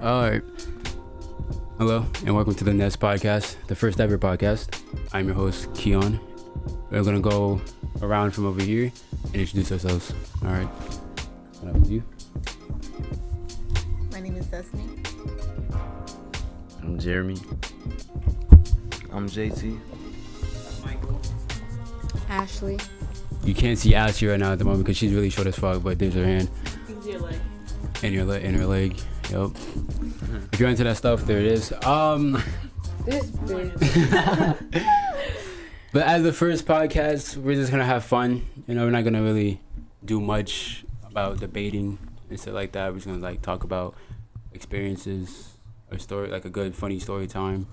Alright. Hello, and welcome to the Nest Podcast, the first ever podcast. I'm your host, Keon. We're going to go around from over here and introduce ourselves. Alright. What up with you? My name is Destiny. I'm Jeremy. I'm JT. Michael. Ashley. You can't see Ashley right now at the moment because she's really short as fuck, but there's her hand. Your leg. And her leg. Yep. If you're into that stuff, there it is. This bitch. But as the first podcast, we're just gonna have fun. You know, we're not gonna really do much about debating and stuff like that. We're just gonna talk about experiences, or story, like a good funny story time,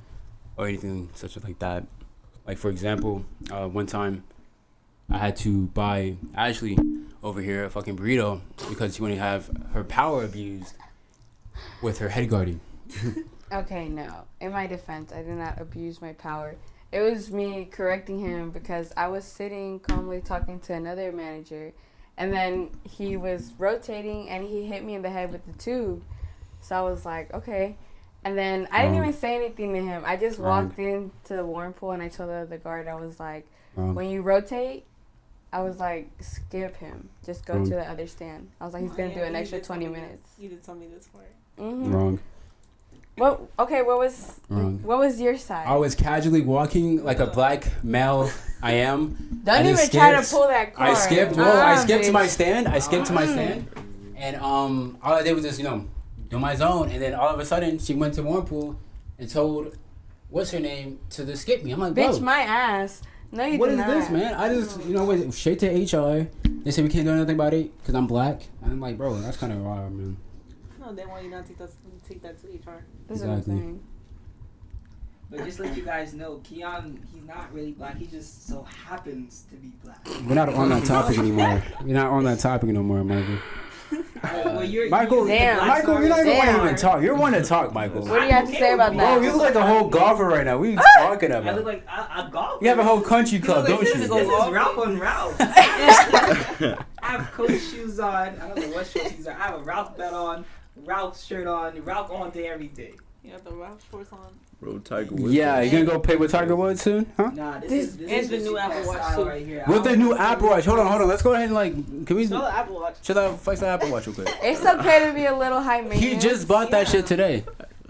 or anything such like that. Like for example, one time I had to buy Ashley over here a fucking burrito because she wanted to have her power abused with her head guarding. Okay, no. In my defense, I did not abuse my power. It was me correcting him because I was sitting calmly talking to another manager, and then he was rotating and he hit me in the head with the tube. So I was like, okay. And then I didn't even say anything to him. I just walked into the warm pool and I told the guard, I was like, when you rotate, I was like, skip him. Just go to the other stand. I was like, he's going to do an extra 20 minutes. You did tell me this part. Mm-hmm. Wrong. What was your side? I was casually walking like a black male I am. Don't even try to pull that card. I skipped to my stand. And all I did was just, do my zone. And then all of a sudden, she went to warm pool and told, what's her name, to just skip me. I'm like, bitch, my ass. No, you what did is not. this, man? I just, went straight to HR. They said we can't do nothing about it because I'm black. And I'm like, bro, that's kind of raw, man. No, they want you not to take that to HR. That's what I'm saying. But just let you guys know, Keon, he's not really black. He just so happens to be black. We're not on that topic anymore. We're not on that topic no more, Michael. Michael, you're not even one to talk. You're one to talk, Michael. What do you have to say about that? Bro, you look like a whole golfer right now. What are you talking about? I look like a golfer. You have a whole country club, don't you? This is Ralph on Ralph. I have Coach shoes on. I don't know what shoes these are. I have a Ralph belt on, Ralph shirt on, Ralph all day, every day. You have the Ralph shorts on. Bro, Tiger Woods. Yeah, you gonna go play with Tiger Woods soon, huh? Nah, this is the new Apple Watch too. right here. With the new Apple Watch. Hold on. Let's go ahead and can we Show the Apple Watch. chill out, flex the Apple Watch real quick. It's okay to be a little high maintenance. He just bought that shit today.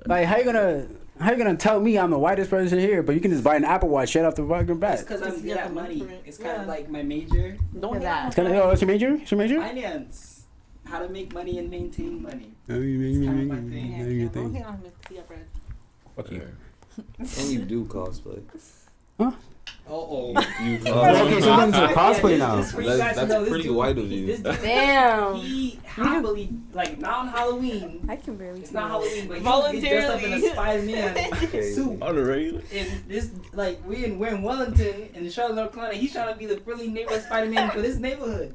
Like, how you gonna tell me I'm the whitest person here, but you can just buy an Apple Watch straight off the fucking bat? It's because I'm good at money. It's kind of like my major. Don't that. It's kind of, what's your major? What's your major? Finance. How to make money and maintain money. Oh, It's kind of my thing. your Don't thing. hang on him if he got bread. Fuck you. And you do cosplay. Oh. You Okay, so then it's a cosplay now. That's pretty white of you. Damn. He happily, not on Halloween. I can barely It's tell. not Halloween, but he Voluntarily. dressed up in a Spider-Man suit. On the regular. And this, we're in Wellington, in Charlotte, North Carolina. He's trying to be the friendly neighborhood Spider-Man for this neighborhood.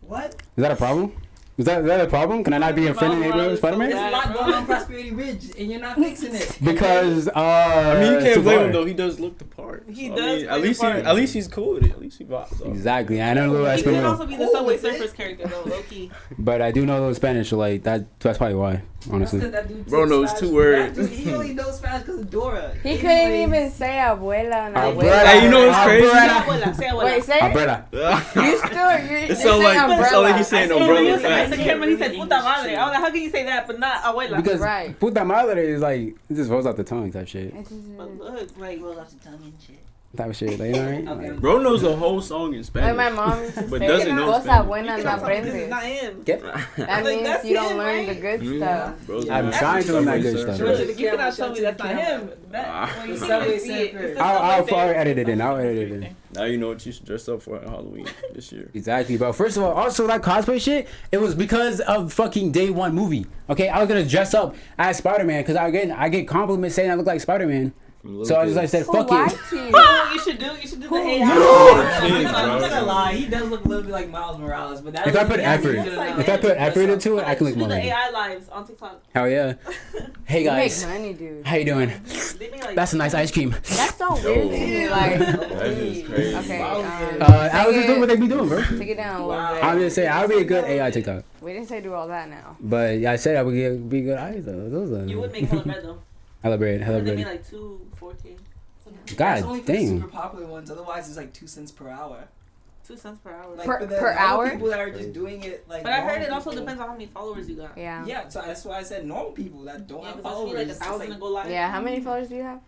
What? Is that a problem? Is that a problem? Can I not be a friendly neighborhood There's Spider-Man? a lot going on Prosperity Ridge, and you're not fixing it. Because I mean, you can't blame him though. He does look the part. He So, does at play least the part. at least he's cool with it. At least he vibes off. Exactly. I know a little He could Spanish, also be the Subway Surfers character though, low key. but I do know a little Spanish, so that's probably why. Honestly. That dude Bro takes knows Spanish. two words. That dude, he only knows Spanish because of Dora. He couldn't even say abuela. Hey, you know what's crazy? Say abuela, say abuela. Wait, say it. Umbrella. It sounds like he's saying umbrella. At the camera, he said puta madre. I was like, how can you say that but not abuela? Because Right. puta madre is like, it just rolls off the tongue type shit. But look, like, Roll off the tongue and shit. Type of shit. Like, you know what I mean? Okay. Like, Bro knows the whole song in Spanish. Like my mom used to But say, doesn't know cosa Spanish. buena you no can tell me this is aprendes. not him. That Like, means that's you don't him, learn right? the good stuff. Bro, I'm trying to learn that good stuff. Show it to the You camera, cannot show tell it me to that's the not camera. him. When you Subway see it, Surfer. it's the I'll Subway Surfer. edit it in. I'll edit it in. Now you know what you should dress up for on Halloween this year. Exactly, bro. First of all, also that cosplay shit, it was because of fucking Day One movie. Okay, I was gonna dress up as Spider-Man because I get compliments saying I look like Spider-Man. So I just said, fuck Who lied it. to you? You know what you should do? You should do the AI. I'm not gonna lie, he does look a little bit like Miles Morales, but that If I put effort into it, I can You look should more do the like him. AI lives on TikTok. Hell yeah. Hey You guys, make money, dude. how you doing? They make, like, That's a nice ice cream. That's so weird to me. Like, That is crazy. okay. I was just doing what they be doing, bro. Take it down a little bit. I'm just saying, I'll be a good AI TikTok. We didn't say do all that now. But I said I would be good eyes though. Those are You would make hella bread though. hella bread, hella They made bread. like 2.14. That's God only for the damn. super popular ones. Otherwise, it's like 2 cents per hour. 2 cents per hour. Like Per- for the per normal hour? people that are just doing it like. but I heard normal it also people- depends on how many followers you got. Yeah. Yeah, so that's why I said normal people that don't Yeah, have because followers. like it's 1,000 to like- go live. Yeah. How many followers do you have?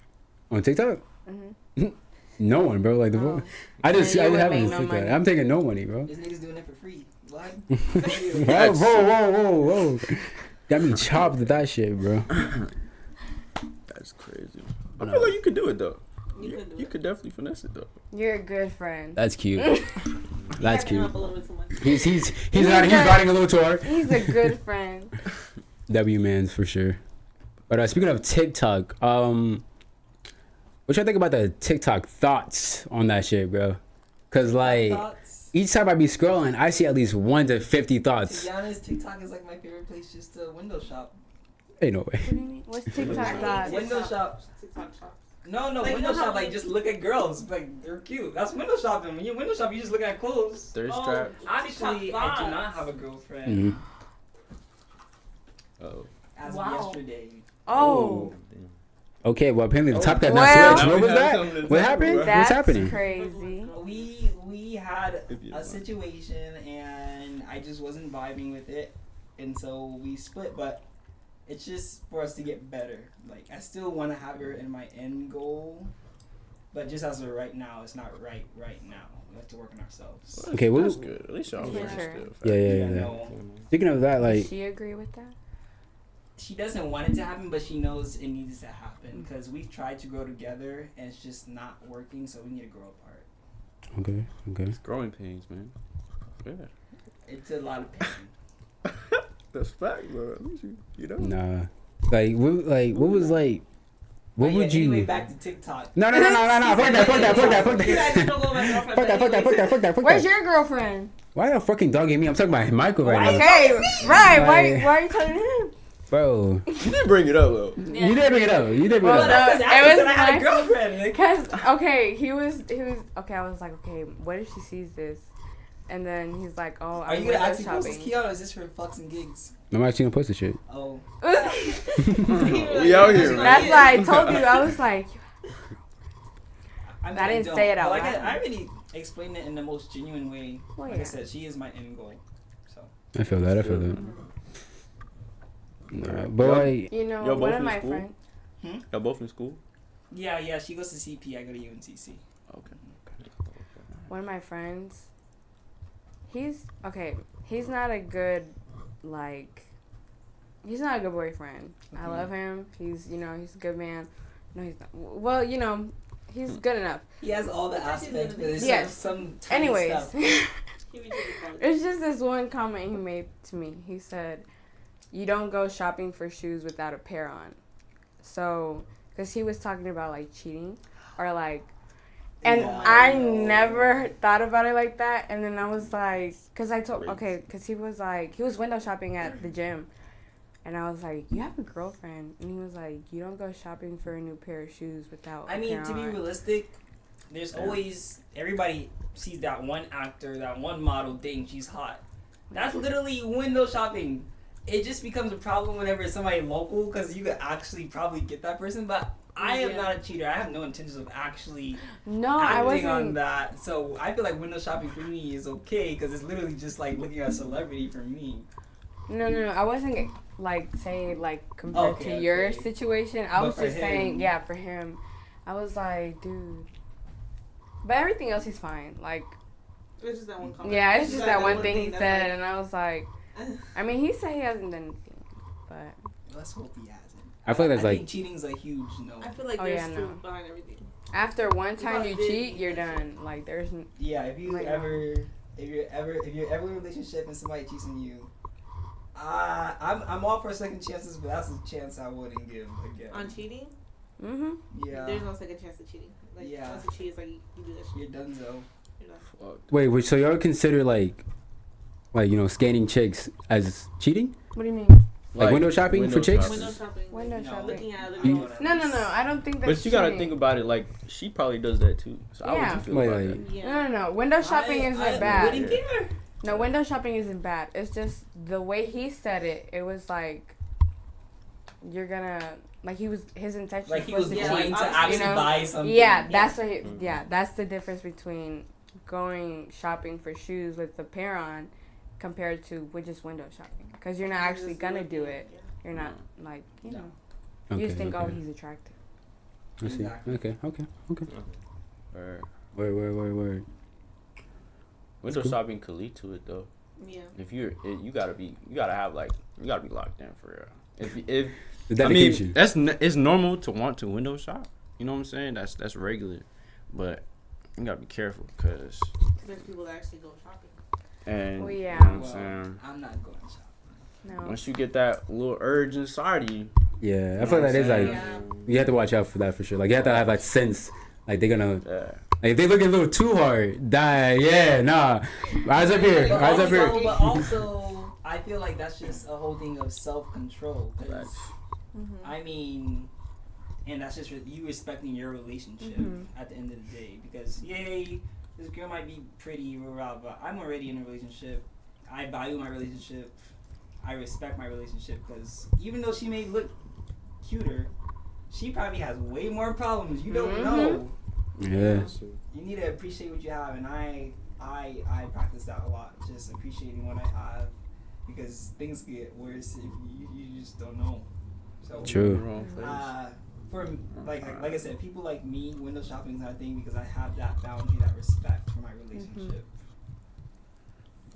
On TikTok? Mm-hmm. No one, bro. Like the Oh. I just Yeah, you would have make a no TikTok. money. I'm taking no money, bro. This nigga's doing it for free. What? Whoa. Got me chopped with that shit, bro. That's crazy. I feel like you could do it though. You could do You it. could definitely finesse it though. You're a good friend. That's cute. That's Hyping him cute. up a little bit too much. He's riding a little too hard. He's a good friend. W man's for sure. But speaking of TikTok, what y'all think about the TikTok thoughts on that shit, bro? Cause like Thoughts? each time I be scrolling, I see at least 1 to 50 To thoughts. be honest, TikTok is like my favorite place just to window shop. Ain't no way. What do you mean? What's TikTok thoughts? Window shops. TikTok shops. No, Like, window you know how shop, like we- just look at girls. Like they're cute. That's window shopping. When you window shop, you just look at clothes. Thirst Oh. trap. Actually, TikTok I do thoughts. not have a girlfriend. Mhm. Oh. As Wow. of yesterday. Oh, Damn. Okay, well apparently the top got Well- not switched. What was Now we have something that? to What talk happened? about. that's What's happening? crazy. We had If you a don't mind. situation and I just wasn't vibing with it, and so we split. But it's just for us to get better. Like I still want to have her in my end goal, but just as of right now, it's not right now. We have to work on ourselves. Okay, That's well, good. At least y'all For working sure. still. yeah. No. Speaking of that, Does like, she agree with that? She doesn't want it to happen, but she knows it needs to happen because we've tried to grow together and it's just not working. So we need to grow apart. okay. It's growing pains, man. Yeah. It's a lot of pain. That's fact, bro. At least you know. Nah, what was like, what But yeah, would you? Anyway, back to TikTok. No. Fuck You guys just don't go with my girlfriend. that. Where's your girlfriend? Why you fucking dogging me? I'm talking about Michael right now, Okay, right. Why- Why are you telling him? bro. You didn't bring it up though. You did bring it up. Well, up. no, Because it I was said I had my- a girlfriend. Like, Cause okay, he was okay. I was like, okay, what if she sees this? And then he's like, oh, are I'm you gonna window actually post this, shopping. Keon, or is this for fucks and gigs? I'm actually gonna post the shit. Oh. We out here, man. That's why I told you. I was like, mean, I didn't don't. say it out But loud. I already explained it in the most genuine way. Well, Like yeah. I said, she is my end goal. So. I feel that. Nah, but like, you know, Y'all one both of in my school? friends. Y'all both in school? Yeah, she goes to CP, I go to UNCC. Okay. One of my friends, he's not a good he's not a good boyfriend. I Mhm. love him. He's he's a good man. No, he's not. Well, he's good enough. He has all the aspects, but it's Yes. some tiny Anyways, stuff. it's just this one comment he made to me. He said, "You don't go shopping for shoes without a pair on." So, because he was talking about like cheating or like. And Yeah. I never thought about it like that. And then I was like, because he was window shopping at the gym. And I was like, you have a girlfriend. And he was like, you don't go shopping for a new pair of shoes without I a mean, pair to be on." realistic, there's always, everybody sees that one actor, that one model thing, she's hot. That's literally window shopping. It just becomes a problem whenever it's somebody local because you could actually probably get that person. But I am Yeah. not a cheater. I have no intentions of actually No, I acting on wasn't. that. So I feel like window shopping for me is okay because it's literally just like looking at a celebrity for me. No. I wasn't like saying like compared Okay, to your okay. situation. I But was for just saying, him- yeah, for him. I was like, dude. But everything else he's fine. Like, It's just that one comment. yeah, it's just that one thing he that's said. like- And I was like, I mean, he said he hasn't done anything. But. Let's hope he hasn't. I feel like that's I like think cheating's a huge no. I feel like Oh, there's yeah, no. truth behind everything. After one time you About this. cheat, you're done. Like there's Yeah, if Right now. you're ever in a relationship and somebody cheats on you, I'm all for second chances, but that's a chance I wouldn't give again. On cheating, Yeah, there's no second chance of cheating. Like, Yeah. once you cheat, it's like you do that shit. you're donezo. You're not. Fuck. wait, so y'all consider like scanning chicks as cheating? what do you mean? Like window shopping for chicks? Window shopping. Window like, shopping. Looking at other I people. don't No. know. I don't think that's But you gotta cheating. think about it. Like she probably does that too. So how would you feel Wait, about wait. that? Yeah. No. Window shopping isn't I bad. wouldn't care. No, window shopping isn't bad. It's just the way he said it. It was like you're gonna like his intention Like he was to going cheat, to actually you know? buy something. Yeah, that's what. That's the difference between going shopping for shoes with a pair on compared to with just window shopping. Because you're not actually gonna do it. You're not like you know. You just think, oh, he's attractive. I see. Exactly. Okay. Or Word. window cool. shopping could lead to it though. Yeah. If you gotta be locked in for real. If The I mean dedication. it's normal to want to window shop. You know what I'm saying? That's regular, but you gotta be careful because There's people that actually go shopping. and Well, yeah. you know what I'm Well, saying? I'm not going shopping. No. Once you get that little urge inside of you, Yeah, I feel like that is like Yeah. you have to watch out for that for sure. Like you have to have like sense. Like they're gonna yeah. like if they look a little too hard. Nah. Eyes up here. But Eyes up here. also- But also, I feel like that's just a whole thing of self-control. 'Cause, Facts. I mean, and that's just you respecting your relationship at the end of the day. Because, yay, this girl might be pretty, but I'm already in a relationship. I value my relationship. I respect my relationship because even though she may look cuter, she probably has way more problems. You don't know. Yeah. You need to appreciate what you have, and I practice that a lot. Just appreciating what I have, because things get worse if you just don't know. So True. Wrong place. for like I said, people like me, window shopping is not a thing because I have that boundary, that respect for my relationship.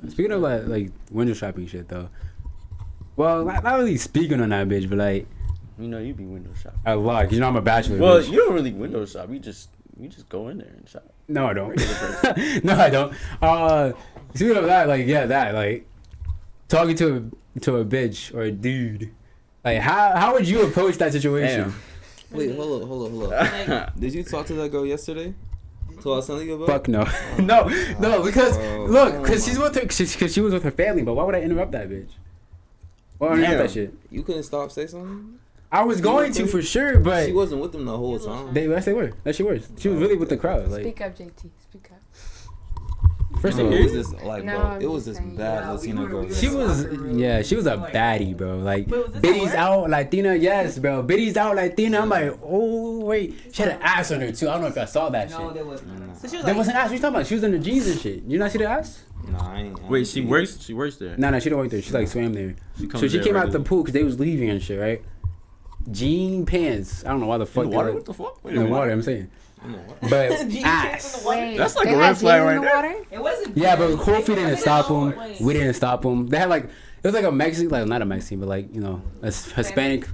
Speaking of like window shopping shit though. Well, not really speaking on that bitch, but like You know you be window shopping. a lot. 'Cause you know I'm a bachelor. Well, bitch. you don't really window shop. You just go in there and shop. No, I don't. No, I don't. Speaking of that, like talking to a bitch or a dude. Like how would you approach that situation? Damn. Wait, hold up. Like, Did you talk to that girl yesterday? So I was telling you about? Fuck no. no, because Oh, look, cause oh she's with her, cause she was with her family. But why would I interrupt that bitch? Why would I interrupt that shit? You couldn't stop say something? I was going to for sure, but She wasn't with them the whole time. yes, they were. Yes, she was. She was really with the crowd. Like Speak up, JT. Speak up. first of It all, was this like, No, bro. I'm It was just this saying. bad Yeah, Latina we girl. were- she was she was a baddie, bro. Like Biddy's out Latina, yes, bro. Biddy's out Latina. I'm like, oh wait, she had an ass on her too. I don't know if I saw that No, shit. there was none. so she was There like, wasn't ass. What you talking about? She was in the jeans and shit. You not see the ass? Nah, I ain't. Wait, she works. She works there. No, she don't work there. She like swam there. comes So she there came out the regularly. pool because they was leaving and shit, right? Jean pants. I don't know why the fuck In the they water? were What the fuck? Wait, in the what? water. I'm saying, I know what. but Jean ass. Wait, That's like they a had red flag jeans right in the there. water? It wasn't. Yeah, but bad. Kofi didn't stop them. Wait. We didn't stop them. They had like it was like a Mexican, like not a Mexican, but like a Hispanic.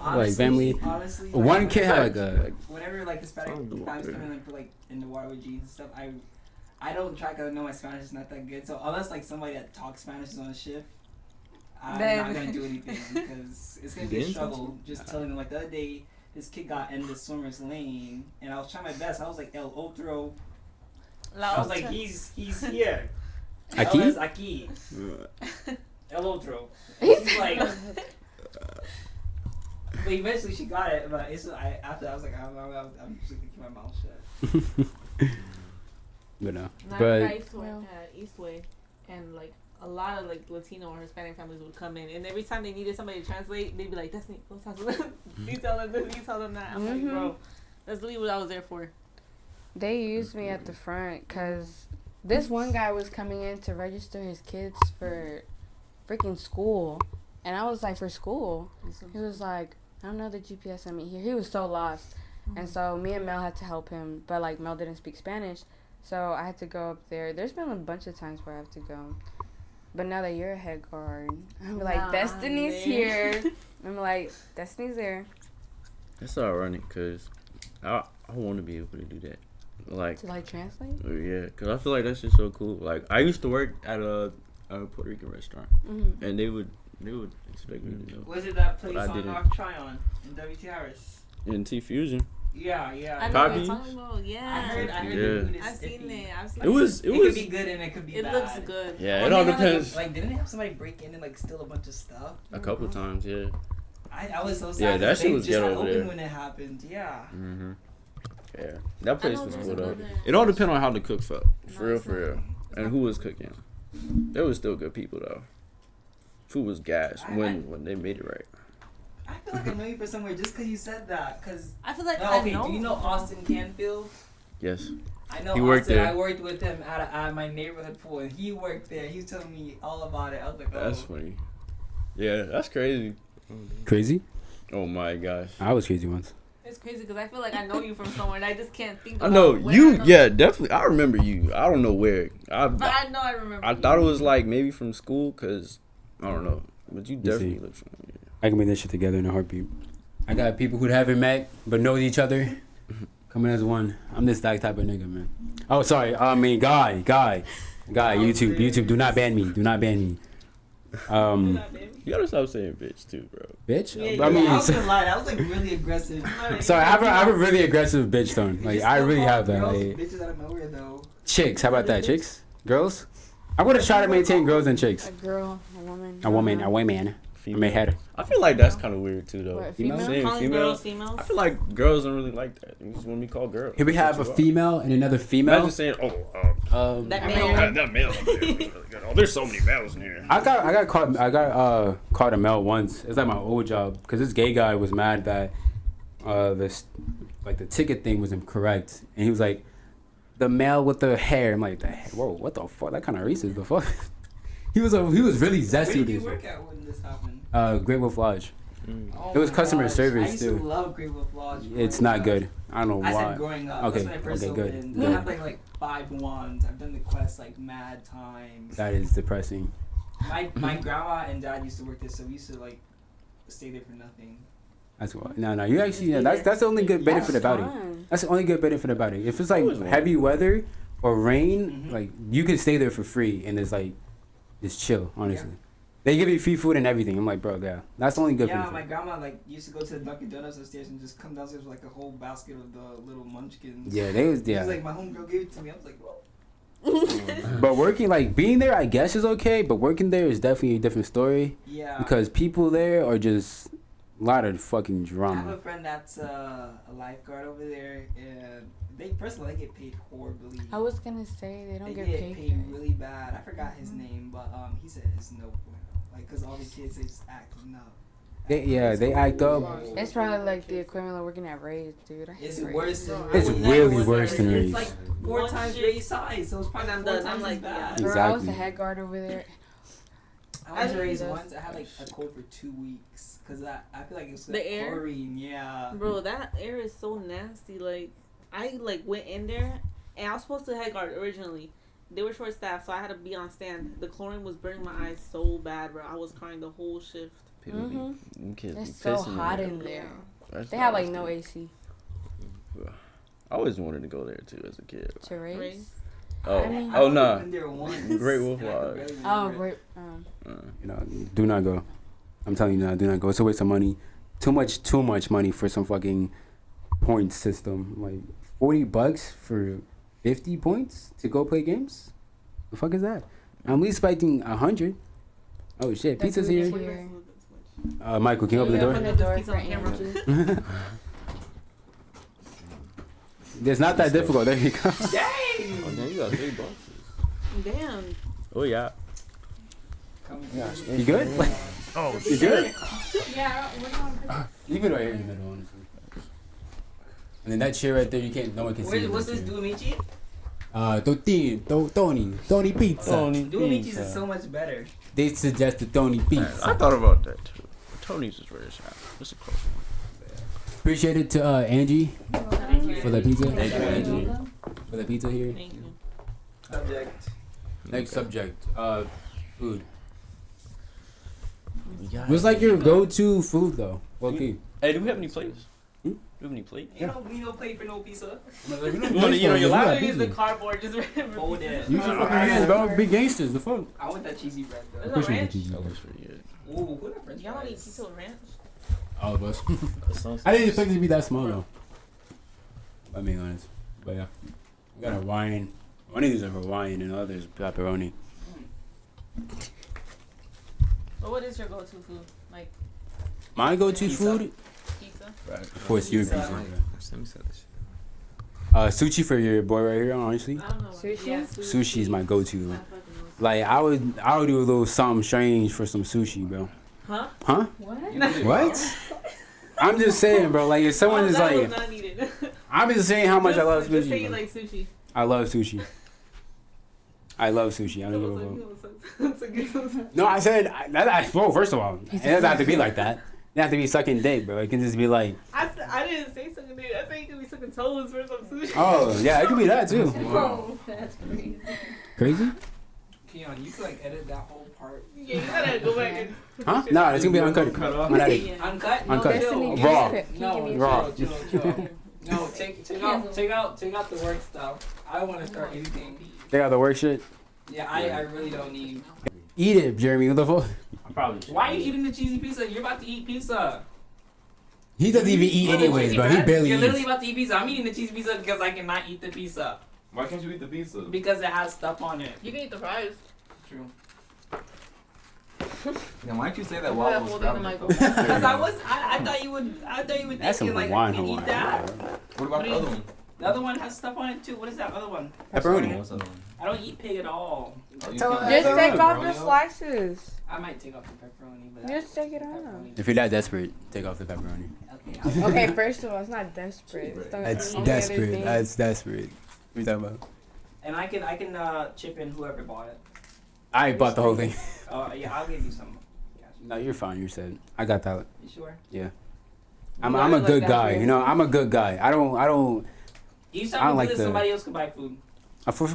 Honestly, family. Honestly, One kid had like a. whenever like Hispanic guys come in and put like in the water with jeans and stuff, I don't try because I know my Spanish is not that good. So unless like somebody that talks Spanish is on a shift, I'm not gonna do anything because it's gonna be a Didn't struggle. Just telling them like the other day, this kid got in the swimmer's lane and I was trying my best. I was like El Otro. I was like he's here. Aquí? El es aquí. El Otro. She's like. But eventually she got it, but after that I was like, I'm just gonna keep my mouth shut. But no. I But used to work at Eastway, and like a lot of like Latino or Hispanic families would come in, and every time they needed somebody to translate, they'd be like, "Destiny, go talk to them. You tell them this, you tell them that." I'm like, bro, that's literally what I was there for. They used me at the front because this one guy was coming in to register his kids for freaking school. And I was like, for school? He was like, I don't know the GPS sent me here. He was so lost. And so me and Mel had to help him. But like Mel didn't speak Spanish. So I had to go up there. There's been a bunch of times where I have to go. But now that you're a head guard, I'm like, Nah, Destiny's man. here. I'm like, Destiny's there. That's ironic because I want to be able to do that. Like, To like translate? yeah, because I feel like that's just so cool. Like, I used to work at a Puerto Rican restaurant, Mm-hmm. and they would expect me to know. Was it that place But I on didn't. North Tryon in WT Harris? In T Fusion. Yeah. I know what you're Poppy? talking about. Yeah. I heard Yeah. the food is I've seen iffy. it. I've seen It was. It It could was. be good and it could be It bad. looks good. Yeah, Well, it all they had, like, depends. Like, didn't they have somebody break in and like steal a bunch of stuff? A couple times, yeah. I was so sad. Yeah, that shit they was just ghetto had over opened there. when it happened. Yeah. Mhm. Yeah, that place know was there's cool though. another- It all depends on how the cook felt. For real, No, for real. And who was cooking. There was still good people though. Food was gas when they made it right. I feel like I know you from somewhere just because you said that. Cause I feel like no, I okay, know. do you know Austin Canfield? Yes. I know He worked Austin. there. I worked with him at my neighborhood pool, and he worked there. He was telling me all about it. I was like, oh. That's funny. Yeah, that's crazy. Crazy? Oh my gosh. I was crazy once. It's crazy because I feel like I know you from somewhere and I just can't think. I know about where you. I know Yeah, definitely. I remember you. I don't know where. But I know I remember. I you. thought it was like maybe from school, cause I don't know. But you see. definitely look familiar. I can make that shit together in a heartbeat. I got people who haven't met but know each other coming as one. I'm this that type of nigga, man. Oh, sorry. I mean, guy. YouTube. Do not ban me. Do not ban me. You gotta stop saying bitch too, bro. Bitch. Yeah, I mean, I was gonna lie. That was like really aggressive. sorry. I have a really aggressive bitch tone. You Like just I still really call have that. girls Like, bitches out of nowhere though. chicks. How about that? Chicks. Girls. I'm gonna try to maintain girls and chicks. A girl, a woman. A woman. I may head. I feel like that's kind of weird too, though. What, female? Saying Calling female. girls females. I feel like girls don't really like that. They just want to be called girls. Here we have a That's what you female and another are. female. Imagine saying, That I male. mean, that male up there was really good. Oh, there's so many males in here. I got caught a male once. It's like my old job because this gay guy was mad that this like the ticket thing was incorrect, and he was like the male with the hair. I'm like, whoa, what the fuck? That kind of racist. The fuck. He was really Where zesty did with you this. work at when this happened? Great Wolf Lodge. Oh It was my customer gosh. service, I used too. to love Great Wolf Lodge. It's growing not up. good. I don't know I why. said growing up. Okay, That's when I first okay, good, opened. good. I have like 5 wands. I've done the quest like mad times. That is depressing. My grandma and dad used to work there, so we used to like stay there for nothing. That's why. No. You actually. Yeah, that's the only good benefit about it. fun. That's the only good benefit about it. If it's like Always wanted heavy to. weather or rain, Mhm. like you can stay there for free and it's like just chill. Honestly, they give you free food and everything. I'm like, bro, yeah, that's the only good Yeah, my benefit. grandma like used to go to the Dunkin' Donuts upstairs and just come downstairs with like a whole basket of the little munchkins. Yeah, they was She yeah. was like, my homegirl gave it to me. I was like, whoa. But working like being there, I guess is okay. But working there is definitely a different story Yeah. because people there are just a lot of fucking I have a drama. friend that's a lifeguard over there, and they personally get paid horribly. I was gonna say they don't They get get paid. paid for it. really bad. I forgot his name, but he said it's no bueno. Like, cause all the kids they just acting up. They act up. It's probably like the equivalent of working at Ray's, dude. I hate It's Ray's. worse than. It's I would really never worse work than there. Ray's. It's like 4 One times shift, Ray's size, so it's probably and I'm 4 done. times I'm like, as bad. yeah. Bro, I was Exactly. the head guard over there. I went to I- Ray's once. I had like a cold for 2 weeks because I feel like it's The like air? chlorine. Yeah. Bro, that air is so nasty. Like, I like went in there, and I was supposed to head guard originally. They were short staffed, so I had to be on stand. The chlorine was burning my eyes so bad, bro. I was crying the whole shift. People be, Mhm. them kids be It's so pissing hot there. in there. That's They have like nasty. no AC. I always wanted to go there too as a kid. To Ray's. Ray's. Oh, I mean- oh nah. I've been there once. Great Wolf and I can Lodge. barely Oh, remember it. great. You know, do not go. I'm telling you now, do not go. It's a waste of money. Too much money for some fucking point system. Like $40 for 50 points to go play games. The fuck is that? I'm at least expecting 100. Oh shit, The pizza's food is here. here. Michael, can you open the Open door? the door Pizza for on camera. Andrew. It's not that difficult. There you go. Oh damn, you got 3 boxes. Damn. Oh yeah. Come Yeah. here. You good? Oh You good? Yeah, we're on. You can right here in the middle, honestly. And then that chair right there, you can't. No one can see. What's this Duamici? Tony Pizza. Duamici's is so much better. They suggested Tony I Pizza. thought about that too. But Tony's is where it's at. It's a close one. Appreciate it to Angie Thank you. for the pizza. Thank you, Angie, for the pizza here. Thank you. Subject. Next subject, food. Yeah. What's like your go-to food though? Okay. Hey, do we have any plates? Hmm? Do we have any plates? You don't need no plate for no pizza. You wanna eat on your lap? I use the cardboard just Hold it. Use your fucking hands, bro. Big gangsters. The fuck. I want that cheesy bread though. There's a Appreciate ranch. the cheese. That looks pretty good. Ooh, what a French Y'all want to eat fries. pizza with ranch? All of us. That sounds I didn't expect it to be that small though. I'm being honest. But yeah, we got Hawaiian. One of these are Hawaiian and the other is pepperoni. So what is your go-to food? Like My go-to Pizza. food, pizza? of course, your Pizza. pizza. Let me set this shit. Sushi for your boy right here. Honestly, I don't know. Sushi? Yeah, sushi is my go-to. I fucking know. Like I would do a little something strange for some sushi, bro. Huh? Huh? What? What? I'm just saying, bro. Like if someone is that like, was not needed. I'm just saying how much I love Just say sushi. you bro. like sushi. I love sushi. I love sushi. I don't give a fuck. It's a good one. No, I said, well, first of all, it doesn't have to be like that. It have to be sucking dick, bro. It can just be like, I didn't say something there. I think you could be sucking toes for some sushi. oh, yeah, it could be that too. Oh, that's crazy. Crazy? Keon, you could like edit that whole part. Yeah, you gotta go back and. Huh? No, it's gonna be uncut. Cut off. Not Yeah. Uncut? No, Uncut. chill. Raw. No, Raw. chill. No, take out the work stuff. I want to start editing. They got the work shit. Yeah, I really don't need. Eat it, Jeremy. What the fuck? I'm probably. Why are you eating the cheesy pizza? You're about to eat pizza. He doesn't even eat anyways, bro. He barely You're literally eats. about to eat pizza. I'm eating the cheesy pizza because I cannot eat the pizza Why can't you eat the pizza? because it has stuff on it. You can eat the fries. True. Yeah, why don't you say that Yeah, while I hold was on, grabbing like- it? Because I thought you would That's some think like Hawaiian, I can eat Hawaiian. that. What about the other one? The other one has stuff on it too. What is that other one? Pepperoni. What's the other one? I don't eat pig at all. Oh, you Tell can't- her- Just Pepperoni, take off the Pepperoni? slices. I might take off the pepperoni, but Just take it off. pepperoni. If you're that desperate, take off the pepperoni. Okay. I'll- Okay, first of all, it's not desperate. It's the That's only other desperate. thing. That's desperate. What are you talking about? And I can chip in whoever bought it. I bought the whole thing. Yeah, I'll give you some. No, you're fine. You're said. I got that. You sure? I'm You a gotta good look guy. that You know, I'm a good guy. I don't. Each I time don't we like do this, the- somebody else could buy food.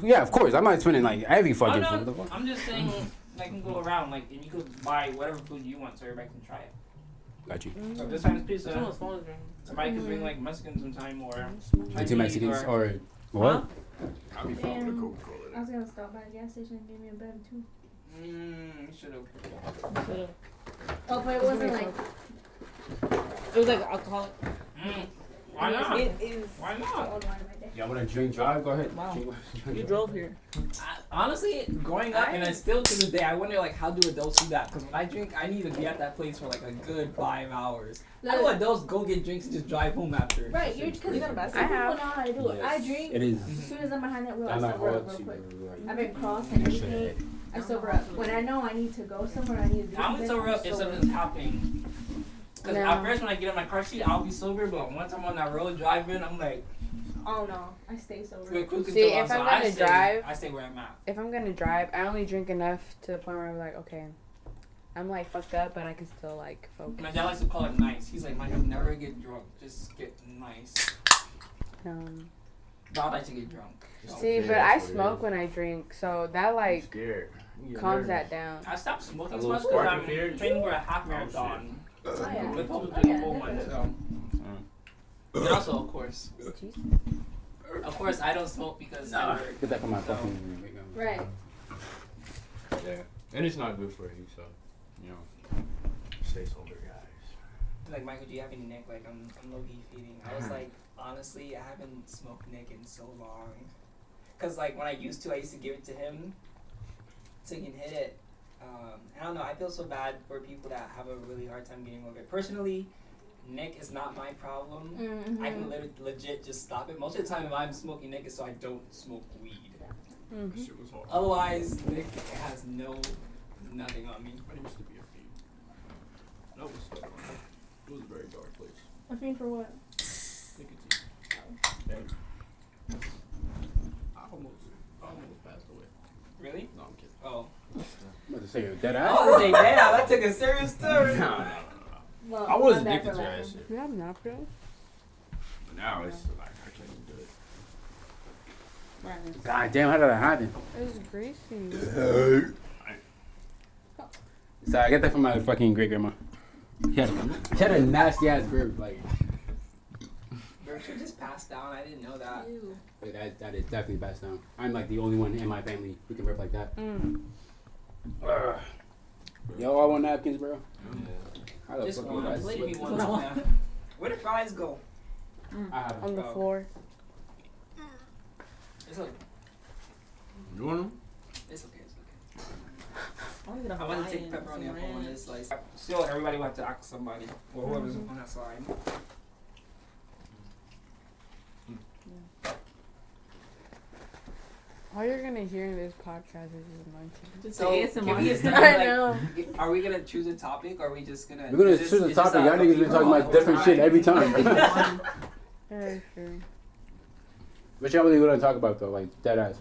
Yeah, of course. I'm not spending like every fucking Oh, food. no, What the fuck? I'm just saying, I can go around, like, and you could buy whatever food you want so everybody can try it. Got you. So this time it's pizza. Someone's phone is ringing. Somebody could bring, like, Mexican sometime or The two Chinese Mexicans or- or what? I'll be fine with a Coca-Cola. I was gonna stop by the gas station and give me a bev too. Should've. Oh, but it wasn't like. It was like alcoholic. Why not? It is. Why Oh, not? no, right there. Y'all wanna drink drive? Go ahead. Wow. Drink- You drove here. Honestly, growing up, and I still to this day, I wonder, like, how do adults do that? Because when I drink, I need to be at that place for, like, a good 5 hours. How do Look, adults go get drinks and just drive home after? right, you're because You got a basket? some people I know have. how to do it. I drink. It is. As soon as I'm behind that wheel, I I'm not sober all up real too. quick. I've been crossed and everything. I sober up. When I know I need to go somewhere, I need to do I'm gonna something, sober up if sober. something's happening. Because No. at first, when I get in my car seat, I'll be sober, but once I'm on that road driving, I'm like, Oh no, I stay sober. quick See, control. if So I'm I gonna stay- drive- I stay where I'm at. If I'm gonna drive, I only drink enough to the point where I'm like, okay, I'm like fucked up, but I can still like focus. My dad likes to call it nice. He's like, Michael, never get drunk. Just get nice. But I like to get drunk. So. See, but I smoke when I drink, so that like scared. You get calms nervous. that down. I stopped smoking A so little much because spark of I'm fear? training for a half Oh, marathon. Oh, yeah. With Oh, probably yeah, a full one, definitely. so. And also, of course, I don't smoke because I work. Get that from my So- fucking. Right. Yeah, and it's not good for you, so you know, stay sober, guys. Like, Michael, do you have any Nick? Like, I'm low-key feeding. I was like, honestly, I haven't smoked Nick in so long. Because, like, when I used to give it to him so he can hit it. I don't know, I feel so bad for people that have a really hard time getting over it. Personally, Nick is not my problem. I can legit just stop it. Most of the time, if I'm smoking Nick, it's so I don't smoke weed. Mm-hmm. That shit was hard. Otherwise, Nick has nothing on me. I used to be a fiend. That was so fun. It was a very dark place. I think for what? Nicotine. And I almost passed away. Really? No, I'm kidding. Oh. I'm about to say you're dead I ass. was gonna say, damn, that took a serious turn. No. Well, I was my bad addicted for to that laughing. shit. Yeah, I'm not real. But now it's like I can't even do it. God damn, how did that happen? It was greasy. So I get that from my fucking great grandma. She had a nasty ass burp. Like, Berkshire just passed down. I didn't know that. Ew. like that is definitely passed down. I'm like the only one in my family who can burp like that. Ugh. Yo, all want napkins, bro? How the Just fuck one. you guys Play slip me this? one time. Where did fries go? I have On the Oh. floor. It's okay. You want them? It's okay. It's okay. I'm gonna I want to take pepperoni off on this slice. Still, everybody want to ask somebody or whoever's on that side. All you're gonna hear in this podcast is just munching. Just So, say can we ASMR. just I know. Are we gonna choose a topic, or are we just gonna? We're gonna is this- choose a is this topic. Y'all niggas been talking about different shit every time. Yeah, true. What y'all really gonna talk about though? Like dead ass.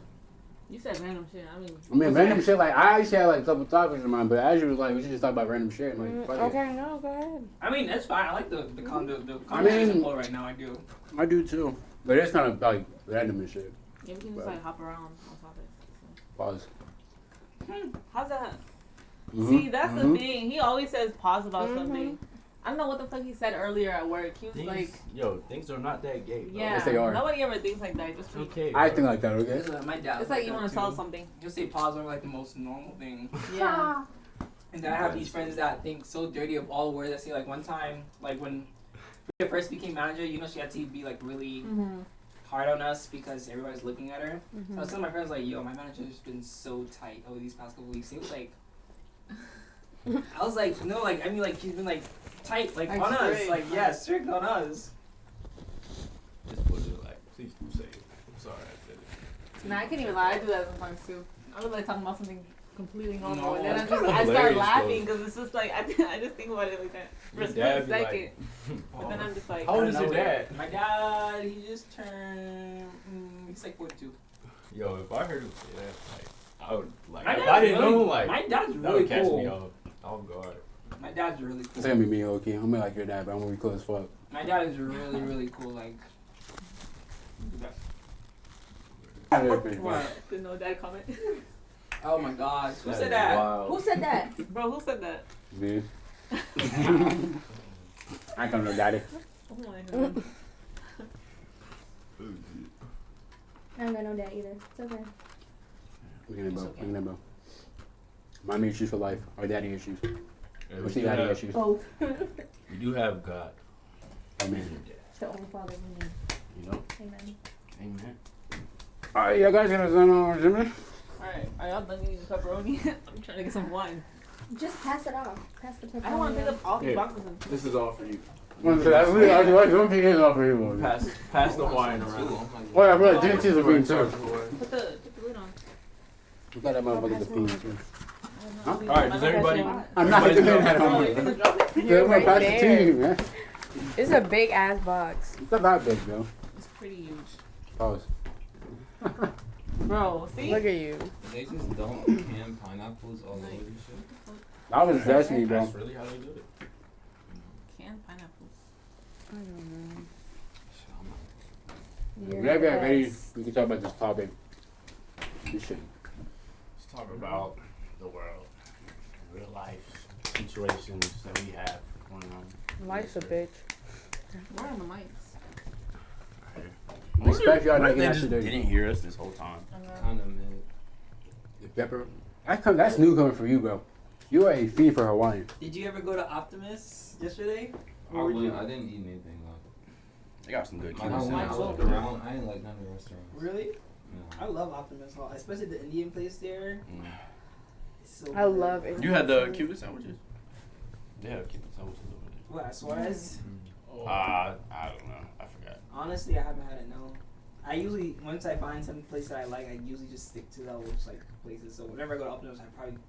You said random shit. I mean, Random shit. Like I actually had like a couple topics in mind, but Azure was like, we should just talk about random shit. Like, fuck it. Okay, no, go ahead. I mean, that's fine. I like the conversation flow right now. I do. I do too. But it's kind of like random and shit. yeah, we can just like hop around on topics. Pause. How's that? Mhm. See, that's the Mhm. thing. He always says pause about Mhm. something. I don't know what the fuck he said earlier at work. He was like, things are not that gay. Bro. yeah, Yes, they are. nobody ever thinks like that. Just Okay. I think like that. Okay. My dad. it's like you want to tell us something. You'll say pause over like the most normal thing. Yeah. And then I have these friends that think so dirty of all words. I see like one time, like when Frida first became manager, you know, she had to be like really Mm-hmm. hard on us because everybody's looking at her. Mm-hmm. So I was telling my friends like, yo, my manager's been so tight over these past couple weeks. He was like, I was like, no, like I mean, like she's been like tight, like Like on us, strict. like yeah, strict on us. Just put it like, please don't say it. I'm sorry I said it. Nah, I can't even lie. I do that sometimes too. I was like talking about something completely normal, No, and then it's I kinda start hilarious, laughing because it's just like I just think about it like that for Your a dad split be second. like, But then I'm just like, How old I is don't your know. dad? My dad, he just turned, he's like 42. Yo, if I heard him say that, like, I would, like, My if dad's I didn't really- know, like, my dad's that really would catch cool. me off guard. My dad's really It's cool. gonna be me, okay. I'm gonna like your dad, but I'm gonna be cool as fuck. My dad is really, really cool. Like, what? did no dad comment? Oh my gosh, who That said is that? wild. Who said that? Bro, who said that? Me. I don't know, daddy. Oh my god. I don't got no dad either. It's okay. We're gonna It's go. okay. We're gonna go. Mommy issues for life, or daddy issues. Yeah, What's we the do daddy have- issues? Both. We do have God. Amen. The only father we need. You know? Amen. Amen. Alright, y'all guys gonna send on Jimmy? Alright, are y'all done eating the pepperoni? I'm trying to get some wine. Just pass it off. Pass the pepperoni. I don't want to pick up all the Yeah. boxes and This is all for you. Don't pick his off for you. Pass the wine around. Oh yeah, bro, Jimmy cheese will be in too. put the lid on. We got that motherfucker the peen too. Huh? Alright, does everybody? I'm not everybody's doing that drunk? on Oh, me. you're gonna drop it? Yeah, You're I'm gonna pass right it to there. you, man. It's a big ass box. It's not that big though. It's pretty huge. Pause. Bro, see? Look at you. They just don't can pineapples all over this shit. That was destiny, bro. That's really how they do it. Canned pineapples. I don't know. Shit, I'm not- You're Whenever you're the ready, best. we can talk about this topic. This shit. Let's talk about the world, real life situations that we have going on. Life's a bitch. Where are the mics? Respect y'all What not if they getting that just shit dirty. didn't hear us this whole time. Kinda mid. The pepper. That's new coming for you, bro. You are a fiend for Hawaiian. Did you ever go to Optimus yesterday? I Or would you? didn't eat anything though. They got some good I cues. went, I looked around. I didn't like none of the restaurants. Really? I No. love Optimus Hall, especially the Indian place there. Mm. It's so I good. love it. You had the Cuban sandwiches? They had Cuban sandwiches over there. What, Suarez? I don't know. I forgot. Honestly, I haven't had it. No. I usually once I find some place that I like, I usually just stick to those like places. So whenever I go to Optimus,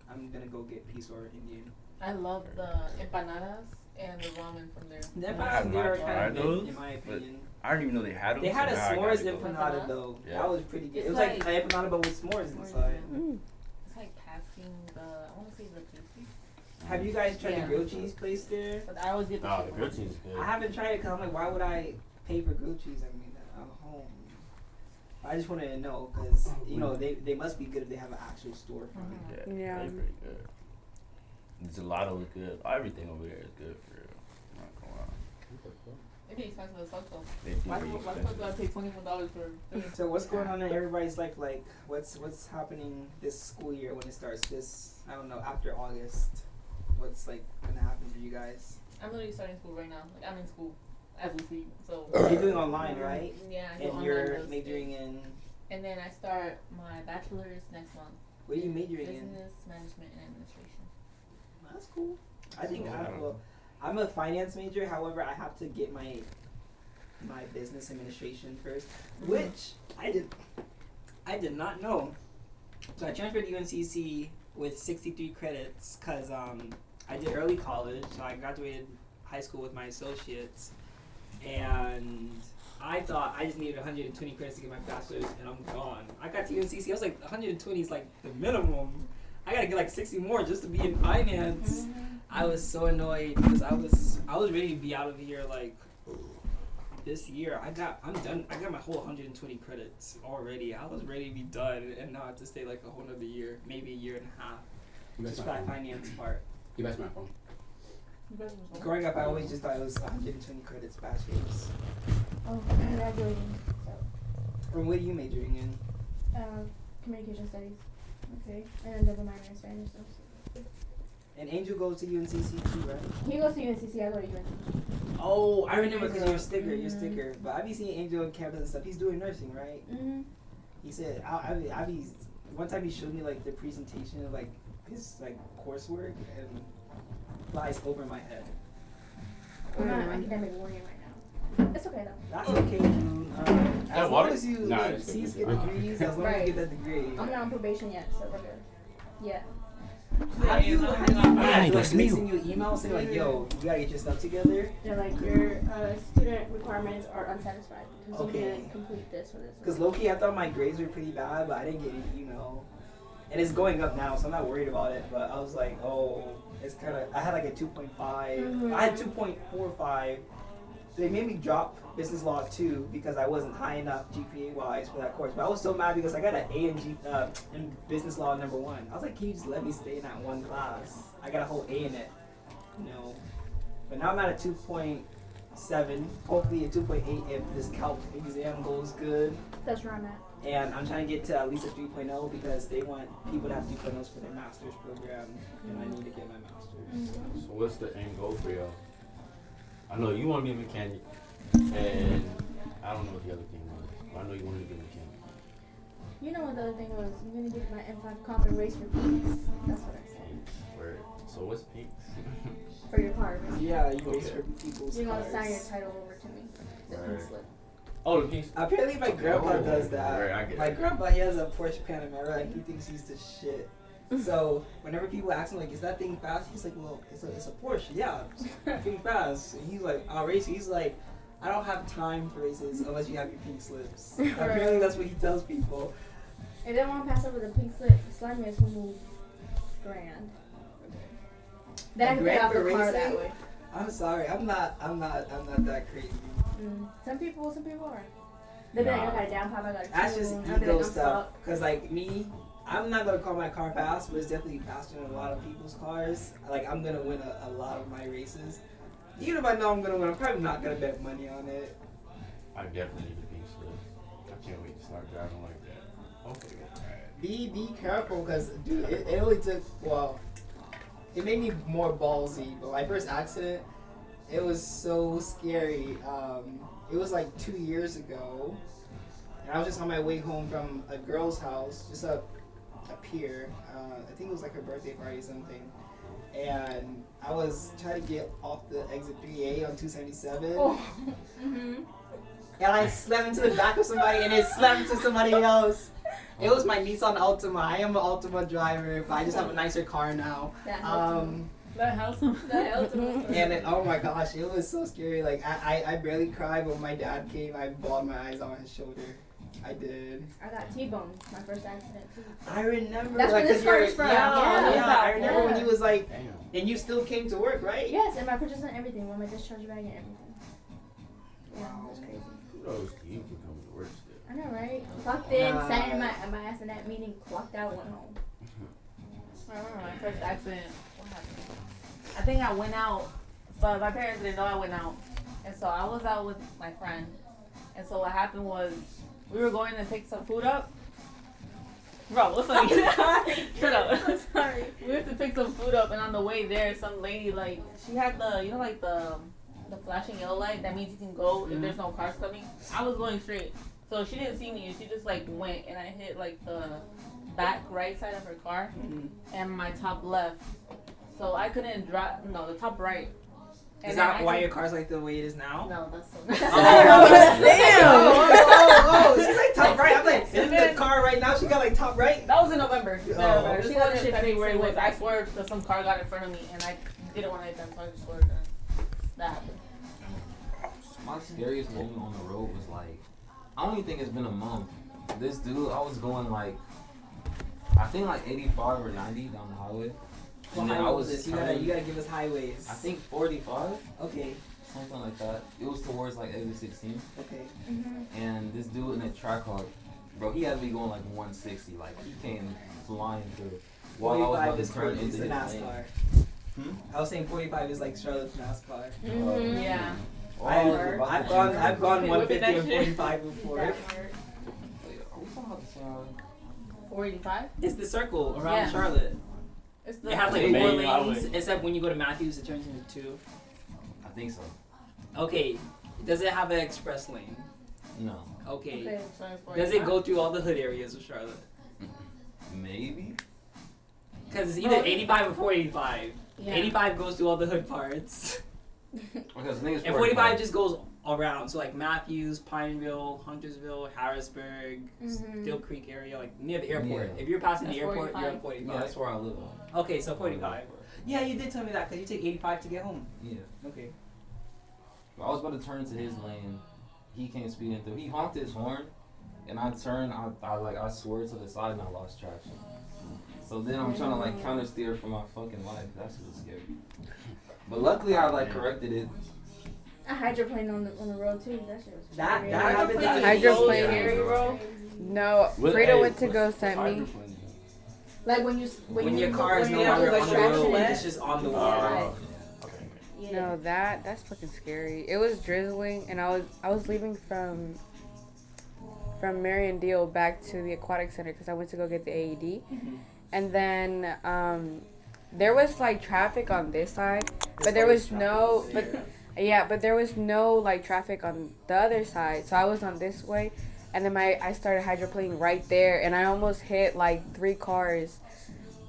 I'm gonna go get peace or Indian. I love the empanadas and the ramen from there. The I empanadas have there are not kind tried of those, mid, in my opinion. I didn't even know they had them. They had a so now I s'mores gotta go. empanada though. Yeah. That was pretty good. It's It was like, like- an empanada but with s'mores S'mores, inside. yeah. Mm. It's like passing the, I want to say the pastry. Have you guys tried Yeah. the grilled cheese place there? But I always get the Oh, shit the one. grilled cheese is good. I haven't tried it because I'm like, why would I pay for grilled cheese? I mean, at home. I just wanted to know because you know they must be good if they have an actual storefront. Mhm. Yeah. They're pretty good. The gelato is good. Everything over there is good for real. I'm not gonna lie. It'd be expensive as fuck though. They do Why be the fuck expensive. do I pay $21 for? So what's going on in everybody's life? Like, what's happening this school year when it starts? This I don't know after August. What's like gonna happen for you guys? I'm literally starting school right now. Like I'm in school as we speak. So You're doing online, right? Yeah. I do And online you're real estate. majoring in And then I start my bachelor's next month. What are you majoring in? Business management and administration. That's cool. I think I'm a finance major. However, I have to get my business administration first, which I did not know. So I transferred to UNCC with 63 credits because I did early college. So I graduated high school with my associates, and I thought I just needed 120 credits to get my bachelor's, and I'm gone. I got to UNCC. I was like, 120 is like the minimum. I gotta get like 60 more just to be in finance. I was so annoyed because I was ready to be out of here like this year. I'm done. I got my whole 120 credits already. I was ready to be done, and now I have to stay like a whole another year, maybe a year and a half, just for that finance part. You guys my phone. Growing up, I always just thought it was 120 credits bachelor's. Oh, I'm graduating. So, From what are you majoring in? communication studies. Okay. And then double minor in Spanish. So. And Angel goes to UNCC too, right? He goes to UNCC. I go to UNCC. Oh, I remember because you're a sticker. But I be seeing Angel on campus and stuff. He's doing nursing, right? Mm-hmm. He said, I be one time he showed me like the presentation of like his like coursework and flies over my head. I'm not an academic warrior right now. It's okay though. That's okay, dude. As long as you Nah, like, it's see good. get degrees, as long as Right. you get that degree. I'm not on probation yet, so we're good. Yeah. How do you Ay, like, Dios do they mío. send you email saying like, yo, you gotta get your stuff together? They're like, your student requirements are unsatisfied because Okay. you didn't complete this or this. Because low-key, I thought my grades were pretty bad, but I didn't get any email. And it's going up now, so I'm not worried about it. But I was like, oh, it's kind of. I had like a 2.5. I had 2.45. They made me drop business law 2 because I wasn't high enough GPA-wise for that course. But I was so mad because I got an A in business law number 1. I was like, can you just let me stay in that one class? I got a whole A in it. No. But now I'm at a 2.7, hopefully a 2.8 if this calc exam goes good. That's where I'm at. And I'm trying to get to at least a 3.0 because they want people to have 3.0s for their master's program, and I need to get my master's. So what's the end goal for y'all? I know you want to be a mechanic, and I don't know what the other thing was. But I know you wanted to be a mechanic. You know what the other thing was? I'm gonna get my M5 comp and race for peaks. That's what I said. Word. So what's peaks? For your car. Yeah, you race Okay. for people's You're gonna cars. sign your title over to me. The pink Right. slip. Oh, the peaks. Apparently my grandpa Oh, does that. right, I get My it. grandpa, he has a Porsche Panamera and he thinks he's the shit. So whenever people ask him like, is that thing fast? He's like, well, it's a Porsche. Yeah, it's pretty fast. And he's like, I'll race. He's like, I don't have time for races unless you have your pink slips. Apparently that's what he tells people. If they want to pass over the pink slip, slime is move grand. Then I can pay Grand off the for car racing? that way. I'm sorry, I'm not that crazy. Some people are. They be like, I got a down pipe, I got a That's just tune. I'll be like, ego I'm stuff. stuck. Cause like me, I'm not gonna call my car fast, but it's definitely faster than a lot of people's cars. Like I'm gonna win a lot of my races. Even if I know I'm gonna win, I'm probably not gonna bet money on it. I definitely need a pink slip. I can't wait to start driving like that. Okay. Alright. Be careful, cause dude, it only took it made me more ballsy. But my first accident, it was so scary. It was like 2 years ago, and I was just on my way home from a girl's house, just up here. I think it was like her birthday party or something. And I was trying to get off the exit 3A on 277. Oh. And I slammed into the back of somebody, and it slammed into somebody else. It was my Nissan Altima. I am an Altima driver, but I just have a nicer car now. That helped me. That helps. That helped me. And it, oh my gosh, it was so scary. Like I barely cried when my dad came. I bawled my eyes on his shoulder. I did. I got T-boned my first accident too. I remember. That's like, where this 'cause you're- starts from. Yeah, Yeah. I remember when Yeah. he was like, Damn. and you still came to work, right? Yes, and my purchase and everything, with my discharge bag and everything. Yeah, it was crazy. Kudos to you for coming to work still. I know, right? Clocked in, Nah. sat in my ass in that meeting, clocked out, went home. I remember my first accident. What happened? I think I went out, but my parents didn't know I went out. And so I was out with my friend. And so what happened was we were going to pick some food up. Bro, what's funny? Shut up. I'm sorry. We have to pick some food up, and on the way there, some lady, like, she had the, you know, like the flashing yellow light. That means you can go if there's no cars coming. I was going straight. So she didn't see me, and she just like went, and I hit like the back right side of her car and my top left. So I couldn't drive. No, the top right. And Is then that I why could- your car's like the way it is now? No, that's so. Oh, she's like top right. I'm like, in the car right now, she got like top right. That was in November. Oh. This She was got in shit February. fixed Was I swear that some car got in front of me, and I didn't want to hit them, so I just swerved. And that happened. My scariest moment on the road was like, I don't even think it's been a month. This dude, I was going like, I think like 85 or 90 down the highway. Well, And then highway I was was this? You gotta give us highways. I think 45, Okay. something like that. It was towards like exit 16. Okay. And this dude in a Trackhawk, bro, he had to be going like 160. Like he came flying through while I was 45 about is to turn crazy into to his lane. NASCAR. Hmm? I was saying 45 is like Charlotte's NASCAR. Yeah. Oh, I was about I've to gone jump. I've gone Okay, 150 and whipping that 45 before. Wait, are we talking about the same highway? 485. It's the circle around Yeah. Charlotte. It's the. It has like The 4 main lanes, highway. except when you go to Matthews, it turns into 2. I think so. Okay. Does it have an express lane? No. Okay. Okay. So it's Does it 45. go through all the hood areas of Charlotte? Maybe? Because it's either No. 85 or 485. Yeah. 85 goes through all the hood parts. Because I think it's And 45 just goes around. So like Matthews, Pineville, Huntersville, Harrisburg, Still Creek area, like near the airport. Yeah. If you're passing That's the airport, you're on 45. 45. Yeah, that's where I live. Okay, so 45. Yeah, you did tell me that because you take 85 to get home. Yeah. Okay. I was about to turn into his lane. He came speeding through. He honked his horn, and I turned. I swerved to the side and I lost traction. So then I'm trying to like counter steer for my fucking life. That's just scary. But luckily I like corrected it. I hydroplaned on the road too. That shit was That scary. happened to me. Hydroplaning. Scary, bro. No, Frida went to go sent me. Like when you When your car is no when you longer have on the traction road, in it. it's just on the Oh. wall. Yeah. No, that's fucking scary. It was drizzling, and I was leaving from Marion Deal back to the aquatic center because I went to go get the AED, and then there was like traffic on this side, but there was no, but there was no like traffic on the other side. So I was on this way, and then I started hydroplaning right there, and I almost hit like 3 cars.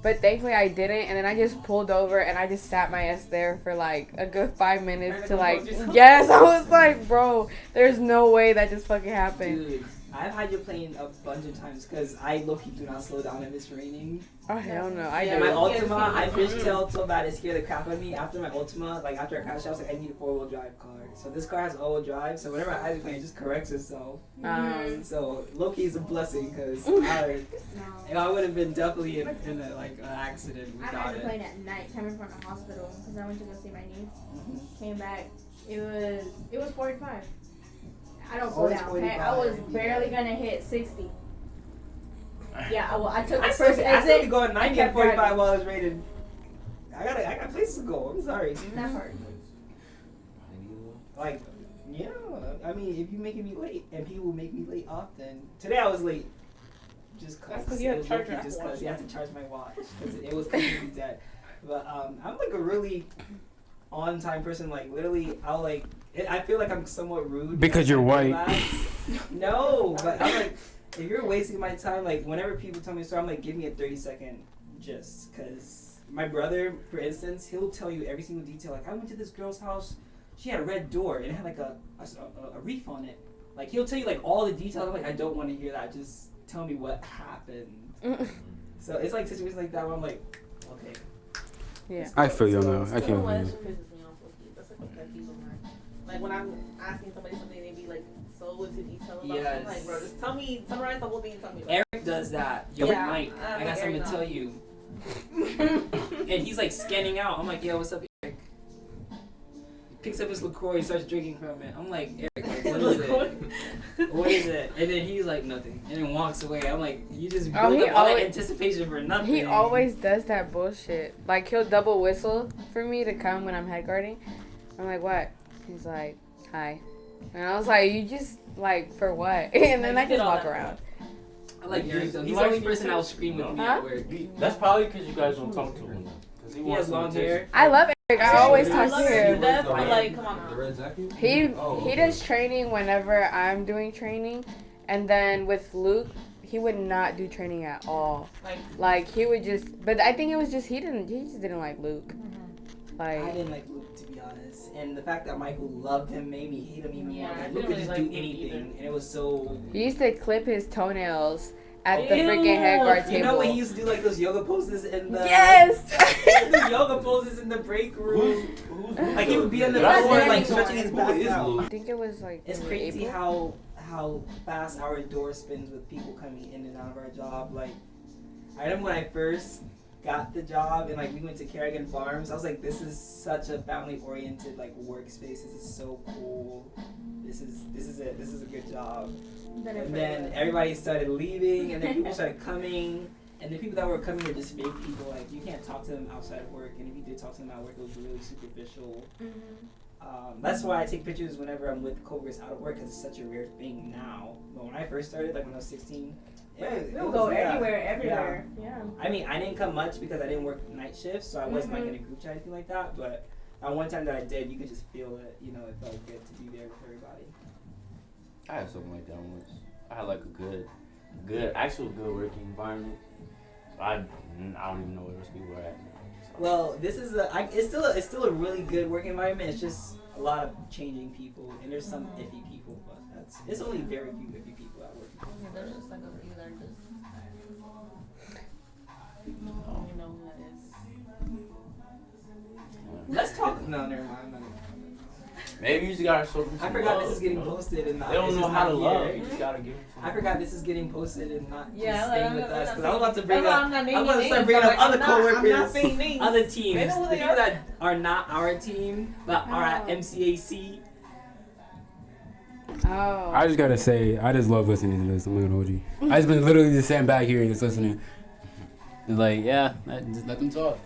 But thankfully I didn't, and then I just pulled over and I just sat my ass there for like a good 5 minutes to like, yes, I was like, bro, there's no way that just fucking happened. Dude, I've hydroplaned a bunch of times because I low-key do not slow down if it's raining. Oh hell no, I Yeah, do. my Yeah, Ultima, I it's fishtailed so bad it scared the crap out of me. After my Ultima, like after I crashed, I was like, I need a 4-wheel drive car. So this car has all-wheel drive, so whenever I hydroplane, it just corrects itself. So low-key is a blessing because I would have been definitely in a, like an accident I without it. hydroplaned at night, coming from the hospital because I went to go see my niece. Mhm. Came back. It was 45. I don't Oh, slow it's down. Okay, I 45. was barely gonna hit 60. Yeah, I took the I still first I still be exit. going 90 and kept 45 driving. while it's raining. I got places to go. I'm sorry. That part. Like, yeah, I mean, if you're making me late, and people make me late often. Today I was late. Just That's cause 'cause you had it was to charge lucky your just Apple cause Watch. you had to charge my watch because it was completely dead. But I'm like a really on-time person. Like literally, I feel like I'm somewhat rude Because you're white. No, but I'm like, if you're wasting my time, like whenever people tell me a story, I'm like, give me a 30-second, just cause my brother, for instance, he'll tell you every single detail. Like I went to this girl's house, she had a red door and it had like a reef on it. Like he'll tell you like all the details. I'm like, I don't want to hear that. Just tell me what happened. So it's like situations like that where I'm like, okay. Yeah. I feel you on that. I You know what? can't. That pisses me off, low-key. That's like a pet peeve of mine. Like when I'm asking somebody something, they be like so into detail about it. Yes. I'm like, bro, just tell me, summarize the whole thing and tell me. About Eric does that. Yo, Yeah. Mike, I got something to tell you. And he's like scanning out. I'm like, yo, what's up, Eric? He picks up his LaCroix, starts drinking from it. I'm like, Eric, like, what is it? What is it? And then he's like, nothing. And then walks away. I'm like, you just Oh, build he up all that always- anticipation for nothing. He always does that bullshit. Like he'll double whistle for me to come when I'm head guarding. I'm like, what? He's like, hi. And I was like, you just like for what? And then I Like, you did just all walk that. around. I like Eric though. You He's the like only him person too? that'll scream with me Huh? at work. That's probably because you guys don't talk to him. Because He has long hair. I love Eric. I always I talk love to him to him. death, but like, come on The now. red jacket? He Oh, he okay. does training whenever I'm doing training, And then with Luke, he would not do training at all. Like he would just, but I think it was just he just didn't like Luke. I Like didn't like Luke, to be honest. And the fact that Michael loved him made me hate him even more. Yeah, I Like, Luke didn't could just really do like Luke anything. either. And it was so... he used to clip his toenails at the Ew. freaking head guard table. You know when he used to do like those yoga poses in the... Yes. the yoga poses in the break room. Who's Like he would be on the That's floor very like cool. stretching his Who back is out. Luke? I think it was like It's in crazy April. how fast our door spins with people coming in and out of our job. Like I remember when I first got the job and like we went to Kerrigan Farms, I was like, this is such a family oriented like workspace. This is so cool. This is it. This is a good job. And then everybody started leaving, and then people started coming, and the people that were coming were just fake people. Like you can't talk to them outside of work, and if you did talk to them at work, it was really superficial. That's why I take pictures whenever I'm with coworkers out of work, because it's such a rare thing now. But when I first started, like when I was 16, We'll go everywhere. Yeah. I mean, I didn't come much because I didn't work night shifts, so I wasn't like in a group chat or anything like that. But at one time that I did, you could just feel it. You know, it felt good to be there with everybody. I had something like that once. I had like a good, actual good working environment. I don't even know where those people were at. Well, this is it's still a really good work environment. It's just a lot of changing people, and there's some iffy people, but it's only very few iffy people at work. Yeah, there's just like a few that are just. I don't even know who that is. Let's talk. No, never mind. Maybe you just gotta show them I some forgot love, this is getting you know? posted and not. They don't it's know just how to not love. here. You just gotta give them some I forgot this is getting posted and not Yeah, just like, staying I'm with not- us I'm because not I was about to saying- bring that's why up. I'm not I was naming about to start names. bringing I'm up like, other I'm not coworkers, saying names. other They teams, know who the they people are. that are not our team but are at Oh. MCAC. Oh. I just gotta say, I just love listening to this. I'm not gonna hold you. I just been literally just sitting back here and just listening. It's like, yeah, just let them talk.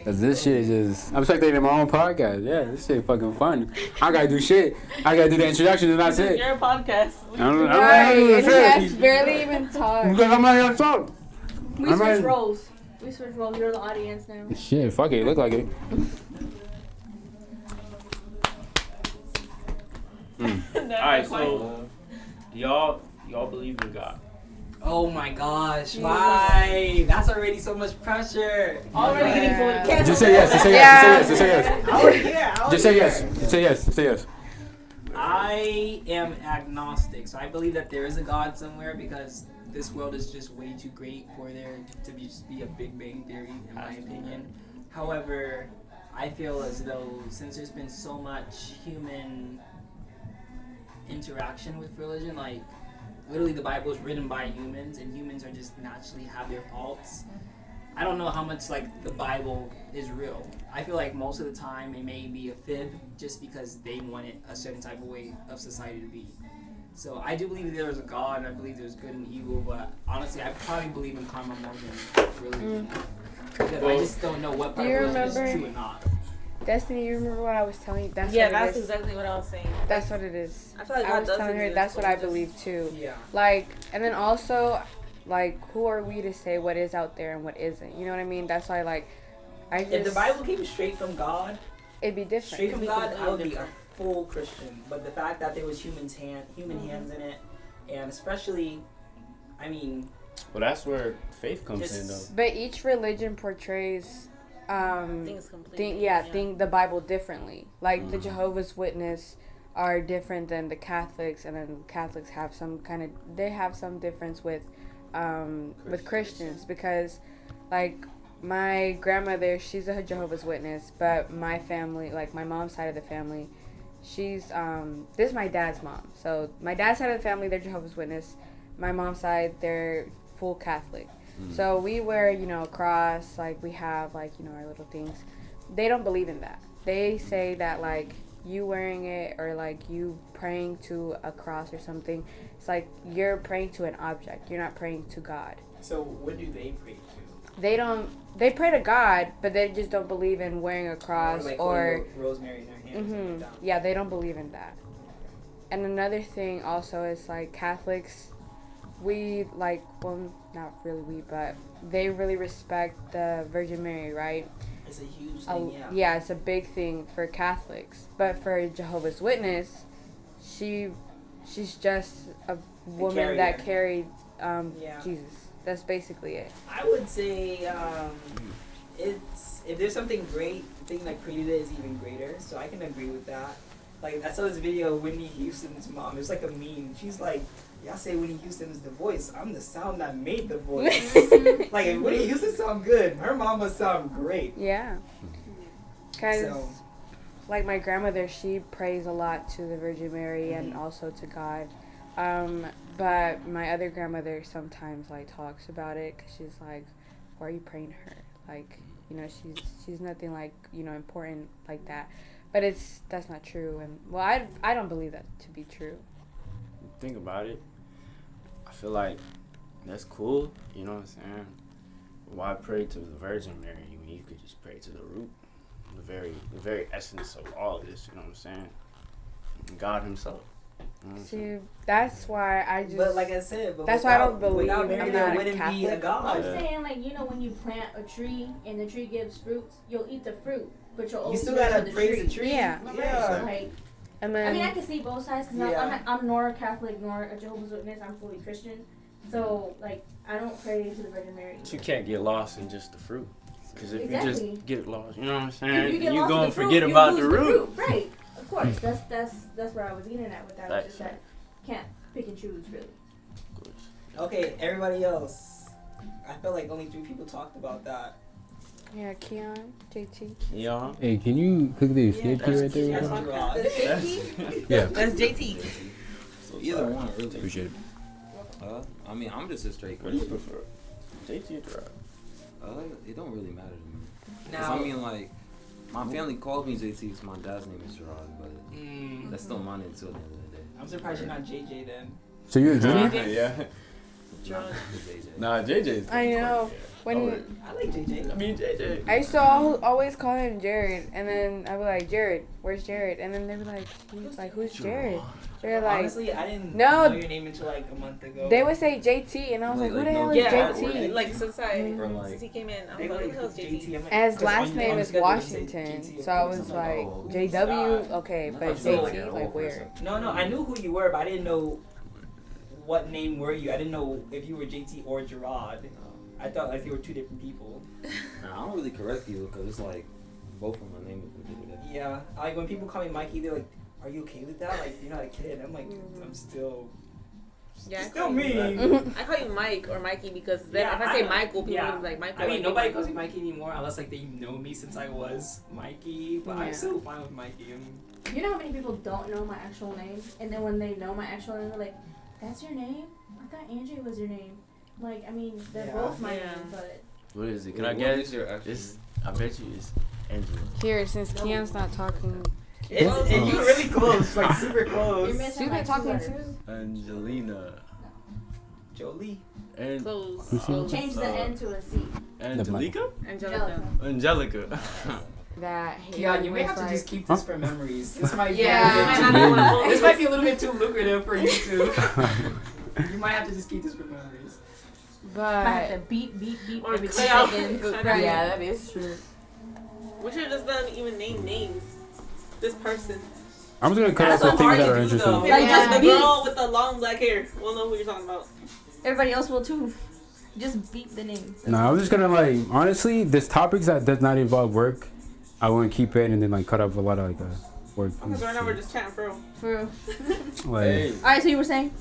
Cause this shit is just, I'm spectating my own podcast. Yeah, this shit fucking fun. I gotta do shit. I gotta do the introduction and that's This is it. your podcast. I'm Right, and he has because barely even talked. I'm not gonna talk. We I'm switch ready. roles. You're the audience now. Shit, fuck it, look like it. Alright, so y'all believe in God. Oh my gosh! Why? That's already so much pressure. Already getting Yeah. fully Just say yes, just say yes, just say yes, just say yes. I was here. Just say yes, just say yes, just say yes. I am agnostic, so I believe that there is a God somewhere because this world is just way too great for there to be a Big Bang Theory, in my opinion. However, I feel as though since there's been so much human interaction with religion, like literally the Bible is written by humans, and humans are just naturally have their faults. I don't know how much like the Bible is real. I feel like most of the time it may be a fib just because they want it a certain type of way of society to be. So I do believe there is a God, and I believe there's good and evil, but honestly I probably believe in karma more than religion. Because I just don't know what part Do you of religion is remember- true and not. Destiny, you remember what I was telling you? That's Yeah, what that's it is. exactly what I was saying. That's what it is. I feel like I God was does telling her exist, that's what but I we just- believe too. Yeah. Like, and then also, like, who are we to say what is out there and what isn't? You know what I mean? That's why, like, I just If the Bible came straight from God, it'd be different. straight from be God, I completely would be a different. full Christian. But the fact that there was human hands in it, and especially, I mean, Well, that's where faith comes in, though. just But each religion portrays, Things completely. think the Bible differently. Like the Jehovah's Witness are different than the Catholics, and then Catholics have some difference with Christians because, like, my grandmother, she's a Jehovah's Witness, but my family, like my mom's side of the family, she's this is my dad's mom. So my dad's side of the family, they're Jehovah's Witness. My mom's side, they're full Catholic. So we wear, a cross, like we have, like, our little things. They don't believe in that. They say that, like, you wearing it or, like, you praying to a cross or something, it's like you're praying to an object. You're not praying to God. so what do they pray to? They pray to God, but they just don't believe in wearing a cross like or holding rosemary in their hands. And like that. yeah, they don't believe in that. And another thing also is, like, Catholics, we, like, well, not really we, but they really respect the Virgin Mary, right? It's a huge thing, yeah. Yeah, it's a big thing for Catholics. But for Jehovah's Witness, she she's just a woman that carried Yeah. Jesus. That's basically it. I would say it's if there's something great, the thing that created it is even greater. So I can agree with that. Like I saw this video of Whitney Houston's mom. It's like a meme. She's like, "Y'all say Whitney Houston is the voice. I'm the sound that made the voice." Like if Whitney Houston sound good, her mom must sound great. Yeah. Cause So like my grandmother, she prays a lot to the Virgin Mary and also to God. But my other grandmother sometimes like talks about it because she's like, why are you praying to her? Like, you know, she's nothing like, you know, important like that. But that's not true. And well, I don't believe that to be true. Think about it. I feel like that's cool. You know what I'm saying? Why pray to the Virgin Mary when you could just pray to the root, the very essence of all of this? You know what I'm saying? God Himself. You know what I'm See, saying? that's why I just. but like I said, but That's why I don't without believe Mary, I'm there not a wouldn't be a Catholic. I'm God. Yeah. saying, like, you know, when you plant a tree and the tree gives fruits, you'll eat the fruit, but you'll You always still pray gotta for the praise tree. the tree. Yeah. Yeah. Like, And then, I mean, I can see both sides because Yeah. I'm nor a Catholic nor a Jehovah's Witness. I'm fully Christian. So, like, I don't pray to the Virgin Mary. But you can't get lost in just the fruit. Because if you Exactly. just get lost, you know what I'm If saying? you get You're lost in going the to fruit, forget you about lose the root. Right. Of course. That's where I was getting at with that. Right. It's just that can't pick and choose, really. Okay, everybody else. I felt like only 3 people talked about that. yeah, Keon, JT. Yeah. Hey, can you quickly skip That's- here right there? that's bro? Gerard. Yeah, That's JT. So either one, really. appreciate it. I mean, I'm just a straight What do you Christian. prefer? JT or Gerard? It don't really matter to me. 'Cause Now, I mean, like, my family called me JT because my dad's name is Gerard, but that's still my name too at the end of the day. I'm surprised you're not JJ then. So you're a junior? Yeah. Not the JJ. Nah, JJ's. I know. When I like JJ. I mean, JJ. I used to always call him Jared, and then I'd be like, Jared, where's Jared? And then they'd be like, he's like, who's Jared? Jared, like, Honestly, I didn't No. know your name until like a month ago. they would say JT, and I was like, Like, who the no hell is Yeah, JT? like since Or like, since he came in, I They was were like, who the hell's JT? I'm like, And his 'cause last on- name on is schedule they say Washington, JT, so I of course. was I'm like, oh, JW, okay, but I feel like JT, an like old where? person. No, I knew who you were, but I didn't know what name were you. I didn't know if you were JT or Gerard. I thought like you were 2 different people. Nah, I don't really correct people because it's like both of my name is whatever. Yeah, like when people call me Mikey, they're like, "Are you okay with that? Like you're not a kid." I'm like, I'm still Yeah, I still call me. you- I call you Mike or Mikey because then Yeah, if I say I- Michael, people yeah. will be like Michael. I mean, like, nobody Michael. calls me Mikey anymore unless like they know me since I was Mikey. But Yeah. I'm still fine with Mikey. I mean, You know how many people don't know my actual name, and then when they know my actual name, they're like, "That's your name? I thought Angie was your name." Like, I mean, they're Yeah. both my Yeah. name, but What is it? Can What I guess? is your actual It's, I bet you it's Angela. Here, since Keon's not talking, and you're really close, like super close. you're missing she's been like 2 talking letters. too. Angelina. Jolie. And Close. Who's she? Close. Change the N to a C. Angelica? Angelica. Angelica. That Yeah, you may was have to like- just keep this for memories. This might be Yeah. a little bit I might not too, this might be a little bit too lucrative for you two. You might have to just keep this for memories. I have to But beep, beep, beep Or every 2 cut out- seconds. cut out- right, yeah, that is true. We should have just done even name names. This person. I'm just gonna cut out That's the so things hard that to are do, interesting. though. Maybe Like, just just the beep. girl with the long black hair. We'll know who you're talking about. Everybody else will too. Just beep the name. No, I'm just gonna like honestly, this topics that does not involve work, I want to keep it and then like cut up a lot of like work. Because right now we're just chatting for real. For real. Like, Hey, Alright, so you were saying?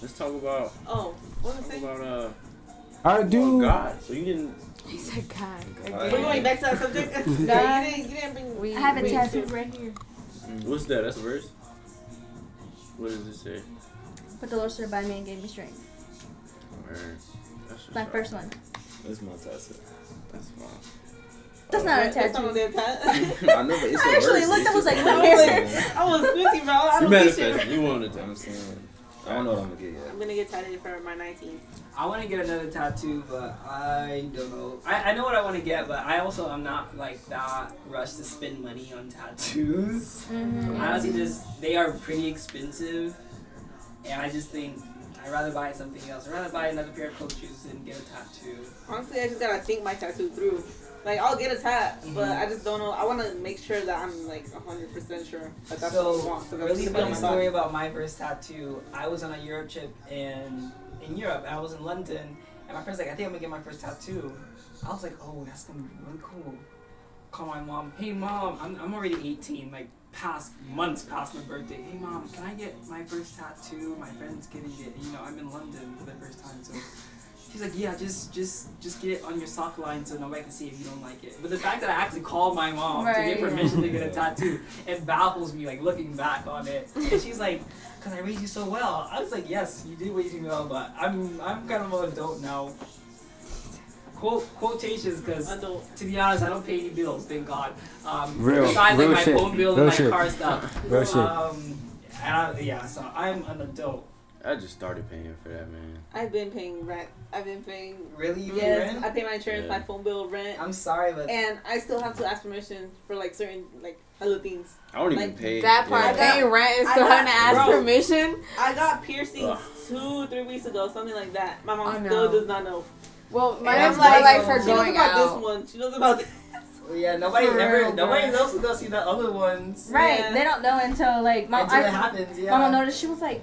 let's talk about Oh, what was I saying? I do. God. So you didn't. He said God. God. We're going back to that subject. God. You didn't bring. We- I have a we- tattoo right here. What's that? That's a verse. What does it say? But the Lord stood by me and gave me strength. That's My first one. That's my tattoo. That's fine. That's not a That's not tattoo. on their tat. I know, but it's I a actually verse. looked, I was like, It's what just- is I was squinty, bro. I You don't see shit. manifested. You wanted I'm to. saying, I don't know what I'm gonna get yet. I'm gonna get tatted for my 19th. I want to get another tattoo, but I don't know. I know what I want to get, but I also am not like that rushed to spend money on tattoos. Mhm. Honestly, just they are pretty expensive, and I just think I'd rather buy something else. I'd rather buy another pair of coat shoes than get a tattoo. Honestly, I just gotta think my tattoo through. Like I'll get a tat, but Mhm. I just don't know. I want to make sure that I'm like 100% sure that that's So, what I want. really funny story about my first tattoo. I was on a Europe trip in Europe, and I was in London, and my friend's like, I think I'm gonna get my first tattoo. I was like, oh, that's gonna be really cool. Call my mom. Hey, mom, I'm already 18, like months past my birthday. Hey, mom, can I get my first tattoo? My friend's getting it. You know, I'm in London for the first time, so. She's like, yeah, just get it on your sock line so nobody can see if you don't like it. But the fact that I actually called my mom to get permission to get a tattoo, it baffles me, like, looking back on it. And she's like, because I raised you so well. I was like, yes, you did raise me well, but I'm kind of an adult now. Quotations, because to be honest, I don't pay any bills, thank God. Besides like my phone bill and my car stuff. Real shit. So I'm an adult. I just started paying for that, man. I've been paying rent. I've been paying. Really? You pay Yes, rent? I pay my insurance, Yeah. my phone bill, rent, I'm sorry, but and I still have to ask permission for like certain like other things. I don't even Like, pay. That part, Yeah. paying rent and I still got- having to ask bro. permission. I got piercings Ugh. 2-3 weeks ago, something like that. My mom Oh, still no. does not know. Well, And mine's I'm more like like, for she knows going about out. this one. She knows about this. yeah, nobody For real, nobody bro. else will go see the other ones. Right. Yeah. They don't know until like Until it happens, yeah. Mama noticed. She was like,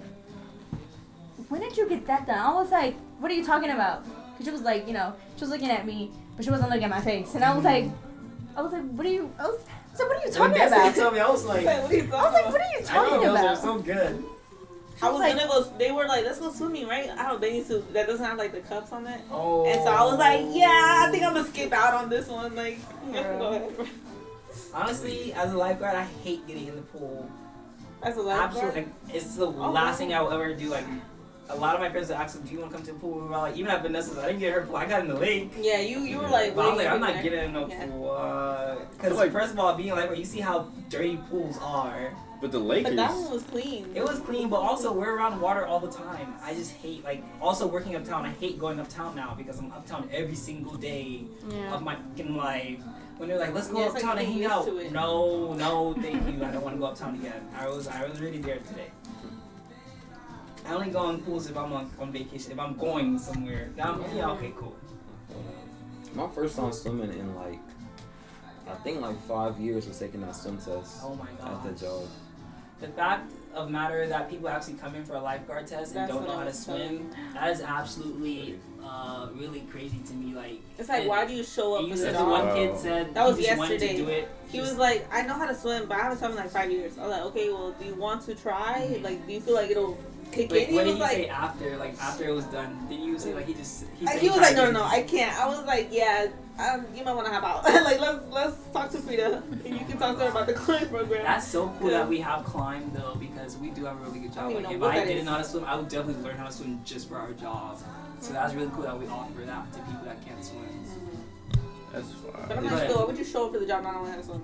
"When did you get that done?" I was like, "What are you talking about?" 'Cause she was like, you know, she was looking at me, but she wasn't looking at my face, and I was like, "What are you?" So what are you talking When about? Destiny told me, I was like, Like, what are you I talking was like, about? "What are you I think talking those are about?" so good. I was like- gonna go. They were like, "Let's go swimming, right?" I don't. They need to. That doesn't have like the cups on it. Oh. And so I was like, "Yeah, I think I'm gonna skip out on this one." Like, go ahead. Honestly, as a lifeguard, I hate getting in the pool. That's a lot. Absolutely, like, it's the last thing I will ever do. Like, a lot of my friends would ask me, "Do you want to come to the pool?" We were like, even at Vanessa's, I didn't get her pool. I got in the lake. Yeah, you were like, But I was what like, are I'm you not doing getting in no Yeah. pool. Because, like, first of all, being a lifeguard, you see how dirty pools are. But the there? Lakers. But that one was clean. It was clean, but also we're around water all the time. I just hate, like, also working uptown. I hate going uptown now because I'm uptown every single day Yeah. of my fucking life. When they're like, let's go Yeah, it's like uptown and getting hang out. used to it. No, thank you. I don't want to go uptown again. I was really there today. I only go on pools if I'm on vacation. If I'm going somewhere, yeah, okay, cool. My first time swimming in like, I think like 5 years was taking that swim test Oh my at the god. job. The fact of matter that people actually come in for a lifeguard test and That's don't what know I how to was telling swim, that is absolutely really crazy to me. Like, It's like, and- why do you show up and for you the said the job? one Wow. kid said That was he just wanted to yesterday. do it. He was like, I know how to swim, but I haven't swum in like 5 years. I was like, okay, well, do you want to try? Like, do you feel like it'll kick Like, in? what He did was you say like, after? Like after it was done, did you say like he he said was like, tried no, to- I can't. I was like, yeah, you might want to hop out. Like, let's talk to Frida, and you can talk to her about the climb program. That's so cool Yeah. that we have Climb though, because we do have a really good I job. don't even Like know if what I that didn't is. know how to swim, I would definitely learn how to swim just for our job. So that's really cool that we offer that to people that can't swim. That's But I'm fine. not sure. Why would you show up for the job not knowing how to swim?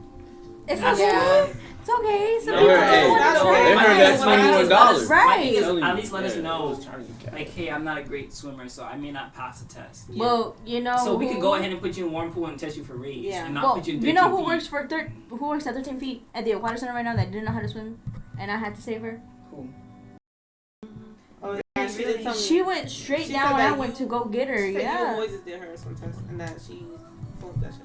It's That's okay. Yeah. It's okay. Some No, people hey, don't wanna that's try. okay. They heard that's My thing is, $21. Right. My thing is, Telling at you, least let us yeah, know, it was trying to get like, hey, I'm not a great swimmer, so I may not pass the test. Well, you know. So we can who- go ahead and put you in warm pool and test you for raise, Yeah. and not Well, put you in 13 you know who feet. works for who works at 13 feet at the aquatic center right now that didn't know how to swim, and I had to save her. Cool. Oh, yeah, she did tell me. She went straight She down, said and I that went you- to go get her. She said you Yeah, and Moises did her swim test, and that she flunked that shit.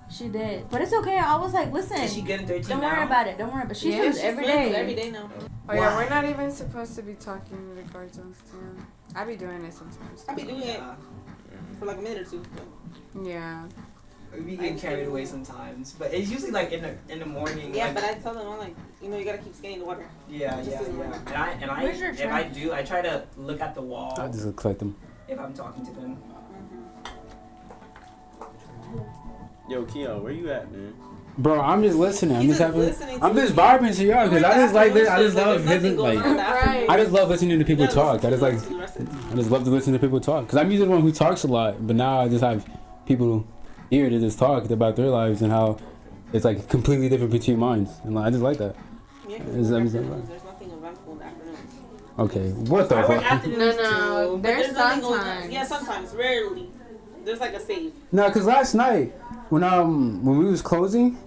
she did. But it's okay. I was like, listen, Is she getting 13 don't now? worry about it. Don't worry. But she Yeah, swims she every Swims day. Every day now. Oh yeah, Why? we're not even supposed to be talking in the guard zones too. I be doing it sometimes. I be doing it Yeah. for like a minute or two. Yeah. We be getting carried away sometimes, but it's usually like in the morning. Yeah, like, but I tell them, I'm like, you know, you gotta keep scanning the water. yeah. just in the morning. And I Where's your if tray? I do, I try to look at the wall I just collect them. if I'm talking to them. Yo, Keon, where you at, man? Bro, I'm just listening. I'm He's just just having. listening to I'm just you. vibing to y'all because I just like this. I just love There's listening. nothing Like going on after Right. you. I just love listening to people Yeah, talk. I listen just to like. the rest of it. I just love to listen to people talk because I'm usually the one who talks a lot, but now I just have people here to just talk about their lives and how it's like completely different between mine, and like, I just like that. Yeah, 'cause Is that- in is that afternoons, there's nothing eventful in the afternoons. Okay, what the I work fuck? afternoons No, too. no. But There's nothing going on. sometimes. Yeah, sometimes, rarely. There's like a save. No, because last night when we was closing,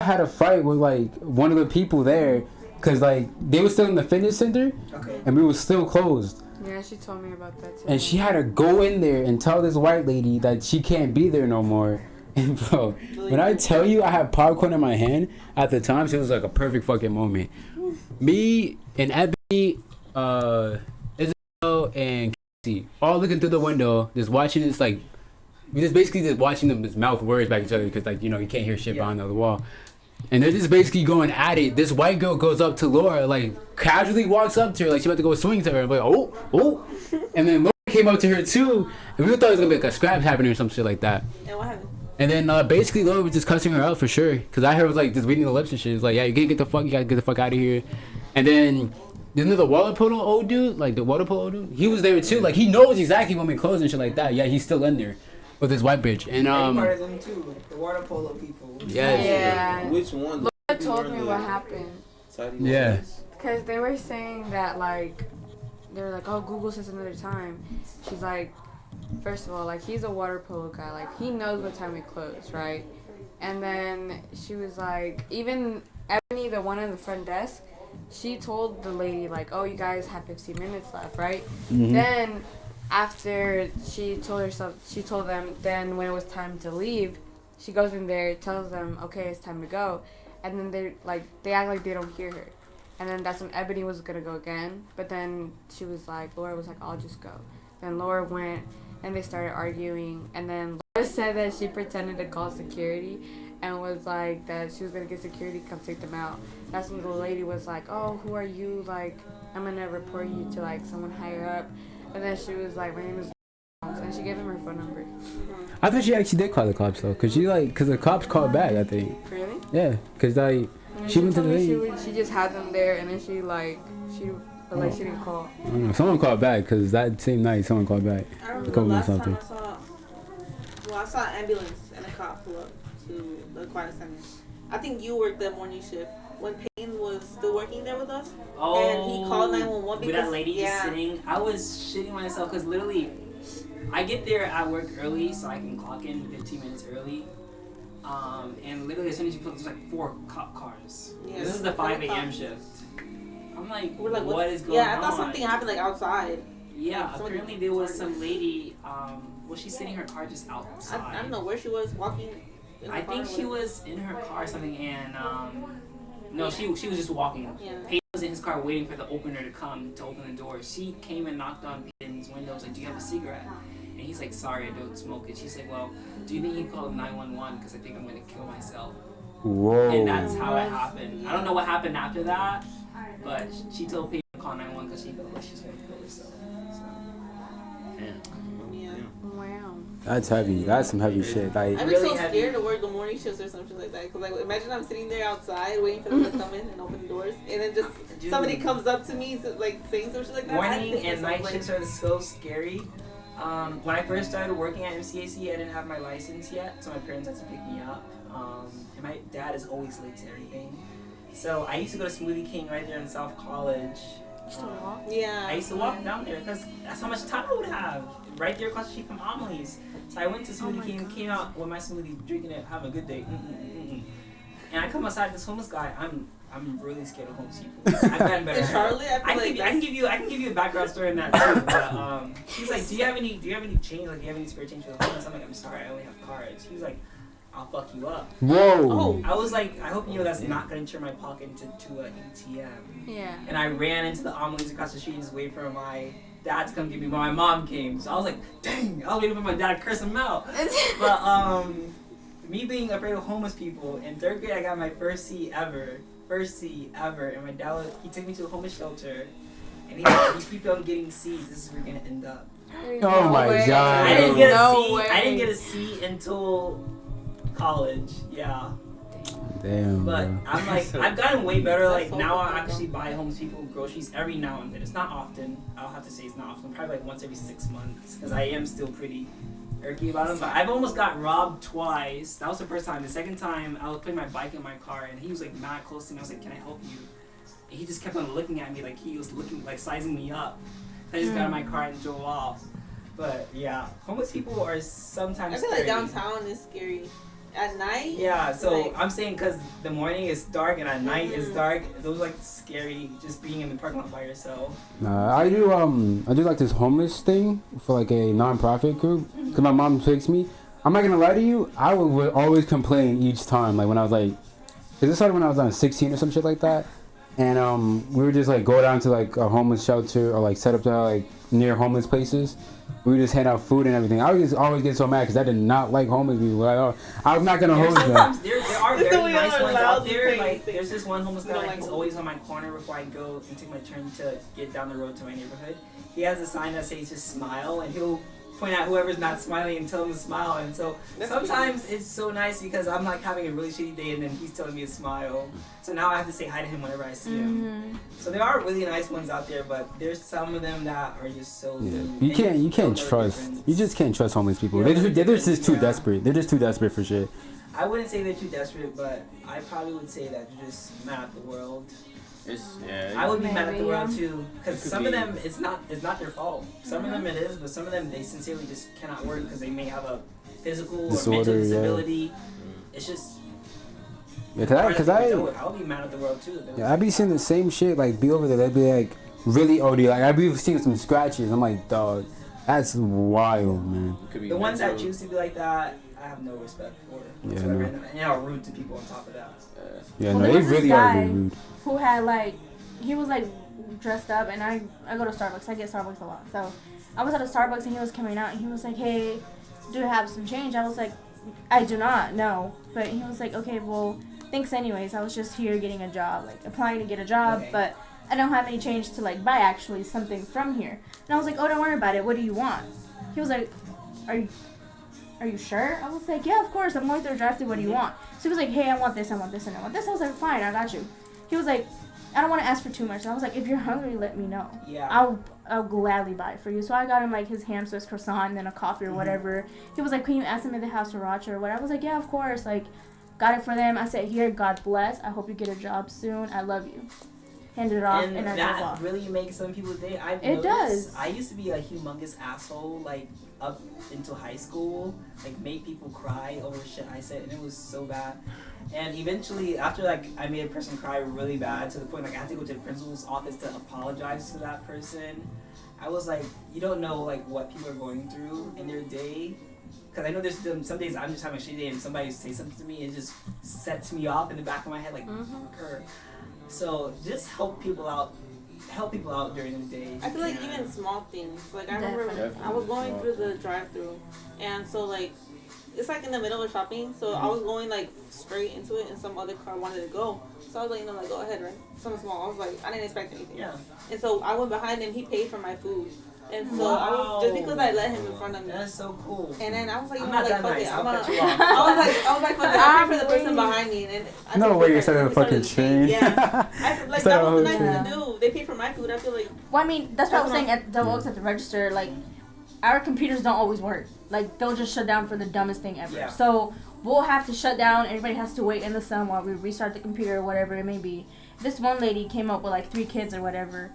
I had a fight with like one of the people there because like they were still in the fitness center Okay. and we were still closed. Yeah, she told me about that too. And she had to go in there and tell this white lady that she can't be there no more And bro, when I tell you I had popcorn in my hand at the time, so it was like a perfect fucking moment. Me and Ebony, Isabel and Casey, all looking through the window, just watching this like, we just basically just watching them just mouth words back at each other because like, you know, you can't hear shit behind the other wall. And they're just basically going at it. This white girl goes up to Laura, like casually walks up to her, like she about to go swing to her. I'm like, oh. And then Laura came up to her too, and we thought it was gonna be like a scrap happening or some shit like that. And what happened? And then basically Laura was just cussing her out for sure, cause I heard was like just reading the lips and shit. It was like, yeah, you gotta get the fuck out of here. And then the water polo old dude, like the water polo dude, he was there too. Like he knows exactly when we close and shit like that. Yeah, he's still in there with his white bitch. And part of them too, the water polo people. Yeah. Which one? Laura told me what happened. Yeah. Because they were saying that, like, they were like, oh, Google says another time. She's like, first of all, like, he's a water polo guy. Like, he knows what time we close, right? And then she was like, even Ebony, the one in the front desk, she told the lady, like, oh, you guys have 15 minutes left, right? Mm-hmm. Then after she told them, then when it was time to leave, she goes in there, tells them, okay, it's time to go. And then they act like they don't hear her. And then that's when Ebony was gonna go again. But then Laura was like, I'll just go. Then Laura went and they started arguing. And then Laura said that she pretended to call security and was like that she was gonna get security to come take them out. That's when the lady was like, oh, who are you? Like, I'm gonna report you to like someone higher up. And then she was like, my name is and she gave him her phone number. I thought she actually did call the cops though, cause the cops called back, I think. Really? Yeah, cause like she went to the lady. She just had them there, and then she didn't call. I don't know. Someone called back, cause that same night someone called back. I remember the last time I saw an ambulance and a cop pull up to the Aquatic Center. I think you worked the morning shift when Payne was still working there with us. Oh, and he called 911 because with that lady just sitting. I was shitting myself because literally, I get there at work early so I can clock in 15 minutes early. And literally as soon as you put, there's like 4 cop cars. Yeah, this is the 5 a.m. shift. I'm like, we're like, what is going on? Yeah, I thought something happened like outside. Yeah, apparently there was some lady. Was she sitting in her car just outside? I don't know where she was walking. I think she was in her car or something, and no, she was just walking. Yeah. Peyton was in his car waiting for the opener to come to open the door. She came and knocked on Peyton's window. Was like, "Do you have a cigarette?" And he's like, "Sorry, I don't smoke it." She's like, "Well, do you think you can call 911 because I think I'm gonna kill myself?" Whoa. And that's how it happened. I don't know what happened after that, but she told Peyton to call 911 because she felt like she's gonna kill herself. So. Yeah. Wow. That's heavy. That's some heavy shit. Like I'd be really so heavy. scared to work the morning shifts or something like that. Cause like, imagine I'm sitting there outside waiting for them to come in and open the doors, and then just somebody comes up to me, like saying something like that. Morning and night shifts are so scary. When I first started working at MCAC, I didn't have my license yet, so my parents had to pick me up. And my dad is always late to everything. So I used to go to Smoothie King right there in South College. Yeah. I used to walk down there because that's how much time I would have. Right there across the street from Amelie's. So I went to Smoothie King, came out with my smoothie, drinking it, having a good day. And I come outside, this homeless guy. I'm really scared of homeless people. I've gotten better. In Charlotte, I can give you a background story on that too. But he's like, do you have any change? Like, do you have any spare change for the homeless? I'm like, I'm sorry, I only have cards. He was like, I'll fuck you up. whoa. Oh. I was like, I hope you know that's not gonna turn my pocket into an ATM. Yeah. And I ran into the Amelie's across the street and just waited for my dad to come get me, but my mom came. So I was like, dang, I was waiting for my dad to curse him out. But me being afraid of homeless people, in 3rd grade I got my first C ever. And my dad, he took me to a homeless shelter. And he said, you keep on getting C's, this is where you're gonna end up. Oh my god. I didn't get a No C. way. I didn't get a C until college. Yeah. Damn. But Bro. I'm like, I've gotten way better. Like so now, I fucking actually buy homeless people groceries every now and then. It's not often. I'll have to say it's not often. Probably like once every 6 months, because I am still pretty irky about them. But I've almost got robbed twice. That was the first time. The second time, I was putting my bike in my car, and he was like mad close to me. I was like, "Can I help you?" And he just kept on looking at me like he was looking, like sizing me up. I just got in my car and drove off. But yeah, homeless people are sometimes. I feel like scary. downtown is scary. At night? Yeah, so like, I'm saying because the morning is dark and at night is dark. Those are like scary, just being in the parking lot by yourself. Nah, I do like this homeless thing for like a non-profit group. Cause my mom takes me. I'm not gonna lie to you. I would always complain each time. Like when I was like, cause this started when I was on 16 or some shit like that, and we would just like go down to like a homeless shelter or like set up to like near homeless places. We would just hand out food and everything. I would just always get so mad because I did not like homeless people. I'm not gonna hold them. Sometimes there are It's the very way nice y'all ones allow out these there. things. Like there's this one homeless We guy. don't Like, like he's homeless. always on my corner before I go and take my turn to get down the road to my neighborhood. He has a sign that says just smile, and he'll point out whoever's not smiling and tell them to smile. And so That's sometimes it's so nice because I'm like having a really shitty day, and then he's telling me to smile. So now I have to say hi to him whenever I see him. Mm-hmm. So there are really nice ones out there, but there's some of them that are just so. Yeah. mean, You and can't don't know the trust. difference. You just can't trust homeless people. Yeah, They're just too yeah. desperate. They're just too desperate for shit. I wouldn't say they're too desperate, but I probably would say that they're just mad at the world. I would be mad at Maybe, the world yeah. too, because Could some of be. them it's not their fault. Some of them it is, but some of them they sincerely just cannot work because they may have a physical or Disorder, mental yeah. disability. It's just Yeah, hard cause to I do it. I would be mad at the world too. if it was yeah, I be seeing the same shit. Like be over there. They'd be like really OD. Like I be seeing some scratches. I'm like, dog, that's wild, man. It could be the ones that mental. choose to be like that, I have no respect for. Yeah, Whatsoever. no. And are rude to people on top of that. Yeah, Well, no, there they was this really are guy- being rude. Who had like, he was like dressed up, and I go to Starbucks. I get Starbucks a lot. So I was at a Starbucks, and he was coming out, and he was like, "Hey, do you have some change?" I was like, "I do not, no." But he was like, "Okay, well, thanks anyways. I was just here getting a job, like applying to get a job, Okay. but I don't have any change to like buy actually something from here." And I was like, "Oh, don't worry about it. What do you want?" He was like, "Are you sure?" I was like, "Yeah, of course. I'm going through a drive-through. What do you want?" So he was like, "Hey, I want this, and I want this." I was like, "Fine, I got you." He was like, "I don't want to ask for too much." And I was like, "If you're hungry, let me know. Yeah. I'll gladly buy it for you." So I got him like his ham Swiss croissant and then a coffee or whatever. He was like, "Can you ask them at the house sriracha or what?" I was like, "Yeah, of course." Like, got it for them. I said, "Here, God bless. I hope you get a job soon. I love you." Handed it off And and I drove that off. really makes some people day. I've It noticed, does. I used to be a humongous asshole, like up into high school, like make people cry over shit I said, and it was so bad. And eventually, after like I made a person cry really bad to the point like I had to go to the principal's office to apologize to that person. I was like, you don't know like what people are going through in their day. Because I know there's some days I'm just having a shitty day and somebody says something to me, it just sets me off in the back of my head like, fuck her. So just help people out during the day. I feel like Yeah. even small things. Like I remember Definitely. I was going Small through the drive-through, and so like it's like in the middle of shopping. So I was going like straight into it, and some other car wanted to go. So I was like, like go ahead, right? Something small. I was like, I didn't expect anything. Yeah. And so I went behind him. He paid for my food, and so I was just because I let him in front of me. That's so cool. And then I was like, you I'm know, not like that fuck nice. it. I'll I'm cut gonna. you off. I was like, fuck it. I'll pay for the person I'm behind me, and I No just way feel you like- started a we started fucking a chain. chain. Yeah. I feel like Started that a was whole the nice thing chain. to do. They paid for my food. I feel like Well, I mean, that's what I was That's saying at the folks at the register. Like, our computers don't always work. Like, they'll just shut down for the dumbest thing ever. Yeah. So we'll have to shut down. Everybody has to wait in the sun while we restart the computer or whatever it may be. This one lady came up with like 3 kids or whatever,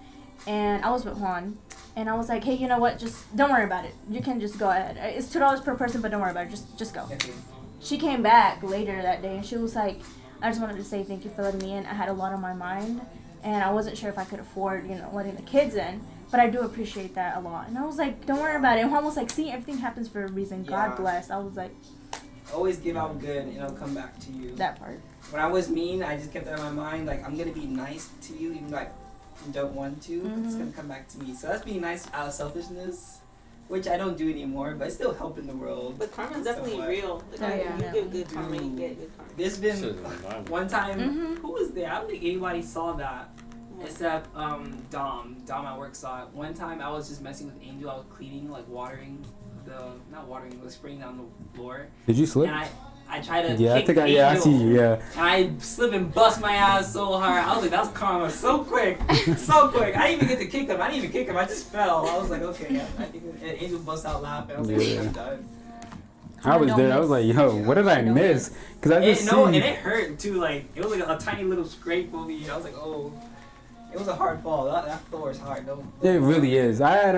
and I was with Juan, and I was like, "Hey, you know what? Just don't worry about it. You can just go ahead. It's $2 per person, but don't worry about it. Just go." Okay. She came back later that day, and she was like, "I just wanted to say thank you for letting me in. I had a lot on my mind, and I wasn't sure if I could afford, letting the kids in. But I do appreciate that a lot." And I was like, "Don't worry about it." And Juan was like, "See, everything happens for a reason. God Yeah. bless." I was like, Always give out good and it'll come back to you. that part. When I was mean, I just kept that in my mind. Like, I'm going to be nice to you even though I don't want to. It's Mhm. going to come back to me. So that's being nice out of selfishness, which I don't do anymore, but it's still helping the world. But karma's definitely somewhat. real. Like, Oh, yeah. you give good karma, you get good karma. There's been Shit is environment. one time, Mhm. who was there? I don't think anybody saw that. Except Dom at work saw it. One time I was just messing with Angel. I was cleaning, like spraying down the floor. Did you slip? And I tried to Yeah, I kick think I Angel. see you. Yeah. And I slip and bust my ass so hard. I was like, that was karma so quick. So quick. I didn't even get to kick him. I didn't even kick him. I just fell. I was like, okay. Yeah, I think and Angel bust out laughing. I was like, Yeah. I'm done. I was there. I was like, yo, what did I Don't miss? Because I just And seen. it hurt too. Like, it was like a tiny little scrape for me. I was like, oh. It was a hard fall. That floor is hard. Don't It really is. I had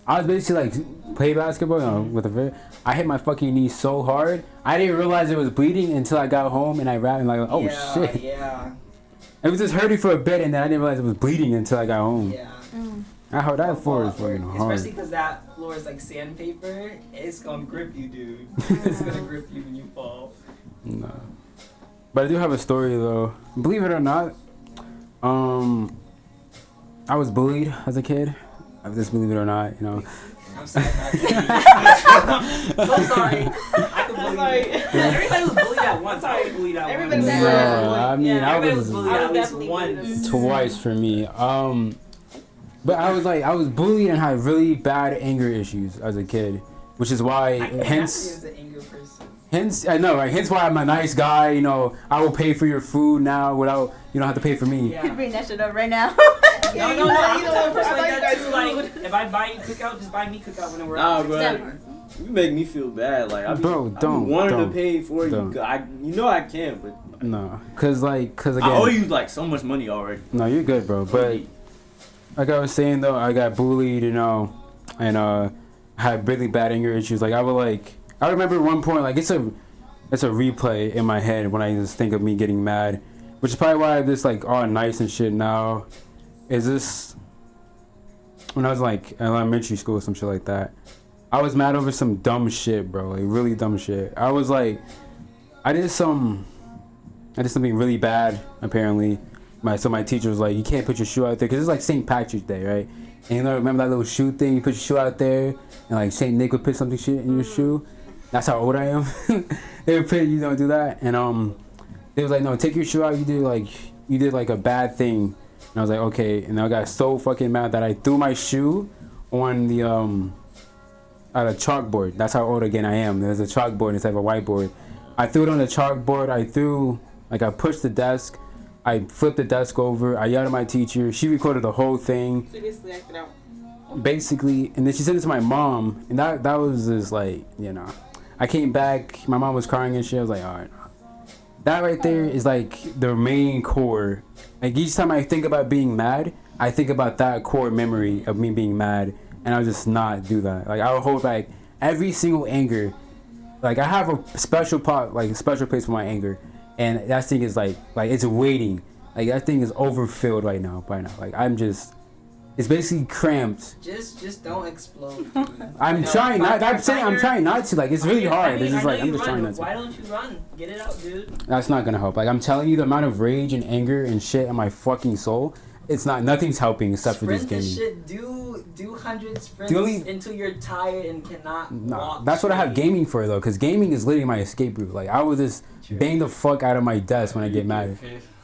I was basically like play basketball with a. I hit my fucking knee so hard. I didn't realize it was bleeding until I got home and I ran and like, oh yeah, shit. Yeah. It was just hurting for a bit and then I didn't realize it was bleeding until I got home. Yeah. How that floor is fucking hard. Especially because that floor is like sandpaper. It's gonna grip you, dude. It's gonna grip you when you fall. No. But I do have a story though. Believe it or not, I was bullied as a kid. Just believe it or not, you know. I'm sorry. I'm so sorry. I could believe it. Everybody was bullied at once. I was bullied at Everybody once. was bullied. Yeah, I mean, Yeah, I Everybody was was bullied I was at least definitely once. twice for me. But I was bullied and had really bad anger issues as a kid, which is why, hence, an anger person. I know, right? Hence why I'm a nice guy. You know, I will pay for your food now without you don't have to pay for me. Yeah. Bring that shit up right now. No, you know I'm the type of what, person I like thought that you too. guys Like, if I buy you cookout, just buy me cookout whenever Nah, I'm bro. You make me feel bad. Like, I be, Bro, I be don't, wanting don't, to pay for don't. you. You know I can't, but No, cause again, I owe you like so much money already. no, you're good, bro. But like I was saying though, I got bullied, you know, and had really bad anger issues. Like I remember at one point, like it's a replay in my head when I just think of me getting mad, which is probably why I'm just like all nice and shit now. Is this when I was like in elementary school or some shit like that? I was mad over some dumb shit, bro. Like really dumb shit. I was like, I did something really bad apparently. So my teacher was like, you can't put your shoe out there because it's like St. Patrick's Day, right? And you know, remember that little shoe thing? You put your shoe out there, and like St. Nick would put something shit in your shoe. That's how old I am. They would put, you don't do that, and they was like, no, take your shoe out. You did like a bad thing. And I was like, okay. And I got so fucking mad that I threw my shoe on the at a chalkboard. That's how old again I am. There's a chalkboard instead of a whiteboard. I threw it on the chalkboard. I pushed the desk. I flipped the desk over. I yelled at my teacher. She recorded the whole thing. So you basically acted out. Basically, and then she sent it to my mom, and that was just like, you know, I came back. My mom was crying and shit. I was like, all right. That right there is like the main core. Like each time I think about being mad, I think about that core memory of me being mad, and I'll just not do that. Like I will hold back every single anger. Like I have a special place for my anger, and that thing is like it's waiting. Like that thing is overfilled right now. Like it's basically cramped. Just don't explode. I'm trying not. I'm saying I'm trying not to. Like it's really hard. It's just like I'm just trying not to. Why don't you run? Get it out, dude. That's not gonna help. Like I'm telling you, the amount of rage and anger and shit in my fucking soul, nothing's helping except for this Sprint game. Shit. Do 100 sprints until you're tired and cannot walk. That's what I have gaming for though, because gaming is literally my escape route. Like I will just bang the fuck out of my desk when I get mad.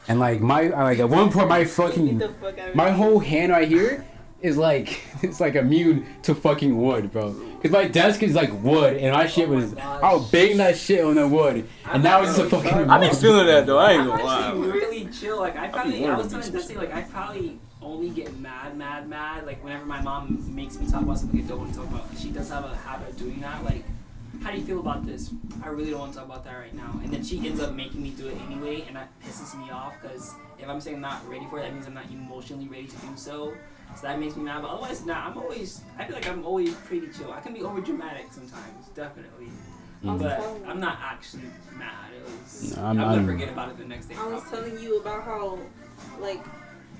And like at one point my whole hand right here is like it's like immune to fucking wood, bro. Cause my desk is like wood, and my shit was I'll bang that shit on the wood, and now it's just a fucking. I be feeling that though. I ain't gonna I'm lie. actually really chill. Like I was telling Dusty, like I probably only get mad. Like whenever my mom makes me talk about something I don't want to talk about. She does have a habit of doing that. Like, how do you feel about this? I really don't want to talk about that right now. And then she ends up making me do it anyway, and that pisses me off because if I'm saying I'm not ready for it, that means I'm not emotionally ready to do so. So that makes me mad. But otherwise, I feel like I'm always pretty chill. I can be over dramatic sometimes, definitely. But I'm not actually mad. I'm gonna forget about it the next day. I was telling you about how, like,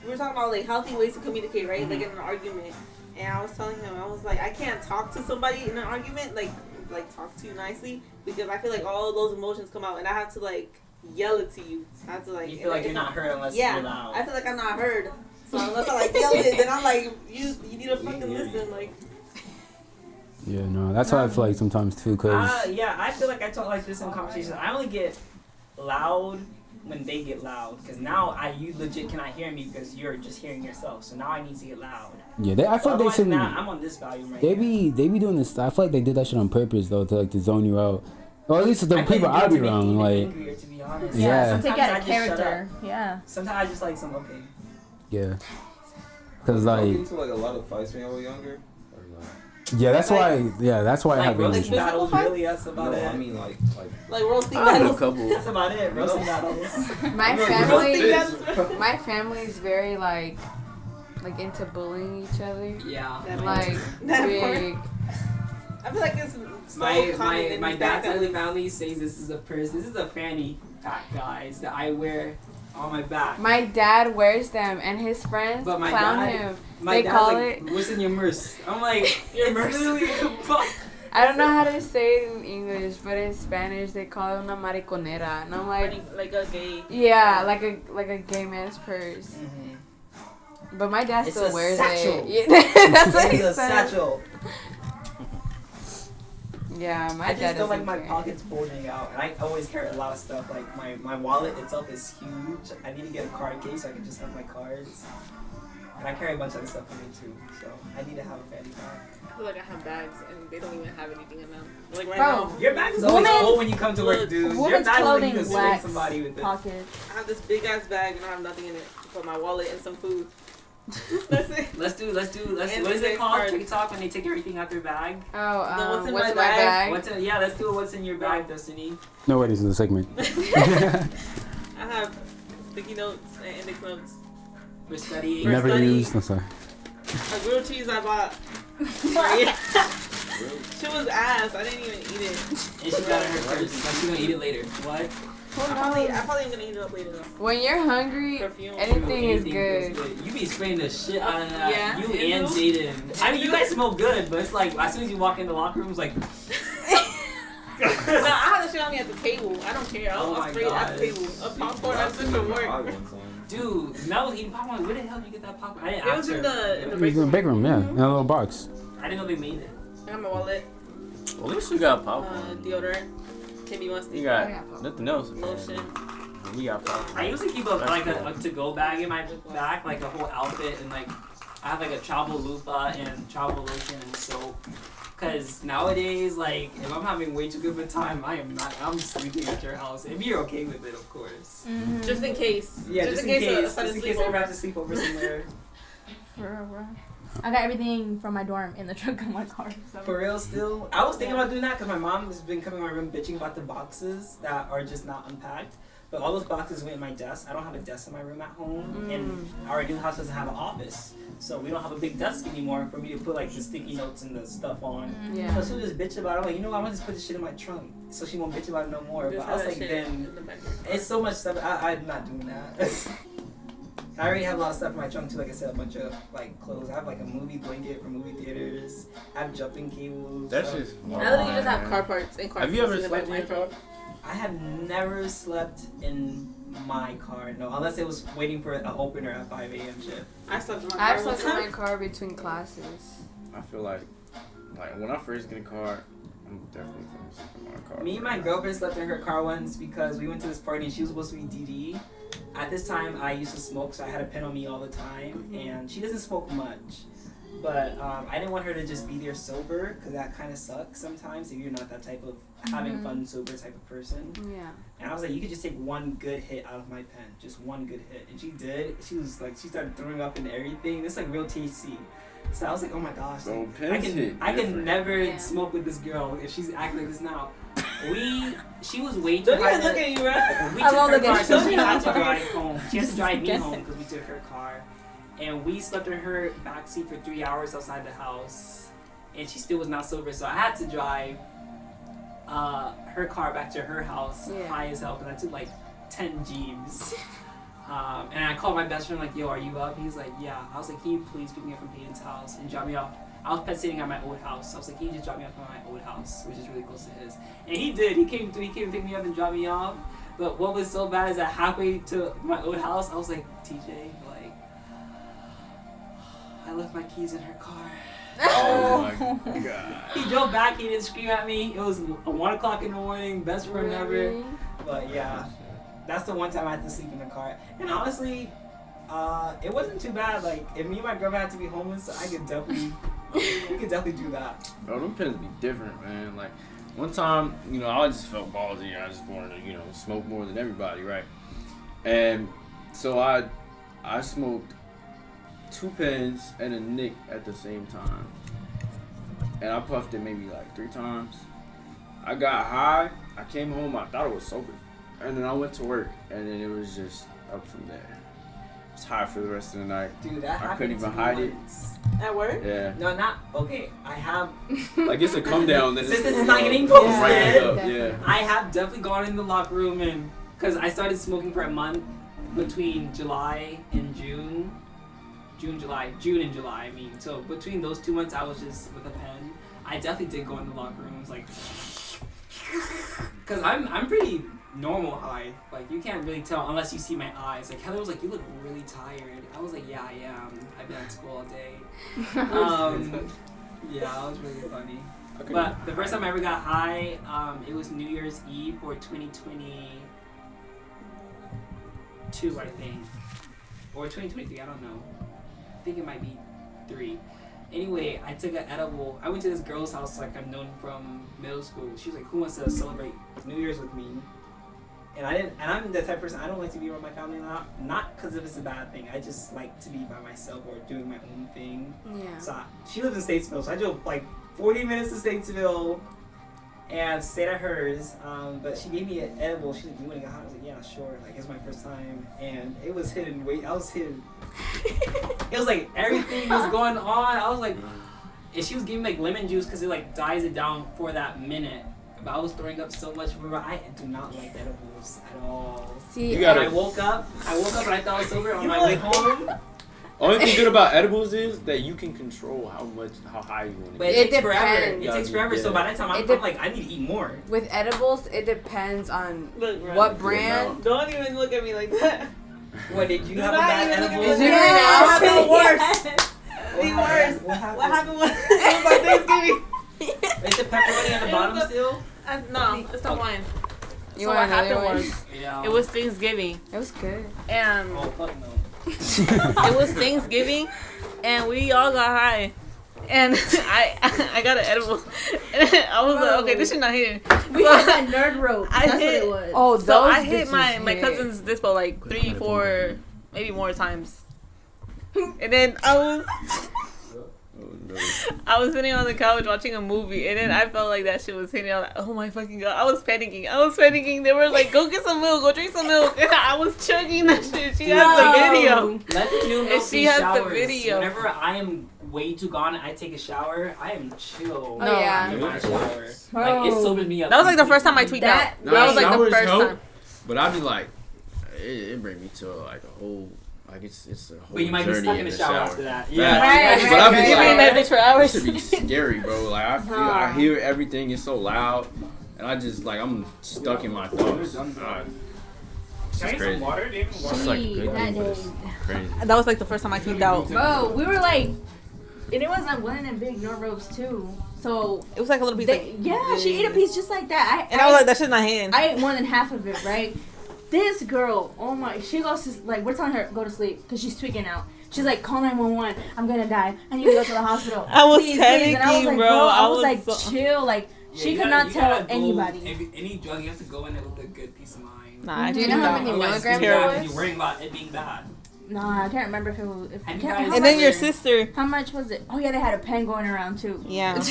we were talking about like healthy ways to communicate, right? Mm-hmm. Like in an argument. And I was telling him, I was like, I can't talk to somebody in an argument, like talk to you nicely, because I feel like all those emotions come out, and I have to like yell it to you. I have to like. You feel like you're not heard unless you're loud. I feel like I'm not heard. So unless I like yell it, then I'm like, you need to fucking listen, like. Yeah, no, that's how I feel like sometimes too, cause. I feel like I talk like this in conversations. I only get loud when they get loud, because now you legit cannot hear me because you're just hearing yourself. So now I need to get loud. Yeah, I feel like they should. I'm on this volume right They be doing this. I feel like they did that shit on purpose though, to zone you out. Or at least the people I be around, like. Angrier, to be honest. Yeah. So take out a character. Yeah. Sometimes I just like some okay. Yeah. Cause Did you like. get into like a lot of fights when you were younger? Or not? Yeah, that's why. Yeah, that's why I have roasting issues. battles. Really, that's about it. I mean like roasting I have a battles. couple. That's about it. Roasting battles. My family is very like into bullying each other. Yeah. Like big. I feel like it's so my dad's side of the family says this is a purse. This is a fanny pack, guys, that I wear on my back. My dad wears them, and his friends But my clown dad- him. My They dad's call like, it- what's in your purse? I'm like, Your it's purse. literally a box. I don't know how to say it in English, but in Spanish they call it una mariconera, and I'm like, Like a gay. yeah, like a gay man's purse. Mm-hmm. But my dad It's still a wears satchel. it. Yeah, that's what he It's a said. satchel. Yeah, my I dad just don't like doesn't my care. pockets bulging out, and I always carry a lot of stuff. Like my wallet itself is huge. I need to get a card case so I can just have my cards. And I carry a bunch of other stuff with me too, so I need to have a fanny pack. I feel like I have bags and they don't even have anything in them. Like right Bro. now, Your bag is always Women's- full when you come to work, dude. Your women's bag is like clothing you can swing lacks somebody with it. Pockets. I have this big ass bag and I have nothing in it but my wallet and some food. That's it. Let's do. And What is the it called? card. TikTok when they take everything out their bag. Oh, what's in what's my in my bag? Let's do what's in your bag, Destiny. No worries in the segment. I have sticky notes and index notes. We're studying. For Never study. used. No, sorry. A grilled cheese I bought. She was ass. I didn't even eat it. And she got it in her purse. Like she's gonna eat it later. What? I probably am gonna eat it up later though. When you're hungry, Perfume. anything is Anything good. feels You be spraying the shit out of that. Yeah, You you and know? Jaden. I mean, you guys smell good, but it's like as soon as you walk in the locker room, it's like. No, I have the shit on me at the table. I don't care. Oh I'll my spray it at the God. table. A popcorn, that's just for work. Dude, Mel was eating popcorn. Where the hell did you get that popcorn? I didn't It ask was in her. the It was break in the room. big room, yeah, in a little box. I didn't know they made it. I got my wallet, Well, at least we got popcorn. deodorant, Kimmy wants You to got nothing else. man. lotion. We got popcorn. I usually keep That's like cool. a to-go bag in my back, like a whole outfit, and like I have like a travel loofah and travel lotion and soap. Cause nowadays, like if I'm having way too good of a time, I'm sleeping at your house. If you're okay with it, of course. Mm-hmm. Just in case. Yeah, just in case. a Just sudden in case I ever sleepover. have to sleep over somewhere. I got everything from my dorm in the trunk of my car. So. For real, still. I was thinking about doing that because my mom has been coming to my room bitching about the boxes that are just not unpacked. But all those boxes went in my desk. I don't have a desk in my room at home, and our new house doesn't have an office, so we don't have a big desk anymore for me to put like the sticky notes and the stuff on. Yeah. So she'll just bitch about it. I'm like, you know, I'm gonna just put this shit in my trunk, so she won't bitch about it no more. Just But I have was that like, shit then in the back. it's so much stuff. I'm not doing that. I already have a lot of stuff in my trunk too. Like I said, a bunch of like clothes. I have like a movie blanket from movie theaters. I have jumping cables. That's so- just. I literally just have car parts and car Have you keys ever in the back slept of my in your truck. I have never slept in my car. No, unless it was waiting for an opener at 5 a.m. shift. I slept in my car. I've one slept in my time. car between classes. I feel like when I first get a car, I'm definitely gonna sleep in my car. Me and my girlfriend slept in her car once because we went to this party and she was supposed to be DD. At this time, I used to smoke, so I had a pen on me all the time, and she doesn't smoke much. But I didn't want her to just be there sober, because that kind of sucks sometimes if you're not that type of having fun sober type of person. Yeah. And I was like, you could just take one good hit out of my pen, just one good hit. And she did. She was like, she started throwing up and everything. It's like real THC. So I was like, oh my gosh, So like, pens hit I can different. never Yeah. smoke with this girl if she's acting like this now. She was way too Don't high. even look at you, bro. We I took won't her look at car, you. so she had to drive home. She had to drive me Guess home it. because we took her car. And we slept in her backseat for 3 hours outside the house. And she still was not sober, so I had to drive her car back to her house Yeah. high as hell because I took like 10 G's. And I called my best friend like, yo, are you up? He's like, yeah. I was like, can you please pick me up from Peyton's house and drop me off? I was pet sitting at my old house. So I was like, can you just drop me off at my old house, which is really close to his. And he did. He came and picked me up and dropped me off. But what was so bad is that halfway to my old house, I was like, TJ, like, I left my keys in her car. Oh my god. He drove back. He didn't scream at me. It was 1 o'clock in the morning. Best friend ever. Really? But yeah, that's the one time I had to sleep in the car. And honestly, it wasn't too bad. Like, if me and my girlfriend had to be homeless, I could definitely, we could definitely do that. Bro, them pens be different, man. Like, one time, I just felt ballsy. I just wanted to, smoke more than everybody, right? And so I smoked 2 pens and a Nick at the same time. And I puffed it maybe like 3 times. I got high. I came home. I thought I was sober. And then I went to work. And then it was just up from there. It's high for the rest of the night. Dude, that happened I couldn't to even me hide it. once. At work? Yeah. No, not okay. I have. Like, it's a come down. Then Since it's this is not getting right posted. up, yeah. I have definitely gone in the locker room and because I started smoking for a month between July and June. June and July. I mean, so between those 2 months, I was just with a pen. I definitely did go in the locker room. Like, cause I'm pretty normal high. Like you can't really tell unless you see my eyes. Like Heather was like, "You look really tired." I was like, "Yeah, I am. I've been at school all day." Yeah, that was really funny. But the first time I ever got high, it was New Year's Eve for 2022, I think, or 2023. I don't know. I think it might be 3. Anyway, I took an edible. I went to this girl's house like I've known from middle school. She was like, "Who wants to celebrate New Year's with me?" And I didn't. And I'm the type of person I don't like to be around my family a lot. Not because if it's a bad thing. I just like to be by myself or doing my own thing. Yeah. So she lives in Statesville, so I drove like 40 minutes to Statesville and stayed at hers. But she gave me an edible. She's like, "You want to get high?" I was like, "Yeah, sure." Like it's my first time, and it was hidden. I was hidden. It was like everything was going on. I was like, and she was giving me like lemon juice because it like dies it down for that minute. But I was throwing up so much. Remember, I do not like edibles at all. See, You gotta- I woke up and I thought I was sober on my way home. Only thing good about edibles is that you can control how high you want to But get. it takes forever. depends. It takes forever. So by that time, I'm like, I need to eat more. with edibles, it depends on Look, bro. what brand. Don't even look at me like that. What did you Do have a not bad even look at edible? me Is like it that. right now? It happened worse. What Be happened? worse. What happened? What happened was it was on Thanksgiving. Is the pepperoni at the It bottom was a- still? No, it's not mine. You So want what another happened one? was Yeah. it was Thanksgiving It was good. and Oh fuck no. it was Thanksgiving and we all got high. And I got an edible. And I was like, okay, this shit not hitting. We So had that nerd rope. I That's hit- what it was. Oh, So I those hit bitches my hit. cousin's dispo like 3, 4, maybe more times. And then I was sitting on the couch watching a movie, and then I felt like that shit was hitting. I was like, oh my fucking god! I was panicking. They were like, go get some milk, go drink some milk. And I was chugging that shit. She has the video. Let the new And milk she be has the showers. video. Whenever I am way too gone and I take a shower, I am chill. Oh, yeah. In my shower. Bro. Like it sobers me up. That was like the first time I tweaked That- out. That was like the showers first help, time. But I'd be like, it bring me to like a whole, like it's a whole But you might be journey stuck in the shower after that. Facts. Yeah. Right, But I'd be right, You like, mean that bitch for this hours? should be scary, bro. Like I feel, I hear everything. It's so loud, and I just like I'm stuck in my thoughts. Can I It's get some crazy. water? Do you have any water? It's like Gee, good, that but it's day. crazy. That was like the first time I tweaked out. Bro, we were like, and it was like one of them big nerd ropes too. So It was like a little piece. they, yeah, she ate a piece just like that. And I was like, that shit's not hitting. I ate more than half of it, right? This girl, oh my, she goes to, like, we're telling her, go to sleep, because she's tweaking out. She's like, call 911, I'm gonna die, I need to go to the hospital. I was Please, please. And I was panicking, like, bro. I I was was like, so- chill, like, Yeah, she you could gotta- not you gotta tell go- anybody. Any drug, you have to go in it with a good peace of mind. Nah, I Do you tweaked know how out. many Otherwise, milligrams it's it bad was? 'cause you're worrying about it being bad. Nah, I can't remember if it was, if, Have you can't- guys- how And then much- your sister. how much was it? Oh yeah, they had a pen going around too. Yeah.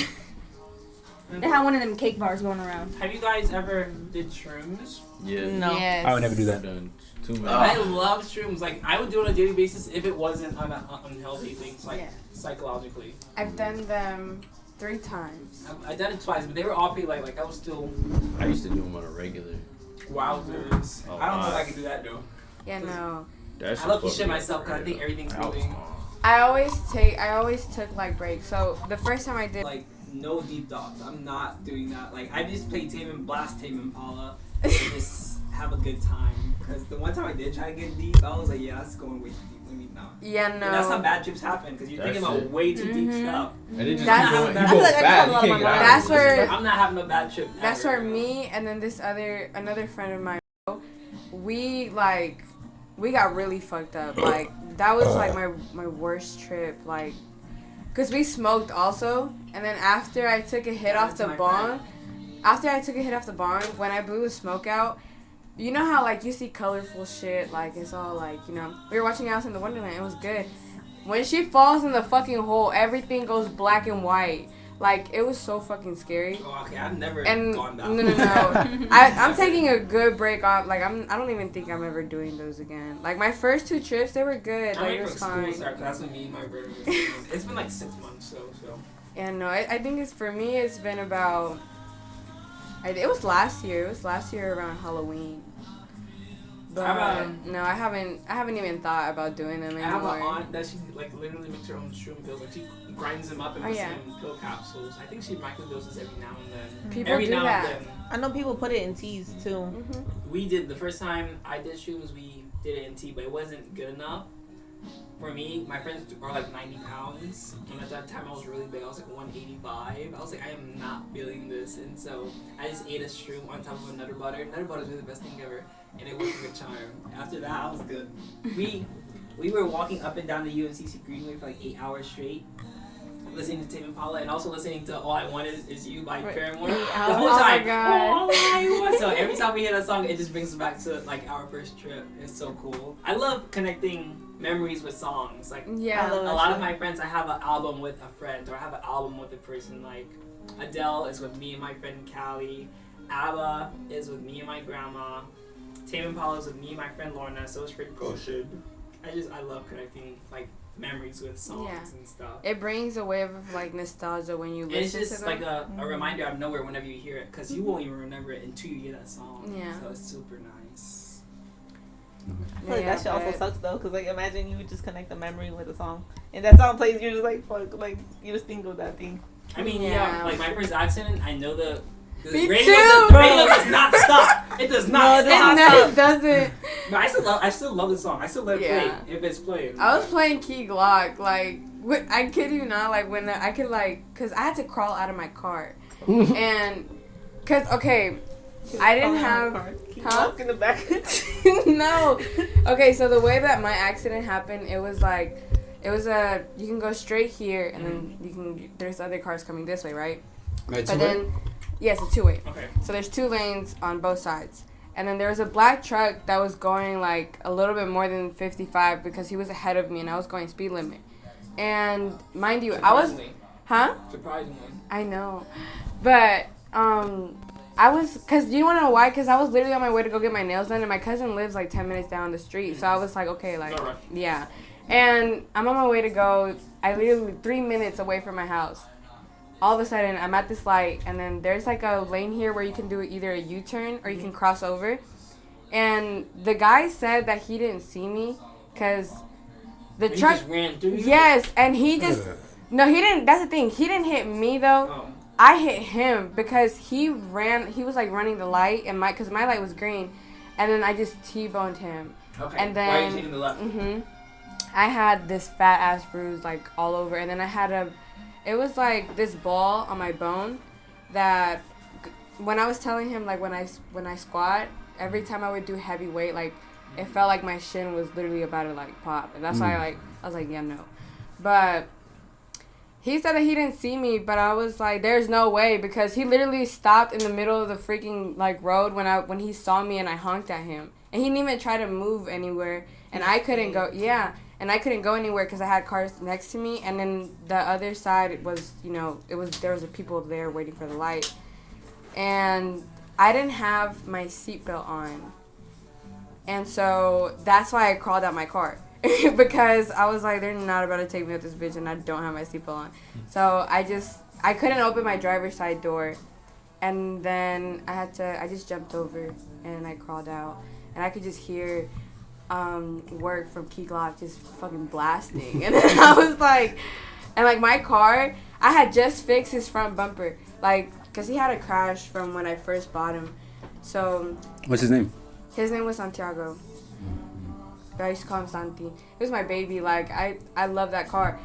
They had one of them cake bars going around. Have you guys ever did shrooms? Yeah. No. Yes. I would never do that. I've done too many. I love shrooms. Like I would do it on a daily basis if it wasn't on unhealthy things, like Yeah. psychologically. I've done them 3 times. I done it twice, but they were all pretty like I was still I used to do them on a regular. wowzers. Oh, I don't know if wow. I could do that though. Yeah, no. That I love to fucked shit me up myself because I right think up. everything's I was moving. gone. I always took like breaks. So the first time I did, Like no deep thoughts. I'm not doing that. Like I just play Tame and Blast Tame Impala and just have a good time. Because the one time I did try to get deep, I was like, yeah, that's going way too deep. Let me not. yeah, And that's how no. bad trips happen because you're That's thinking about it. way too deep Mhm. stuff. And it just That's- you go, I you feel go like I fast. just You have a can't lot get on out. my That's of it. where- I'm not having a bad trip. That's ever. where me and then this another friend of mine, we got really fucked up. Like that was like my worst trip. Like, cause we smoked also, and then after I took a hit off That's the my bong, when I blew the smoke out, you know how like you see colorful shit, like it's all like, you know, we were watching Alice in the Wonderland. It was good. When she falls in the fucking hole, everything goes black and white. Like it was so fucking scary. Oh, okay, I've never And gone that. no. I'm taking a good break off. Like I don't even think I'm ever doing those again. Like my first 2 trips, they were good. I'm Like waiting it for was school fine. to start 'cause that's when me and my brother was doing. It's been like 6 months, so. And no, I think it's for me. It's been about. It was last year. It was last year around Halloween. But no, I haven't even thought about doing them I have anymore. an aunt that she like literally makes her own shroom pills. Like she grinds them up and puts them in pill capsules. I think she microdoses every now and then. People every do now that. and then. I know people put it in teas too. Mm-hmm. We did the first time I did shrooms. We did it in tea, but it wasn't good enough. For me, my friends are like 90 pounds, and at that time I was really big. I was like 185. I was like, I am not feeling this, and so I just ate a shroom on top of a Nutter Butter. Nutter Butter is really the best thing ever, and it worked like a charm. After that, I was good. We were walking up and down the UNCC Greenway for like 8 hours straight, listening to Tame Impala, and also listening to All I Wanted Is You by Paramore. The whole Oh my time. God. All I want. So every time we hear that song, it just brings us back to like our first trip. It's so cool. I love connecting memories with songs. Like Yeah. a lot of my friends, I have an album with a friend, or I have an album with a person. Like Adele is with me and my friend Callie. ABBA is with me and my grandma. Tame Impala is with me and my friend Lorna. So is Frank Ocean. I love connecting like memories with songs and stuff. It brings a wave of like nostalgia when you And it's listen just to them. like a reminder out of nowhere whenever you hear it, because you won't even remember it until you hear that song. Yeah. So it's super nice. I feel like Yeah, that shit also but- sucks though, cause like imagine you would just connect a memory with a song, and that song plays, you're just like fuck, like you just think of that thing. I mean, Yeah. like my first accident, I know the Me radio, too. the radio does not stop. It does not No, stop. No, it doesn't. But I still love the song. I still let it Yeah. play if it's playing. I was playing Key Glock, like, I kid you not, like, when I could, like, because I had to crawl out of my car. And, because, okay, I didn't have, huh? in the back. No. Okay, so the way that my accident happened, it was like, you can go straight here, and then there's other cars coming this way, right? Right, But then, yes, a two-way. Okay. So there's 2 lanes on both sides. And then there was a black truck that was going like a little bit more than 55 because he was ahead of me and I was going speed limit. And mind you, I was, Surprisingly. I know. But I was, cause you wanna know why? Cause I was literally on my way to go get my nails done and my cousin lives like 10 minutes down the street. So I was like, okay, like, Alright. yeah. And I'm on my way to go, I literally 3 minutes away from my house. All of a sudden, I'm at this light, and then there's like a lane here where you can do either a U-turn or you can cross over. And the guy said that he didn't see me because the He truck. just ran through you? Yes, and he just. No, he didn't. That's the thing. He didn't hit me though. Oh. I hit him because he ran. He was like running the light, and because my light was green, and then I just T-boned him. Okay. And Why are you then. taking the left? I had this fat ass bruise like all over, and then I had it was like this ball on my bone that when I was telling him like when I squat, every time I would do heavy weight, like it felt like my shin was literally about to like pop, and that's why I was like, yeah, no. But he said that he didn't see me, but I was like, there's no way, because he literally stopped in the middle of the freaking like road when he saw me and I honked at him, and he didn't even try to move anywhere, and I couldn't go. Yeah. And I couldn't go anywhere because I had cars next to me, and then the other side was, there was people there waiting for the light, and I didn't have my seatbelt on, and so that's why I crawled out my car, because I was like, they're not about to take me with this bitch, and I don't have my seatbelt on, so I couldn't open my driver's side door, and then I just jumped over and I crawled out, and I could just hear work from Key Glock just fucking blasting. And then I was like, and like my car, I had just fixed his front bumper, like, cause he had a crash from when I first bought him. So What's his name? his name was Santiago. But I used to call him Santi. It was my baby. Like I love that car.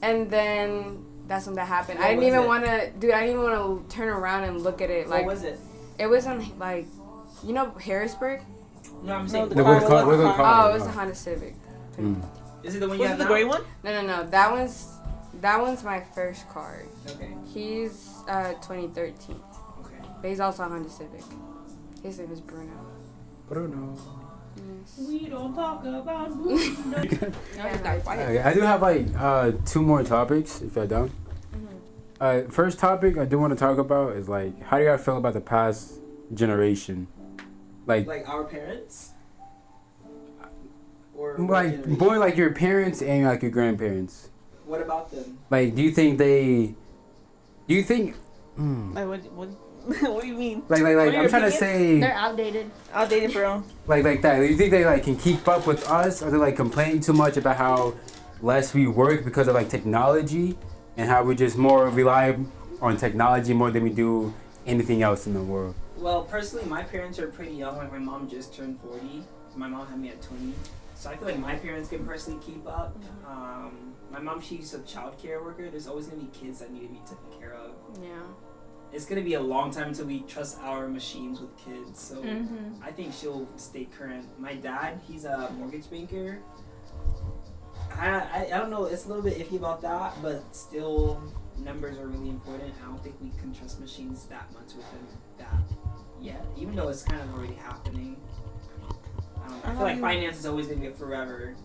And then that's when that happened. I didn't even want to, dude. I didn't even want to turn around and look at it. Like, What was it? it was on like, Harrisburg. No, I'm saying. The what car? Oh, it was a Honda Civic. Is it the one you Was have it the now? gray one? No. That one's my first car. Okay. He's 2013, Okay. but he's also a Honda Civic. His name is Bruno. Bruno. Yes. We don't talk about Okay, I do have like 2 more topics if you're done. First topic I do want to talk about is like, how do y'all feel about the past generation? Like our parents? Or what Like generation? more like your parents and like your grandparents. What about them? Like, do you think? Like what? What do you mean? Like What are I'm your trying to opinions? say They're outdated. Outdated, bro. like that. You think they like can keep up with us, or they like complaining too much about how less we work because of like technology, and how we just more rely on technology more than we do anything else in the world? Well, personally, my parents are pretty young. Like my mom just turned 40. My mom had me at 20. So I feel like my parents can personally keep up. My mom, she's a child care worker. There's always gonna be kids that need to be taken care of. Yeah. It's gonna be a long time until we trust our machines with kids. So I think she'll stay current. My dad, he's a mortgage banker. I don't know. It's a little bit iffy about that, but still, numbers are really important. I don't think we can trust machines that much with them that yet, even though it's kind of already happening. I feel like finance is always gonna be a forever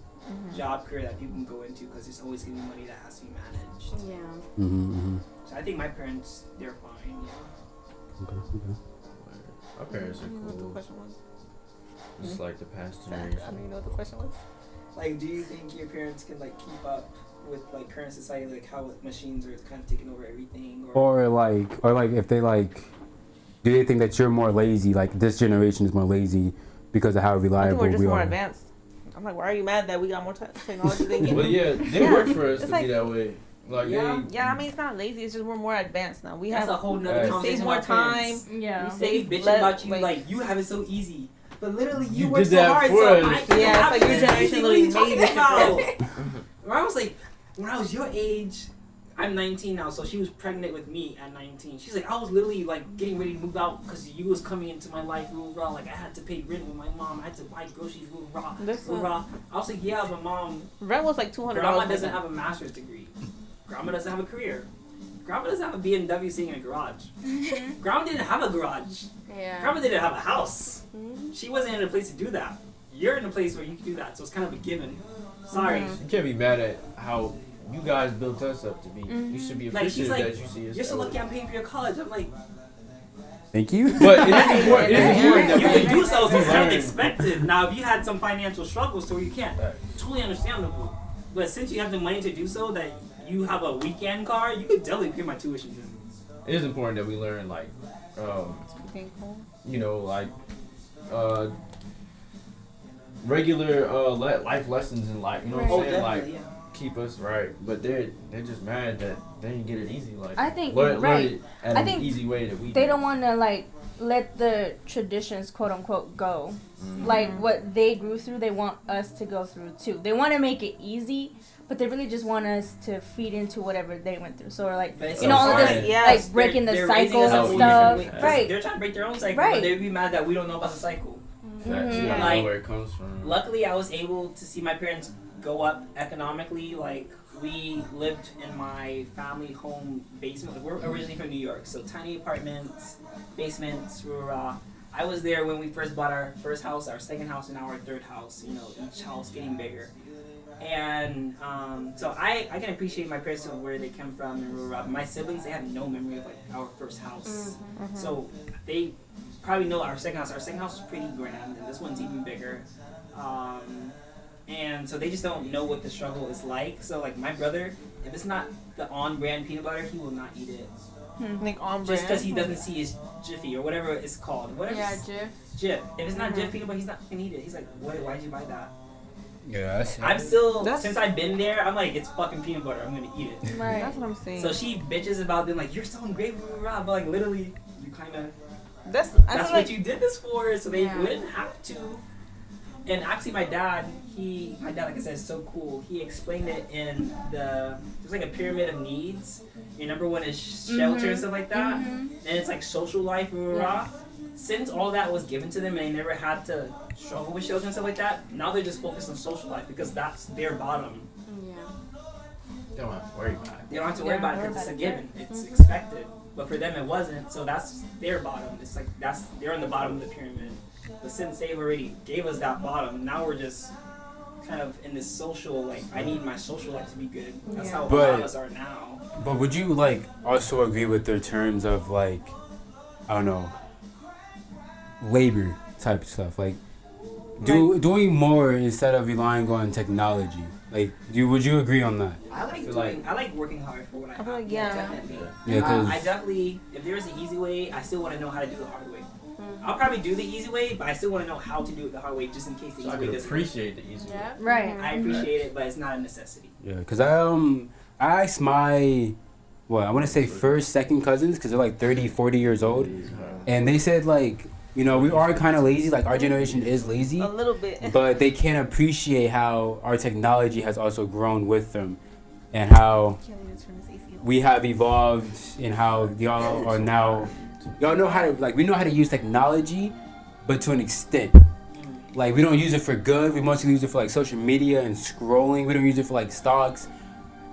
job career that people can go into because there's always gonna be money that has to be managed. Yeah. Mm-hmm. So I think my parents, they're fine. Yeah. Okay. Our parents are I don't know what the cool. question was. Just like the past I generation. don't even know what the question was. Like, do you think your parents can like keep up with like current society, like how machines are kind of taking over everything? Or like if they like, do they think that you're more lazy? Like this generation is more lazy because of how I think reliable we're just we more are. advanced. I'm like, why are you mad that we got more technology than you? But yeah, they Yeah, work for us it's to like- be that way. Like Yeah. Yeah, I mean, it's not lazy. It's just we're more advanced now. We That's a have whole we nother save conversation more about parents. Yeah. We They save be bitching less, about you like- like you have it so easy, but literally you You work did so that hard. for So us. I can Yeah, it's have like your this generation easy. What are you literally made talking this about? When I was like, when I was your age, I'm 19 now, so she was pregnant with me at 19. She's like, I was literally like getting ready to move out because you was coming into my life, rah. Like I had to pay rent with my mom, I had to buy groceries, rah. This Rah. I was like, yeah, but mom, rent was like $200. grandma doesn't have a master's degree. Grandma doesn't have a career. Grandma doesn't have a BMW sitting in a garage. Grandma didn't have a garage. Yeah. Grandma didn't have a house. She wasn't in a place to do that. You're in a place where you can do that, so it's kind of a given. Sorry. You can't be mad at how you guys built us up to be. You should be Like she's appreciative like, that you see us. you're so that lucky way. I'm paying for your college. I'm like, Thank you. But it is important. It is important you that can we do so, so it's kind of learn. expected. Now, if you had some financial struggles to where you can't, Right. totally understandable. But since you have the money to do so, that you have a weekend car, you could definitely pay my tuition. It is important that we learn like, you know, like regular life lessons in life. You know what Oh, I'm saying? Like definitely, yeah. keep us right. But they're just mad that they didn't get it easy. Like I think learn right. it at I an think easy way that we. They do. don't want to like let the traditions quote unquote go. Like what they grew through, they want us to go through too. They want to make it easy, but they really just want us to feed into whatever they went through. So like But it's you know all of so this hard. Yes, like breaking the They're raising cycles us and up stuff. differently. Right. They're trying to break their own cycle, Right. but they'd be mad that we don't know about the cycle. Facts. You Mhm. don't Like, know where it comes from. Luckily, I was able to see my parents go up economically. Like, we lived in my family home basement. Like, we're originally from New York, so tiny apartments, basements. I was there when we first bought our first house, our second house, and now our third house. You know, each house getting bigger. And so I can appreciate my parents and where they came from in rural Rock. My siblings, they have no memory of like our first house. So they probably know our second house. Our second house was pretty grand, and this one's even bigger. And so they just don't know what the struggle is like. So like my brother, if it's not the on-brand peanut butter, he will not eat it. Like on Just because brand. he doesn't see his Jiffy or whatever it's called. Whatever. Yeah, Jif. Jif. If it's not Jif peanut butter, he's not gonna eat it. He's like, why'd you buy that? Yeah. I'm still, That's- since I've been there, I'm like, it's fucking peanut butter. I'm gonna eat it. Right. That's what I'm saying. So she bitches about them like, you're so ungrateful, but like literally, you kind of, that's that's feel what like you did this for, so they Yeah. wouldn't have to. And actually, my dad, like I said, is so cool. He explained it in there's like a pyramid of needs. Your number one is shelter and stuff like that. And it's like social life, rah. Since all that was given to them and they never had to struggle with shelter and stuff like that, now they're just focused on social life because that's their bottom. Yeah. They don't have to worry about it. They don't have to worry Yeah, about it worry because it's a about given. it. It's expected. But for them, it wasn't. So that's their bottom. It's like they're on the bottom of the pyramid. But since they've already gave us that bottom, now we're just kind of in this social, like, I need my social life to be good. That's how a lot of But- us are now. But would you like also agree with their terms of like, I don't know, labor type stuff, like doing more instead of relying on technology? Like, would you agree on that? I like feel feel like I like working hard for what I have. feel like, yeah. Definitely. Yeah, 'cause- I definitely, if there's an easy way, I still want to know how to do the hard way. Mm-hmm. I'll probably do the easy way, but I still want to know how to do it the hard way, just in case the So I easy way could doesn't. appreciate the easy way. Yeah. Right. I appreciate it, but it's not a necessity. Yeah, because I asked my, I want to say first, second cousins, because they're like 30, 40 years old. And they said, like, you know, we are kind of lazy. Like, our generation is lazy. A little bit. But they can't appreciate how our technology has also grown with them. And how we have evolved and how y'all are now, y'all know how to, like, we know how to use technology, but to an extent. Like, we don't use it for good. We mostly use it for, like, social media and scrolling. We don't use it for, like, stocks,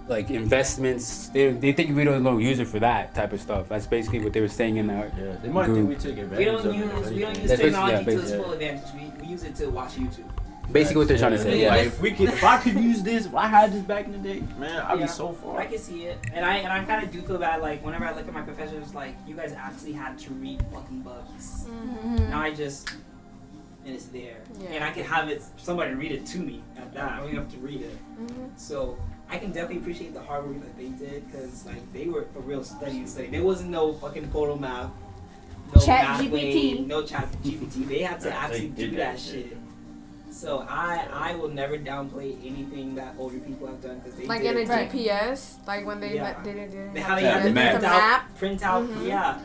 like, investments. They think we don't use it for that type of stuff. That's basically what they were saying in our Yeah, they might group. think we took advantage We don't of it. use That's technology basically- to its full advantage. We use it to watch YouTube. Basically what they're trying to say, yeah. Like, if I could use this, if I had this back in the day, man, I'd Yeah. be so far. I can see it, and I kind of do feel bad. Like whenever I look at my professors, like you guys actually had to read fucking books. Mm-hmm. Now I just, and it's there, Yeah. and I can have it somebody read it to me at that. I don't even have to read it. Mm-hmm. So I can definitely appreciate the hard work that they did, because like they were a real study. There wasn't no fucking portal math, no Chat math GPT. way, no chat GPT. They had to Yeah, actually they did do that that shit. shit. So I will never downplay anything that older people have done, because they Like did. in a Right. GPS, like when they Yeah. didn't How they Yeah, had the to map. print the out, map. print out, Mhm. yeah.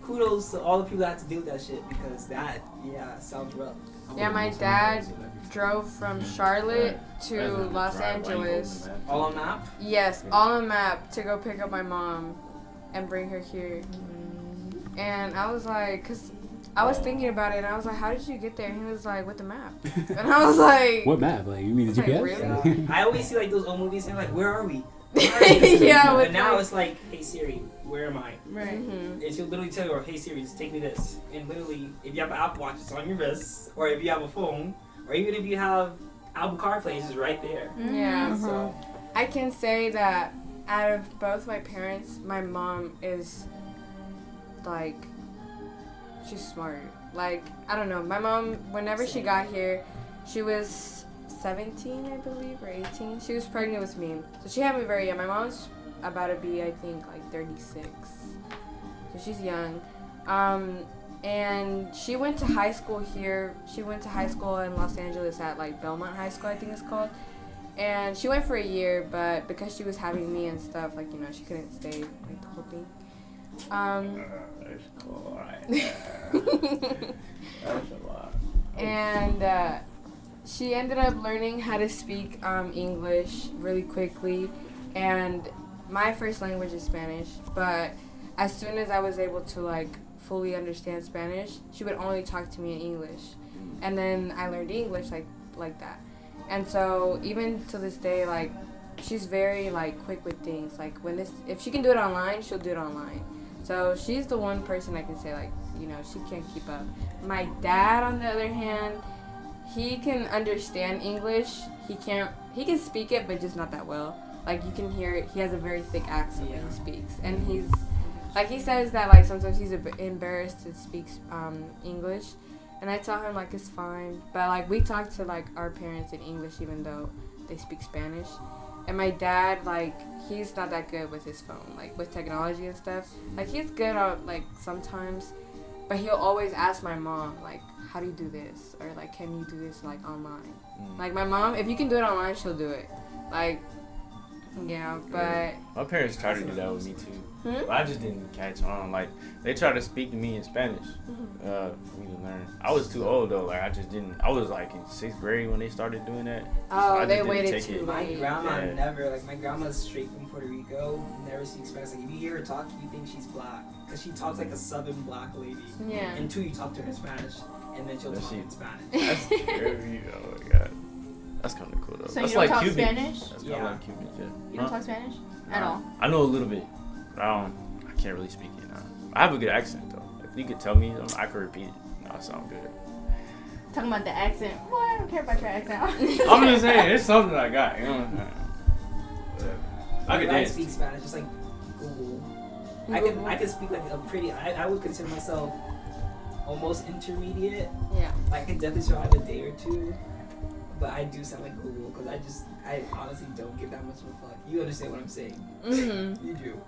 Kudos to all the people that had to deal with that shit, because that, sounds rough. Yeah, my dad drove from Charlotte to Los Angeles. All on map. Yes, all on map to go pick up my mom and bring her here. And I was like, cause I was thinking about it, and I was like, how did you get there? And he was like, with the map. And I was like, What map? Like, you mean the Like, GPS? really? I always see like those old movies, and I'm like, where are we? Yeah, But with now like- it's like, hey Siri, where am I? Right. Mhm. And she'll literally tell you, hey Siri, just take me this. And literally, if you have an Apple Watch, it's on your wrist, or if you have a phone, or even if you have Apple CarPlay, it's just right there. Yeah. So I can say that out of both my parents, my mom is like, she's smart. Like, I don't know. My mom, whenever she got here, she was 17, I believe, or 18. She was pregnant with me. So she had me very young. My mom's about to be, I think, like 36. So she's young. And she went to high school here. She went to high school in Los Angeles at like Belmont High School, I think it's called. And she went for a year, but because she was having me and stuff, like, you know, she couldn't stay like the whole thing. That's cool. Alright. That's a lot. And she ended up learning how to speak English really quickly. And my first language is Spanish, but as soon as I was able to like fully understand Spanish, she would only talk to me in English. And then I learned English like that. And so even to this day, like, she's very like quick with things. Like if she can do it online, she'll do it online. So she's the one person I can say, like, you know, she can't keep up. My dad, on the other hand, he can understand English. He can speak it, but just not that well. Like, you can hear it. He has a very thick accent when he speaks. And he's, like, he says that, like, sometimes he's a bit embarrassed to speak English. And I tell him, like, it's fine. But, like, we talk to, like, our parents in English even though they speak Spanish. And my dad, like, he's not that good with his phone, like, with technology and stuff. Like, he's good on, like, sometimes. But he'll always ask my mom, like, how do you do this? Or, like, can you do this, like, online? Like, my mom, if you can do it online, she'll do it. Like, yeah, but... My parents tried to do that with me too. Hmm? But I just didn't catch on. Like, they tried to speak to me in Spanish for me to learn. I was too old though. Like, I just didn't. I was like in 6th grade when they started doing that. Oh, I they just didn't waited take too it. my late. grandma Yeah. never, like, my grandma's straight from Puerto Rico, never speaks Spanish. Like, if you hear her talk, you think she's black, because she talks like a southern black lady. Yeah. Until you talk to her in Spanish, and then she'll Does talk she? in Spanish. That's scary. Oh my god. That's kind of cool though. So That's you don't like talk Cuban. Spanish? That's kind Yeah. of like Cuban. Yeah. You don't talk Spanish at all. I know a little bit, but I can't really speak it. I have a good accent though. If you could tell me, I could repeat it. I sound good. Talking about the accent. Well, I don't care about your accent. I'm just saying, it's something I got. You know what I'm saying? I could I dance. speak Spanish, just like Google. I could speak like a pretty. I would consider myself almost intermediate. Yeah. Like, I can definitely survive a day or two, but I do sound like Google because I honestly don't give that much of a fuck. You understand what I'm saying? Mm-hmm. You do.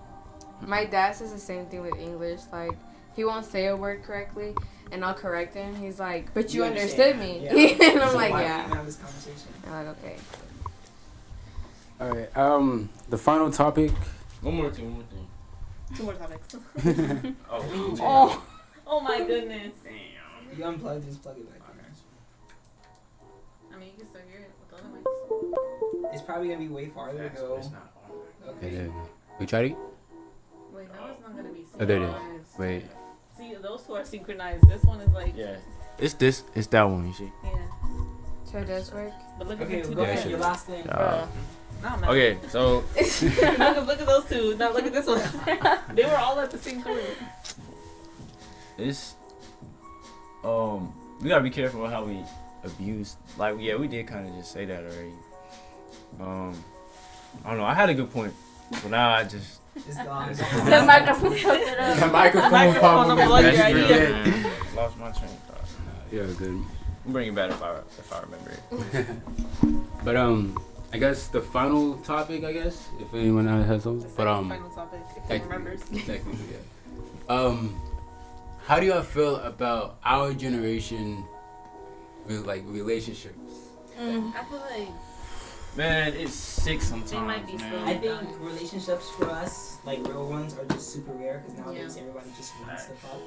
My dad says the same thing with English. Like, he won't say a word correctly, and I'll correct him. He's like, "But you understood me." Yeah. And I'm So like, why "Yeah." do we even have this conversation? I'm like, "Okay." All right. The final topic. One more thing. 2 more topics. Oh. Oh my goodness. Damn. You unplug, just plug it back in. I mean, you can still hear it with the other mics. It's probably gonna be way farther to Facts, go. but it's not on. Okay. We tried it. Wait, no, it's not gonna be Oh, there it is. synchronized. Wait. See, those 2 are synchronized. This one is like, Yeah. It's this. It's that one. You see. yeah. So it does work. But look Okay, at the 2 go ahead. different. Your last thing. Bruh. No, I'm not. Okay. So look at those 2. Now look at this one. They were all at the same color. it's we gotta be careful with how we abuse. Like we did kind of just say that already. I don't know. I had a good point, but now I just. It's gone. The microphone fucked it up. The microphone Microphone problem. number, like, That's your good. idea. Lost my train of thought. Yeah, good. I'll bring it back if I remember it. But I guess the final topic. I guess if anyone has something. The But final topic, if he technically- remembers. technically, yeah. How do y'all feel about our generation with like relationships? I feel like Man, it's sick sometimes. They might be man. slow. I think relationships for us, like real ones, are just super rare because nowadays Yeah. everybody just wants to fuck.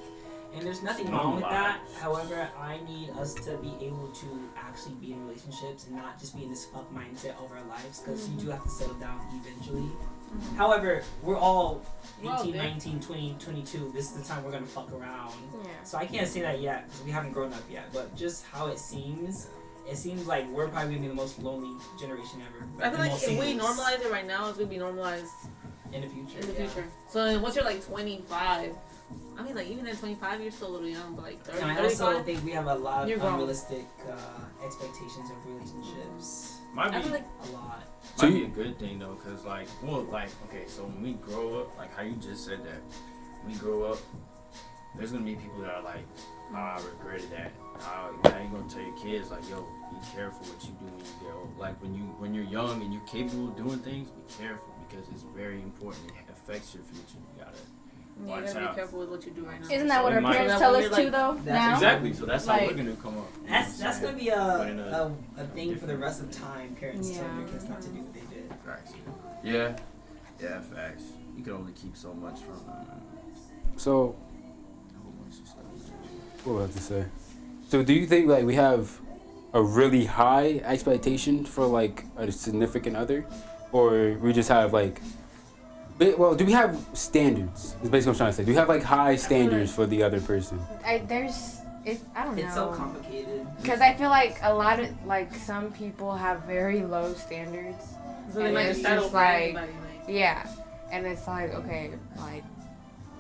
And there's nothing No wrong with that. lies. However, I need us to be able to actually be in relationships and not just be in this fuck mindset of our lives because you do have to settle down eventually. However, we're all We're all 18, there. 19, 20, 22. This is the time we're going to fuck around. Yeah. So I can't say that yet because we haven't grown up yet. But just how it seems like we're probably gonna be the most lonely generation ever. I feel The like most if we singles normalize it right now, it's gonna be normalized in the future. in the yeah. future. So then once you're like 25, I mean, like even at 25, you're still a little young, but like 30, And I also 35, think we have a lot You're of grown. unrealistic expectations of relationships. Might I be, feel like A lot. So might be you- a good thing though, cause like, okay, so when we grow up, like how you just said that, when we grow up, there's gonna be people that are like, oh, I regretted that. Now you gonna tell your kids like, yo, be careful what you do when you get old. Like when you're young and you're capable of doing things, be careful because it's very important. It affects your future. You gotta you watch gotta be out. careful with what you do right now. Isn't that what So our it might- parents So tell that us when too, you're though? That's Now? Exactly. So that's how Like- we're gonna come up. That's gonna be But in a thing for the rest of time. Parents telling their kids not to do what they did. Facts. Yeah, facts. You can only keep so much from So a whole bunch of stuff. what was I have to say? So do you think like we have a really high expectation for like a significant other, or we just have like, well, do we have standards? Is basically what I'm trying to say. Do we have like high standards for the other person? I don't know. It's so complicated. Because I feel like a lot of like some people have very low standards. So they And might it's just settle just for like- anybody. Like, Yeah, and it's like okay, like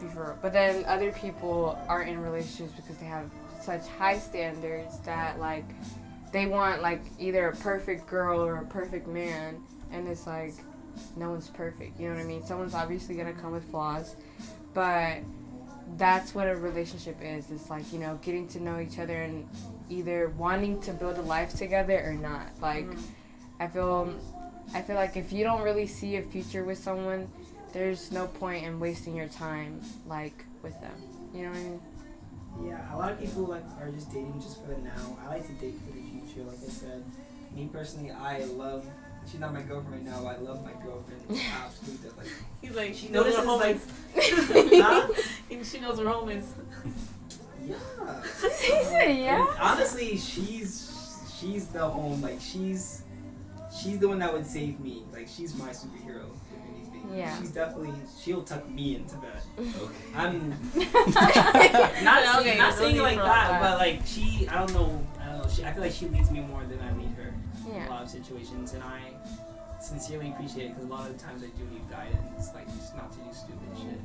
be for real. But then other people are in relationships because they have such high standards that like they want like either a perfect girl or a perfect man, and it's like no one's perfect. You know what I mean? Someone's obviously gonna come with flaws, but that's what a relationship is. It's like, you know, getting to know each other and either wanting to build a life together or not. Like, I feel like if you don't really see a future with someone, there's no point in wasting your time, like, with them. You know what I mean? Yeah, a lot of people like are just dating just for the now. I like to date for the future. Like I said, me personally, I love. She's not my girlfriend right now, but I love my girlfriend. Absolutely, like he's like, she she knows notices we're like, homies. huh? And she knows we're homies. Yeah. He said, yeah. And honestly, she's the home. Like she's the one that would save me. Like she's my superhero. If anything. Yeah. She's definitely. She'll tuck me into bed. Okay. I'm Okay, not so saying you it like feel that, that. but like I don't know. I feel like she leads me more than I lead her in a Yeah. lot of situations, and I sincerely appreciate it because a lot of the times I do need guidance, like just not to do stupid shit.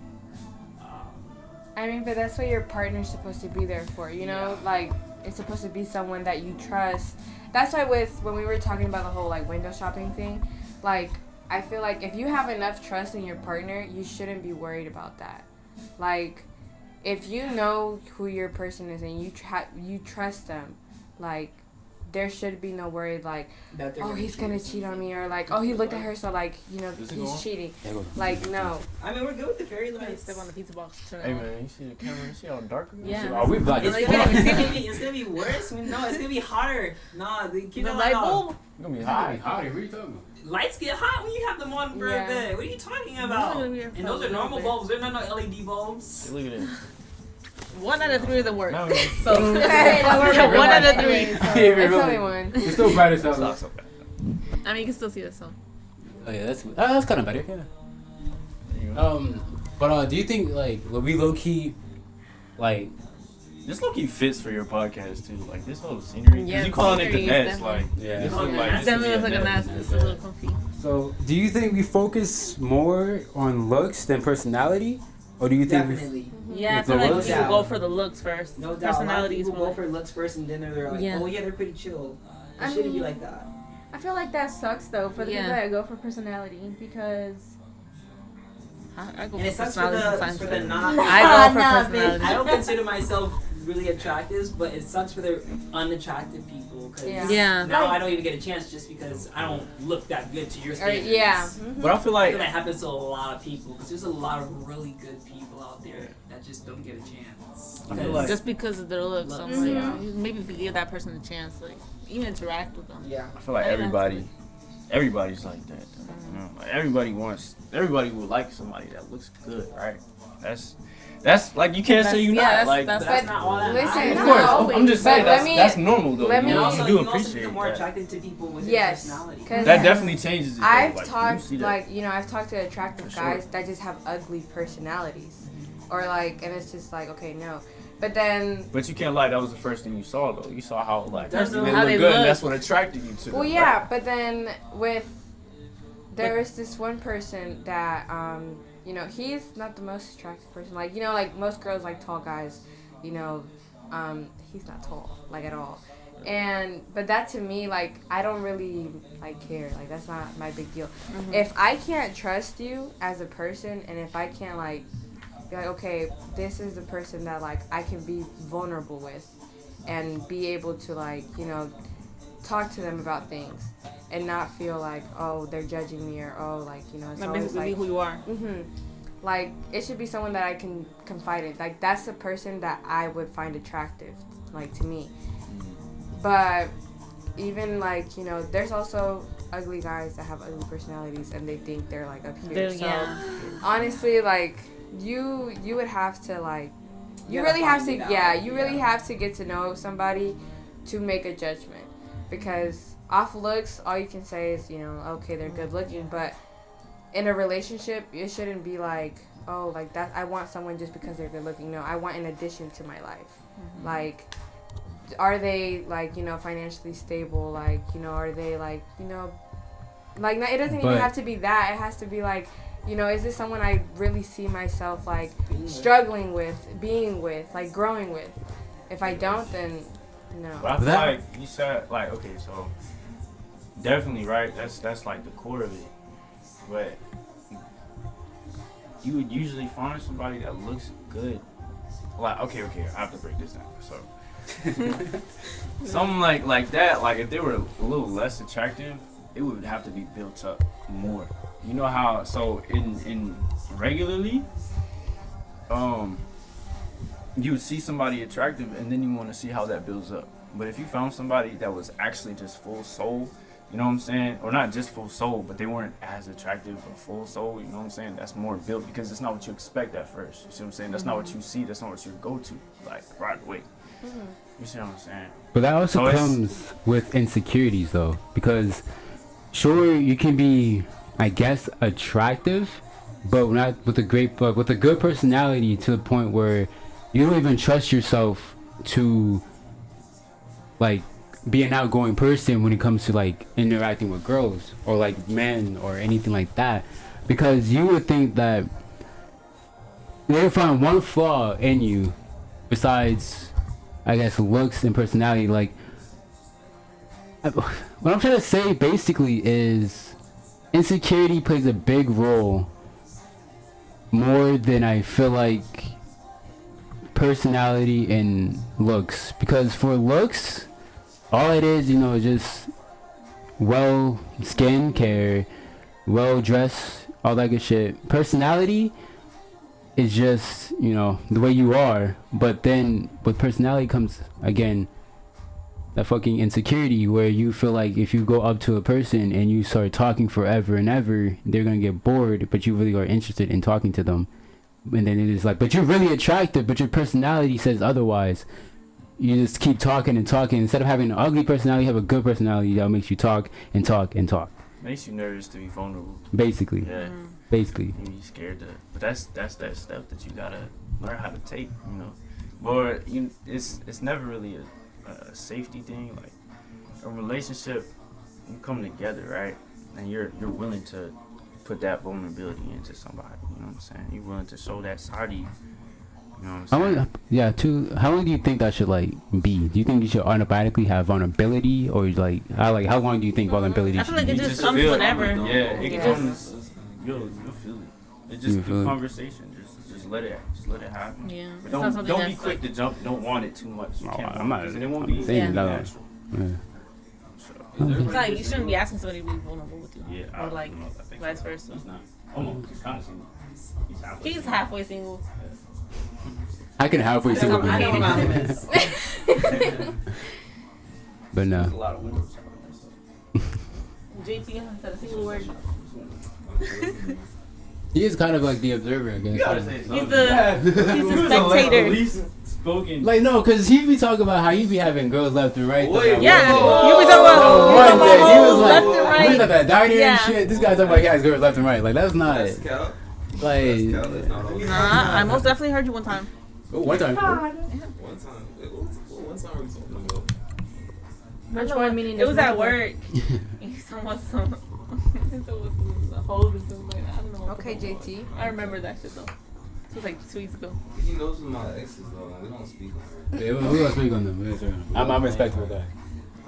I mean, but that's what your partner's supposed to be there for, you know? Yeah. Like, it's supposed to be someone that you trust. That's why when we were talking about the whole, like, window shopping thing, like, I feel like if you have enough trust in your partner, you shouldn't be worried about that. Like, if you know who your person is and you trust them, like, there should be no worry like, That they're oh, he's gonna cheat. cheat on me, or like, oh, he looked at her, so like, you know, Does it go he's on? cheating. Yeah, go. Like, no. I mean, we're good with the fairy Like, lights. step on the pizza box. Turn it Hey on. man, you see the camera? You see how dark it is? Yeah. Oh, we black It's as gonna, fuck. it's gonna be worse. I mean, no, it's gonna be hotter. Nah, the kids The are light like, bulb. It's gonna be It's hot. gonna be hotter. What are you talking about? lights get hot when you have them on for Yeah. a bit. What are you talking Those about? are gonna be here And for those a are little normal bit. bulbs. They're not no LED bulbs. Look at it. 1 out of 3 of them work. No, So Hey, don't worry about 1 out of it. 3. It's only one. It's still bright as it's hell. not so bad. I mean, you can still see it. So Oh yeah, that's kind of better. Yeah. There you go. But do you think like will we low key, like This look fits for your podcast too. Like this whole scenery. 'Cause Yeah, you calling it the scenery is nest. definitely- Like Yeah. this Oh, look yeah, like that's this could definitely be looks like a nest. nest. It's a little comfy. so? Do you think we focus more on looks than personality, or do you think we? Definitely. Yeah, I With feel the like looks? people go for the looks first. No doubt. A lot of Personalities people more go like- for looks first, and then they're like, Yeah. oh yeah, they're pretty chill. It I shouldn't be mean- like that. I feel like that sucks though for the Yeah. people that go for personality because I go And it for sucks for personality the sometimes. for the not. I go for Nah, personality. I don't consider myself really attractive, but it sucks for the unattractive people. Cause Yeah. Yeah. Now I don't even get a chance just because I don't look that good to your Or, standards. yeah. But I feel I feel like that happens to a lot of people because there's a lot of really good people out there that just don't get a chance. I feel like- Just because of their looks, I'm Looks, like, yeah. maybe if you give that person a chance, like even interact with them. Yeah. I feel like I think that's everybody's like that. You know? Like everybody would like somebody that looks good, right? That's like you can't say you Yeah, not that's- like. that's- But that's not all that Listen, matters. Of no, course, I'm just but saying let me- that's normal though. let You me- know, And also, you do you also appreciate become more that. attracted to people with Yes, your personality. 'cause- That definitely changes it. Though. I've like, you talked see that. like, you know, I've talked to attractive For sure. guys that just have ugly personalities, or like, and it's just like, okay, no. But then, But you can't lie. That was the first thing you saw though. You saw how like That's they how look they good, look. and that's what attracted you to them. well, right? yeah. But then there was this one person that, you know, he's not the most attractive person. Like, you know, like most girls like tall guys. You know, he's not tall like at all. But that to me, like, I don't really like care. Like, that's not my big deal. If I can't trust you as a person, and if I can't like be like, okay, this is the person that like I can be vulnerable with, and be able to like, you know, talk to them about things, and not feel like, oh, they're judging me, or oh, like, you know, it's Like always basically like, who you are. like, it should be someone that I can confide in. Like, that's the person that I would find attractive, like, to me. But even like, you know, there's also ugly guys that have ugly personalities, and they think they're like up here. So Yeah. honestly, like, you would have to like, you gotta really have to, find it out. yeah, you really Yeah. have to get to know somebody to make a judgment, because off looks, all you can say is, you know, okay, they're good looking, but in a relationship, it shouldn't be like, oh, like that, I want someone just because they're good looking. No, I want an addition to my life. Like, are they like, you know, financially stable? Like, you know, are they like, you know, like, it doesn't even But- have to be that. It has to be like, you know, is this someone I really see myself like Being with. struggling with, being with, like growing with? If I don't, then no. But I feel That- like you said like okay, so definitely right. That's like the core of it. But you would usually find somebody that looks good. Like okay, I have to break this down. So something like that. Like if they were a little less attractive, it would have to be built up more. You know how? So in regularly, you would see somebody attractive and then you want to see how that builds up. But if you found somebody that was actually just full soul, you know what I'm saying? Or not just full soul, but they weren't as attractive but full soul, you know what I'm saying? That's more built because it's not what you expect at first. You see what I'm saying? That's not what you see. That's not what you go to, like, right away. You see what I'm saying? But that also So it's- comes with insecurities, though, because sure you can be, I guess, attractive, but not with with a good personality to the point where you don't even trust yourself to, like, be an outgoing person when it comes to like interacting with girls or like men or anything like that, because you would think that they would find one flaw in you besides, I guess, looks and personality. Like, what I'm trying to say basically is insecurity plays a big role more than I feel like personality and looks, because for looks, all it is, you know, just well skincare, well dressed, all that good shit. Personality is just, you know, the way you are. But then with personality comes again that fucking insecurity where you feel like if you go up to a person and you start talking forever and ever, they're gonna get bored, but you really are interested in talking to them. And then it is like, but you're really attractive, but your personality says otherwise. You just keep talking and talking. Instead of having an ugly personality, you have a good personality that makes you talk and talk and talk. Makes you nervous to be vulnerable. Basically. Yeah. Basically. You be scared to, but that's that step that you gotta learn how to take, you know. Or it's never really a safety thing. Like a relationship, you come together, right? And you're willing to put that vulnerability into somebody. You know what I'm saying? You're willing to show that side of you. You know what I'm saying? How long do you think that should like be? Do you think you should automatically have vulnerability, or like how long do you think vulnerability? I feel like it You just just comes feel it. whenever. Yeah, it You comes. You'll feel it. It's just You feel a it. conversation. Just let it happen. Yeah. But It's not something don't be that's quick to jump. Don't want it too much. You Oh, can't I'm not because it won't be saying Yeah. that. natural. Yeah. So, It's like you shouldn't be asking somebody to be vulnerable with you. yeah, Or like I think vice so. versa. He's not. Oh no, he's kind of single. He's halfway. He's halfway single. I can halfway see what we I know mean. about him is. But There's no. a lot of windows out there. So. JT said a single word. He is kind of like the observer, I guess. He's something. the he's the spectator. least spoken. Like no, cause he be talking about how he be having girls left and right. Wait, Yeah, Whoa. you be talking about, you One talking day about he was hoes like, left and he was right. at that diner Yeah. and shit. This guy talking about he has girls left and right. Like that's not That's cap. like. That's cap. That's not all. Nah, I most definitely heard you one time. Oh, one time. One time. Wait, one time we talking about. Which one meaning? It was at work. He's talking some hoes and something like that. I don't know. what Okay, the fuck it JT. was. I remember that shit though. It was like 2 weeks ago. He knows who my exes though. We don't speak on her. Yeah, we're gonna speak on them. I'm respectful of that.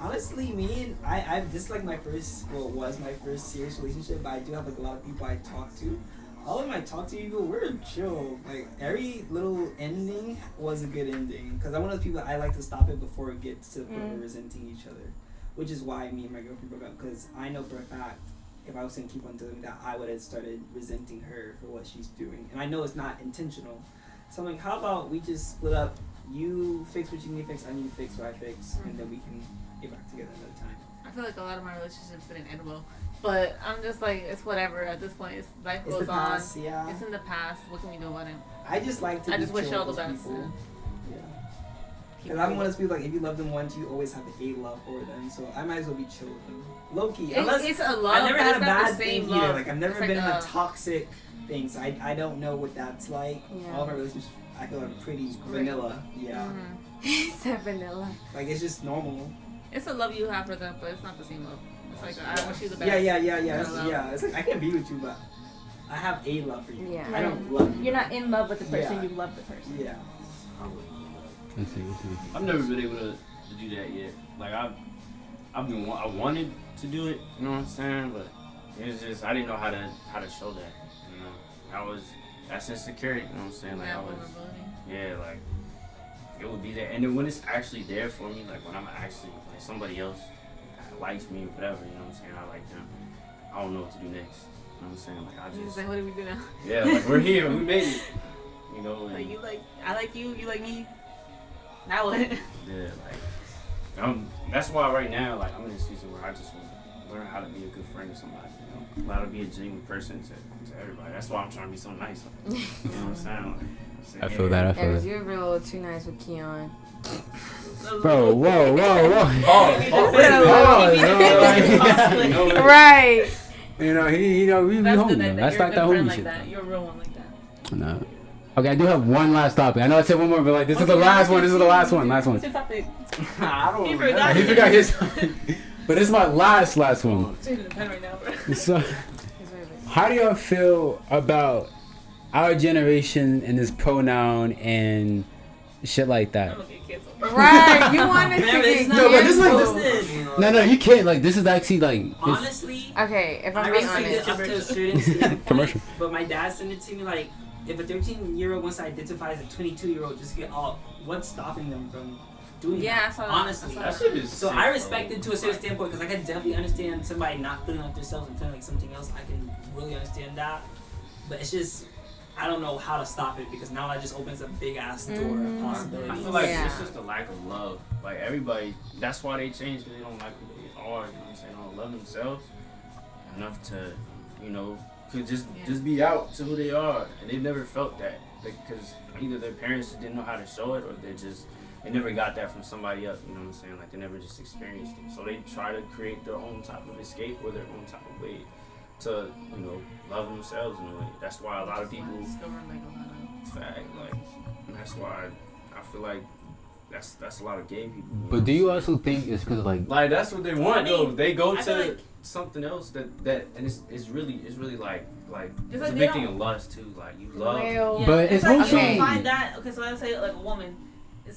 Honestly, me and I this is like my first, well, was my first serious relationship, but I do have like a lot of people I talk to. All of them I talk to people, we're chill. Like every little ending was a good ending, because I'm one of those people that I like to stop it before it gets to the point of resenting each other, which is why me and my girlfriend broke up. Because I know for a fact if I was gonna keep on doing that, I would have started resenting her for what she's doing, and I know it's not intentional. So I'm like, how about we just split up? You fix what you need to fix, I need to fix what I fix, and then we can get back together another time. I feel like a lot of my relationships didn't end well. But I'm just like, it's whatever at this point. It's life It's goes the on. past, yeah. It's in the past. What can we do about it? I just like to I be just wish chill y'all with the those best. people. Yeah. Keep And I'm it one of those people, like, if you love them once, you always have a love for them. So I might as well be chill with them. Low key. Unless it's a love. I've never but had it's a not bad the thing same either. love. Like, I've never It's been like in a toxic thing. So I don't know what that's like. Yeah. All my relationships, I feel like pretty great. vanilla. Yeah. Mhm. He said vanilla. Like, it's just normal. It's a love you have for them, but it's not the same love. It's like, I wish you the best. Yeah. Kind of love. Yeah. It's like, I can be with you, but I have a love for you. Yeah. I don't love you. You're not in love with the person. Yeah. You love the person. Yeah. Let's see. I've never been able to do that yet. Like I wanted to do it, you know what I'm saying? But it's just I didn't know how to show that. You know, that's insecurity. You know what I'm saying? Like That I was, vulnerability. yeah, like it would be there. And then when it's actually there for me, like when I'm actually like somebody else likes me or whatever, you know what I'm saying? I like them. I don't know what to do next. You know what I'm saying? Like I It's just, like, what do we do now? yeah, like we're here, we made it. You know, and, Like, you like, I like you, you like me. Now what? yeah, like that's why right now, like I'm in a season where I just want to learn how to be a good friend to somebody. You know, how to be a genuine person to everybody. That's why I'm trying to be so nice. You know what I'm saying? Like, I feel that. I Yeah, feel because that. you're a little too nice with Keon. Bro, whoa. Oh, Right. You know, we That's homie good though. that That's you're a like good that friend homie like shit. that. You're a real one like that. No. Okay, I do have one last topic. I know I said one more, but like this is the Okay, last one. This is the last one. Last one. What's your topic? I don't He remember. forgot. He forgot his. But this is my last one. I'm changing the pen right now, bro. So, how do y'all feel about our generation and this pronoun and shit like I'm that? gonna get canceled. Right. You wanted to Man, get it's not No, but this is like- canceled. No, you can't. Like, this is actually like. It's Honestly, Okay, if I I'm being respect honest. it up to a certain standpoint, Commercial. but my dad sent it to me like, if a 13-year-old wants to identify as a 22-year-old, just get all. What's stopping them from doing Yeah, I that. saw that. Honestly, I That saw shit is so sick, I bro. respect it to a certain standpoint because I can definitely understand somebody not feeling like themselves and feeling like something else. I can really understand that, but it's just I don't know how to stop it because now that just opens a big ass door of possibilities. I feel like Yeah. it's just a lack of love. Like everybody, that's why they change because they don't like who they are. You know what I'm saying? They don't love themselves enough to, you know, could just be out to who they are, and they never felt that because either their parents just didn't know how to show it, or they never got that from somebody else. You know what I'm saying? Like they never just experienced it, so they try to create their own type of escape or their own type of way to, you know, love themselves in a way. That's why a lot of people. Fact, like that's why I feel like that's a lot of gay people. But do you also think it's because Like that's what they want though. They go I feel to like- something else that and it's really like it's like a they big thing don't- of lust too. Like you love. Real. But it's like also- you don't find that. Okay, so let's say like a woman,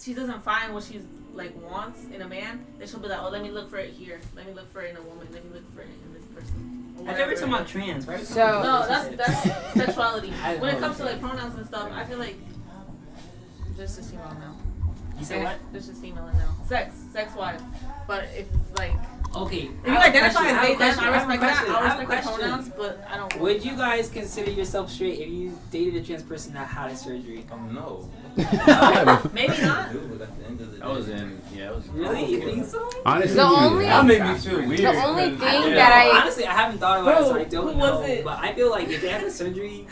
she doesn't find what she's like wants in a man, then she'll be like, oh, let me look for it here. Let me look for it in a woman. Let me look for it in this person. Or I never whatever talking it about is. trans, right? So- No, that's sexuality. I When it know comes to what like pronouns and stuff, I feel like just a female now. You said what? Just a female now. Sex wise. But if like Okay. if you identify as they, then I have a respect that. question. I I have a respect the question. pronouns, but I don't. Would you guys consider yourself straight if you dated a trans person that had a surgery? No. Maybe not. Dude, at the end of the That was day. it was Really? You think so? honestly? The only- That made me feel weird. The only 'cause- thing yeah. that I- Honestly, I haven't thought about it, so I Bro, don't who was know. it? But I feel like if they have a surgery,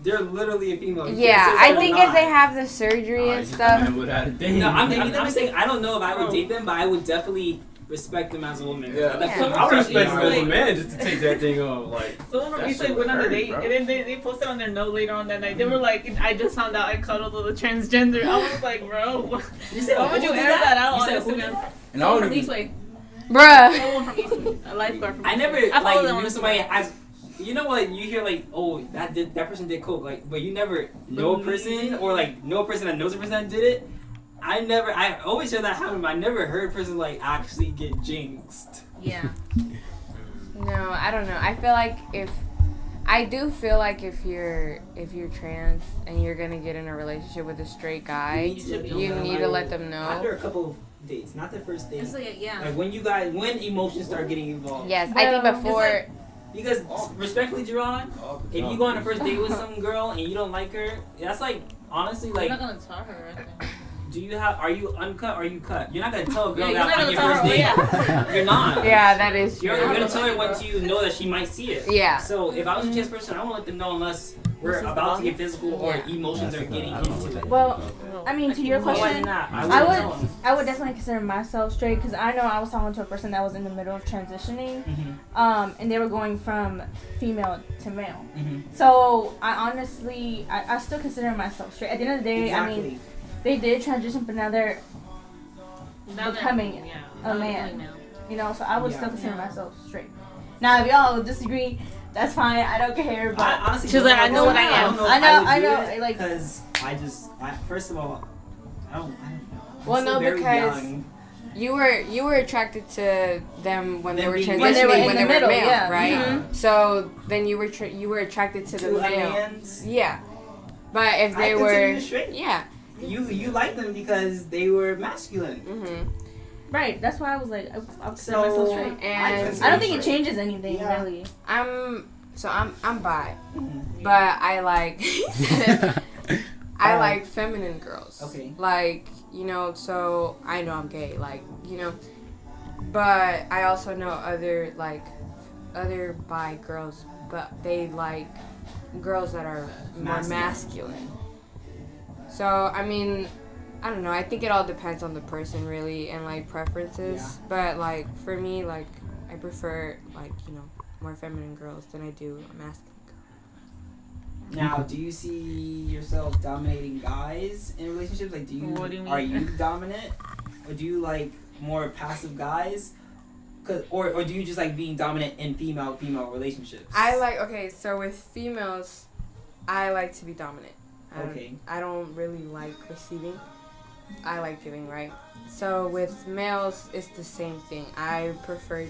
they're literally a female. You can't Yeah, say I they're think not. if they have the surgery and you stuff. man without a date. No, I'm Maybe saying I don't know if I would Bro. date them, but I would definitely respect them as a woman. Yeah, That's Yeah. I respect him as a Like- man just to take that thing off. Like Someone from that East shit Lake went on a hurt, date, bro. and then they posted on their note later on that night. They were like, I just found out I cuddled with a transgender. I was like, bro, You said, why would who you did air that out You on said, who did Instagram? that? and I Someone don't from even. Eastway. Bruh. Someone from Eastway. A lifeguard from I never Eastway. I followed them like on knew somebody Instagram. as. You know what? You hear like, oh, that person did coke, like, but you never know a person or like know a person that knows a person that did it. I always hear that happen, but I never heard a person like actually get jinxed. Yeah. No, I don't know. I feel like if you're trans and you're gonna get in a relationship with a straight guy, you need to let them know. After a couple of dates, not the first date. It's like, yeah. Like when emotions start getting involved. Yes, I think Well, before. Because respectfully, Jerron, if you go on a first date with some girl and you don't like her, that's like honestly You're like, not gonna tell her. I think. are you uncut or are you cut? You're not gonna tell a girl Yeah, you're that not on your gonna first tell date. her, You're not. Yeah, that is You're true. gonna tell her once you know that she might see it. Yeah. So if I was a trans person, I won't let them know unless we're This is about to the get physical or Yeah. emotions are getting into it. Well, I mean, to your But other question, than that, I wouldn't would- tell them. I would definitely consider myself straight because I know I was talking to a person that was in the middle of transitioning, Mhm, and they were going from female to male. mhm. So I honestly, I still consider myself straight. At the end of the day, I mean, Exactly. they did transition, but now they're, Now they're- Becoming yeah, a now they're man. becoming male. you know, so I would Yeah. still consider myself straight. Now, if y'all disagree, that's fine. I don't care. But I honestly She's don't like, I know what I am. don't know if I know, would I do know, it like- because first of all, I don't know. I'm Well, still no, very because young. You were attracted to them when they Them were being- transitioning, When they were in when the they were middle, male, yeah. right? Mhm. So then you were attracted to the To a male. man's, Yeah. But if they I were, consider you straight. yeah. You like them because they were masculine. Mhm. right, that's why I was like, I consider So myself straight. And I don't think it changes anything Yeah. really. I'm bi, Mhm. but I like I like feminine girls. Okay. Like, you know, so I know I'm gay, like, you know, but I also know other bi girls, but they like girls that are more masculine. So, I mean, I don't know. I think it all depends on the person, really, and like preferences. Yeah. But like for me, like I prefer like, you know, more feminine girls than I do a masculine girl. Now, do you see yourself dominating guys in relationships? Like, What do you mean? Are you dominant, or do you like more passive guys? Or do you just like being dominant in female relationships? So with females, I like to be dominant. Okay. I don't really like receiving. I like giving, right? So with males, it's the same thing. I prefer.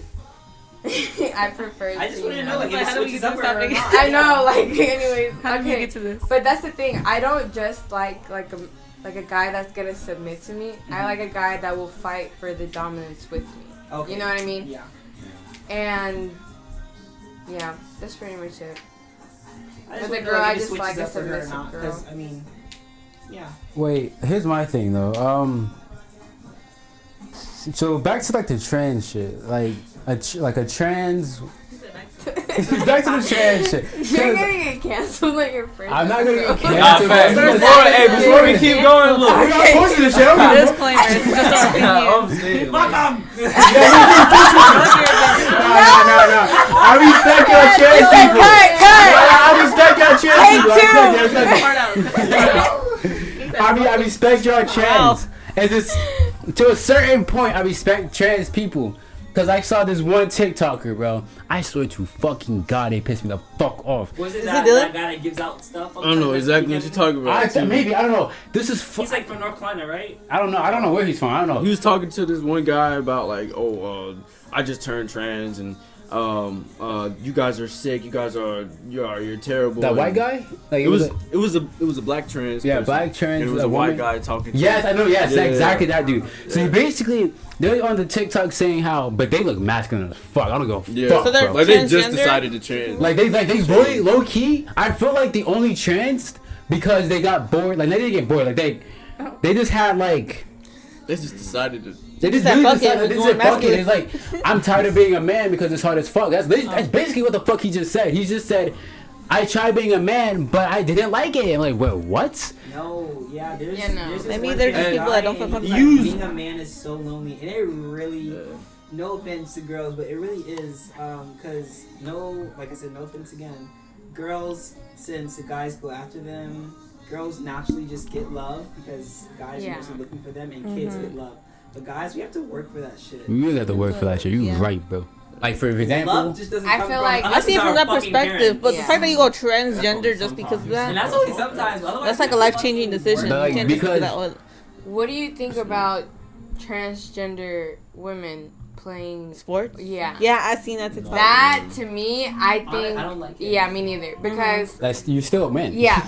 I prefer. I just want to know, like, Like, if it how do we switches get up to or this not. topic? I know, like, anyways. How did we Okay. get to this? But that's the thing. I don't just like like a guy that's gonna submit to me. I like a guy that will fight for the dominance with me. Okay. You know what I mean? Yeah. And yeah, that's pretty much it. I With wanna the know, girl, I if it just like switches a up for her or submissive not, girl. 'cause, I mean, yeah. Wait, here's my thing though. So back to like the trans shit, like a trans. Back to the trans shit. You're 'Cause gonna get canceled like your first. I'm not gonna get episode. canceled. facts. Because- Before we keep going, look. I'm not posting this shit. I'm not Disclaimer. It's just our opinion. I'm saying, Fuck like, 'em! No. I respect your trans people. I respect your trans people. I respect your trans. And just to a certain point, I respect trans people. Cause I saw this one TikToker, bro. I swear to fucking God, they pissed me the fuck off. Was it Is that, it Dylan? that guy that gives out stuff? I don't know exactly what you're talking about. Maybe I don't know. This is He's like from North Carolina, right? I don't know. I don't know where he's from. I don't know. He was talking to this one guy about like, I just turned trans and you guys are sick. You guys you're terrible. That and white guy? Like It was a black trans. Yeah, person. black trans, And it was a a white woman. guy talking. To Yes, I know. Yes, Yeah. exactly that dude. So basically, they're on the TikTok saying how, but they look masculine as fuck. I don't go Yeah. fuck, So they're bro. Like they just Transgender? decided to trans. Like they really low key. I feel like they only trans because they got bored. Like they didn't get bored. Like they just had like. They just decided to. They just said, really "Fuck it, decided. we're They going said, "Fuck it." masculine. It's like I'm tired of being a man because it's hard as fuck. That's basically what the fuck he just said. He just said, "I tried being a man, but I didn't like it." I'm like, "Well, what?" No, yeah, there's. Yeah, no. There's this Maybe one they're trans just people that don't guy, feel and he's comfortable. like, being a man is so lonely, and it really. No offense to girls, but it really is, because like I said, no offense again. Girls, since the guys go after them, girls naturally just get love because guys Yeah. are mostly looking for them, and kids get love. But guys, we have to work for that shit. You really have to work for that shit. You Yeah. right, bro. Like for example, Love just doesn't I come feel from, like- I unless see it it's from our that fucking perspective, parents. but Yeah. the fact that you go transgender just because of And that, that's only sometimes. Otherwise, that's like a life-changing decision. But, like, You can't just do because- that one. What do you think about transgender women playing? Sports? Yeah. Yeah, I seen that TikTok. That to me, I think. I don't like it. Yeah, me neither. Because that's you still a man. yeah.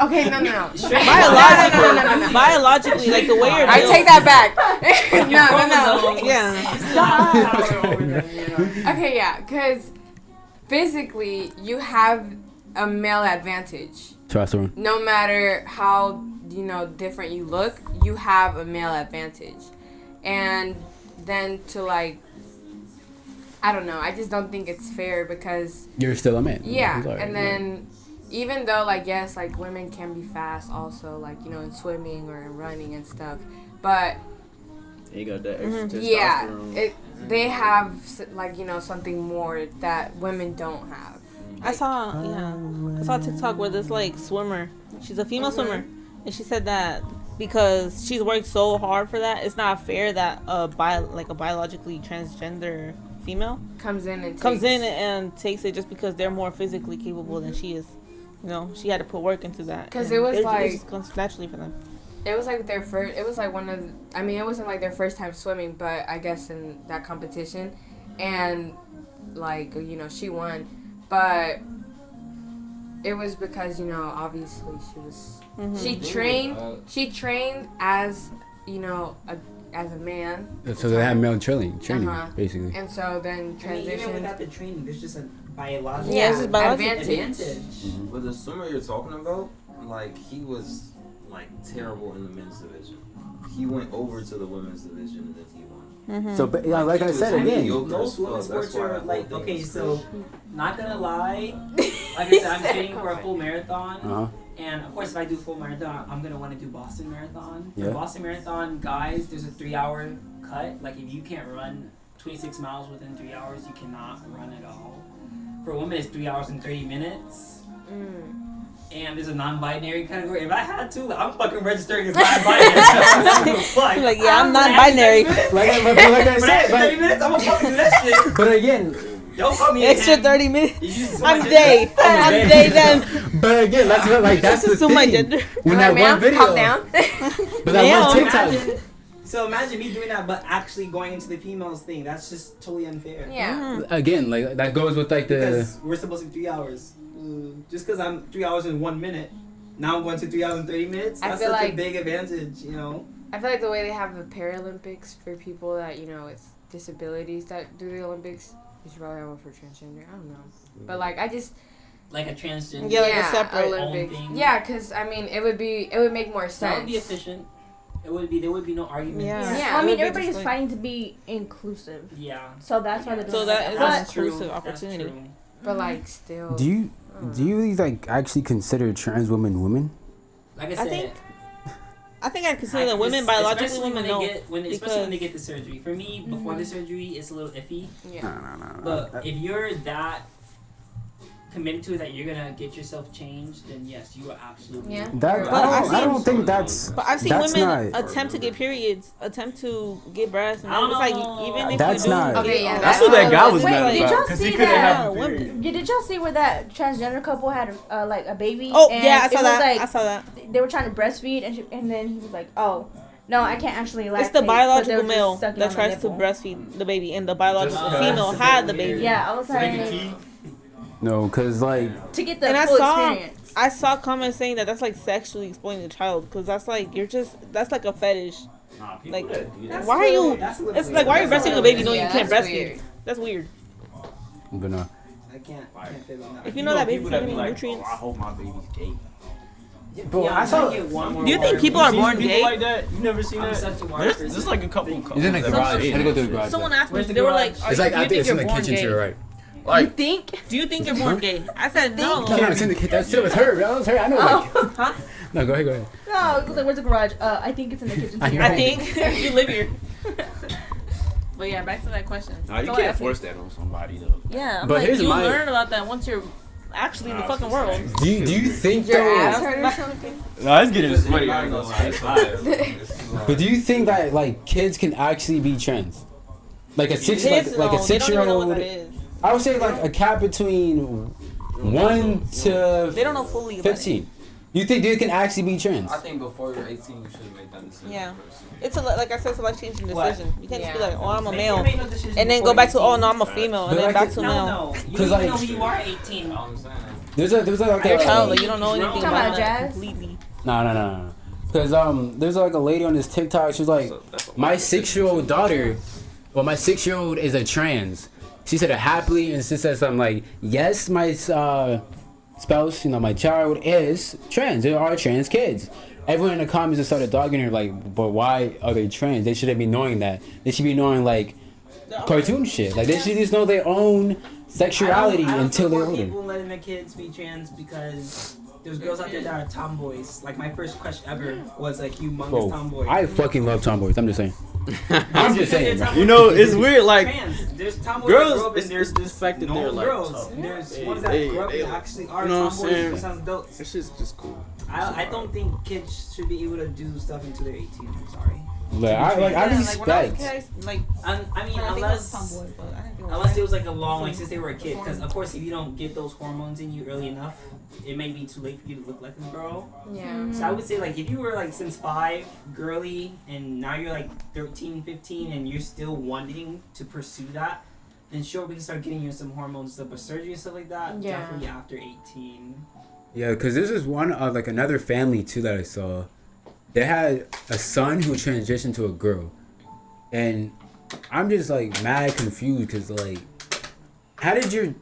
Okay, no. Biologically, No. biologically, like the way you're I built. take that back. no. Yeah. Okay, yeah, because physically you have a male advantage. Trust her. No matter how different you look, you have a male advantage. And then to like, I don't know. I just don't think it's fair because You're still a man. yeah, I'm sorry. and then even though like yes, like women can be fast also like in swimming or in running and stuff, but They got that extra yeah, testosterone. they have like something more that women don't have. I saw a TikTok where this like swimmer, she's a female swimmer, and she said that because she's worked so hard for that, it's not fair that a biologically transgender female Comes in and takes it just because they're more physically capable than she is. She had to put work into that. 'Cause and it was it just comes naturally for them. It was like their first. It was like one of. It wasn't like their first time swimming, but I guess in that competition, and like she won, but it was because obviously she was. She trained. She trained as as a man. So they have male training, Uh-huh. basically. And so then I mean, even transition. without the training, there's just a biological Yeah, it's just biological advantage. But the swimmer you're talking about, like he was like terrible in the men's division. He went over to the women's division and then he won. So, but, like I said again, Most women's sports are like, okay, so Not gonna lie, like I said, I'm training for a full marathon. uh-huh. And of course, if I do full marathon, I'm gonna want to do Boston Marathon. Yeah. For Boston Marathon, guys, there's a 3-hour cut. Like if you can't run 26 miles within 3 hours, you cannot run at all. For women, it's 3 hours and 30 minutes. And there's a non-binary category. If I had to, I'm fucking registering as non-binary. Fuck. Like, yeah, I'm non-binary. like I But said, after 30 minutes, I'm gonna fucking do that shit. but again, Don't call me Extra a 30 minutes. I'm gender. day. I'm day then. but again, that's the Assume my thing. gender. When Alright, that ma'am, one video, calm down. but that Ma'am. one TikTok, imagine, so imagine me doing that, but actually going into the females thing. That's just totally unfair. Yeah. again, like that goes with like the. Because we're supposed to be 3 hours. Just because I'm 3 hours and 1 minute now I'm going to 3 hours and 30 minutes. I That's feel such a like- big advantage, you know. I feel like the way they have the Paralympics for people that with disabilities that do the Olympics, you should probably have one for transgender. I don't know, but like I just Like a transgender. Yeah, like a separate Olympics. own thing. Yeah, because I mean it would make more sense. That would be efficient. There would be no argument. Yeah. Yeah. Well, I It mean, would be everybody's just like- fighting to be inclusive, Yeah. so that's why they're doing So that is But- an That's true. inclusive That's opportunity. true. But like still. Do you really like actually consider trans women? Like I I said, think I think I consider the women biologically especially women. when No, they get especially when they because- get the surgery. For me, before the surgery, it's a little iffy. Yeah. No. But if you're that committed to it that you're gonna get yourself changed, then yes, you are absolutely. Yeah. That But I don't think that's. But I've seen That's women not- attempt to get periods, attempt to get breasts, and I don't it's like know. even if That's you do, not- Okay, yeah. That's what that guy was Wait, mad did about y'all because see he couldn't that? have a Women. period. Yeah, did y'all see where that transgender couple had like a baby? Oh and yeah, I it saw was that. Like, I saw that. they were trying to breastfeed, and then he was like, "Oh, no, I can't actually lactate." It's the but they biological were just male sucking that on tries to nipple. breastfeed the baby, and the biological Just- female that's had the weird. baby. Yeah, I was So they can like, keep. No, cause like to get the And I full saw- experience. I saw comments saying that that's like sexually exploiting the child, because that's like that's like a fetish. Nah, people Like, that do that. why are you? That's a little It's like, why are you weird. breastfeeding a baby knowing Yeah, you can't that's breastfeed? weird. That's weird. but no. I can't fit on that. If you know that baby's people not that be getting like, nutrients. "Oh, I hope my baby's gay." Bro, Yeah, I saw. get one more Do you think word. people You are seen born people gay? like that? You never seen I'm that? such a wild There's person. like a couple. He's in the couples that garage. be Had to go to the gay. garage. Someone asked me, Where's the they were garage? like, It's like do you I think think it's in you're the born kitchen to gay? your right. You Like, think? Do you think you're born gay? I said no. Yeah, it's in the kitchen. That shit was her. That was her. I know. Like, Huh? no, go ahead. No, it was like, where's the garage? I think it's in the kitchen. I to your know. I right. think you live here. But yeah, back to that question. nah, you So can't I think- force that on somebody though. Yeah, I'm But like, here's you my- learn about that once you're actually in the fucking world. Do you think Your though? ass hurt or something? Nah, it's getting sweaty. I ain't gonna lie, it's fine. But do you think that like kids can actually be trans? Like a six, Kids, like no, a they don't even know what 6-year-old. that is. I would say like a cat between 1 to They don't know fully about it. 15. You think they can actually be trans? I think before you're 18, you should make that decision. Yeah. first. It's like I said, it's a life changing What? decision. You can't just be Yeah. like, oh, I'm a Make- male, make no decision and then before go back to, 18. oh, no, I'm a female, and But then like back it- to No, male. no. You 'Cause, don't like- know who you are at 18. All I'm saying. There's like You're a a child, like you don't know anything Talking about about that jazz? completely. no. Because there's like a lady on this TikTok. She was like, So that's a my lot. 6-year-old daughter, well, my 6-year-old is a trans. She said it happily, and she said something like, yes, my spouse, my child is trans. There are trans kids. Everyone in the comments just started dogging her, like, but why are they trans? They shouldn't be knowing that. They should be knowing, like, cartoon shit. Like, they should just know their own sexuality I don't until they're support older. people letting their kids be trans because there's girls out there that are tomboys. Like my first crush ever was a humongous Bro, tomboy. I fucking love tomboys. I'm just saying. I'm just saying. bro. You know, it's weird. Like, trans. There's tomboys girls, that grow up it's- and there's it's the fact that normal they're, like, girls. tough. And there's They- ones that they- grow up they- and actually are you know what I'm tomboys saying? and sounds adults. it's just cool. I don't think kids should be able to do stuff until they're 18. I'm sorry. Like, I Like when I was respect. kid, like I mean, I think it was unless tomboy, but I didn't think it was unless it was like a long, like since they were a kid. Because of course, if you don't get those hormones in you early enough, it may be too late for you to look like a girl. Yeah. So I would say like if you were like since 5 girly and now you're like 13, 15 and you're still wanting to pursue that, then sure we can start getting you some hormones stuff, but surgery and stuff like that Yeah. definitely after 18. Yeah, because this is one of like another family too that I saw. They had a son who transitioned to a girl, and I'm just like mad confused because like, how did your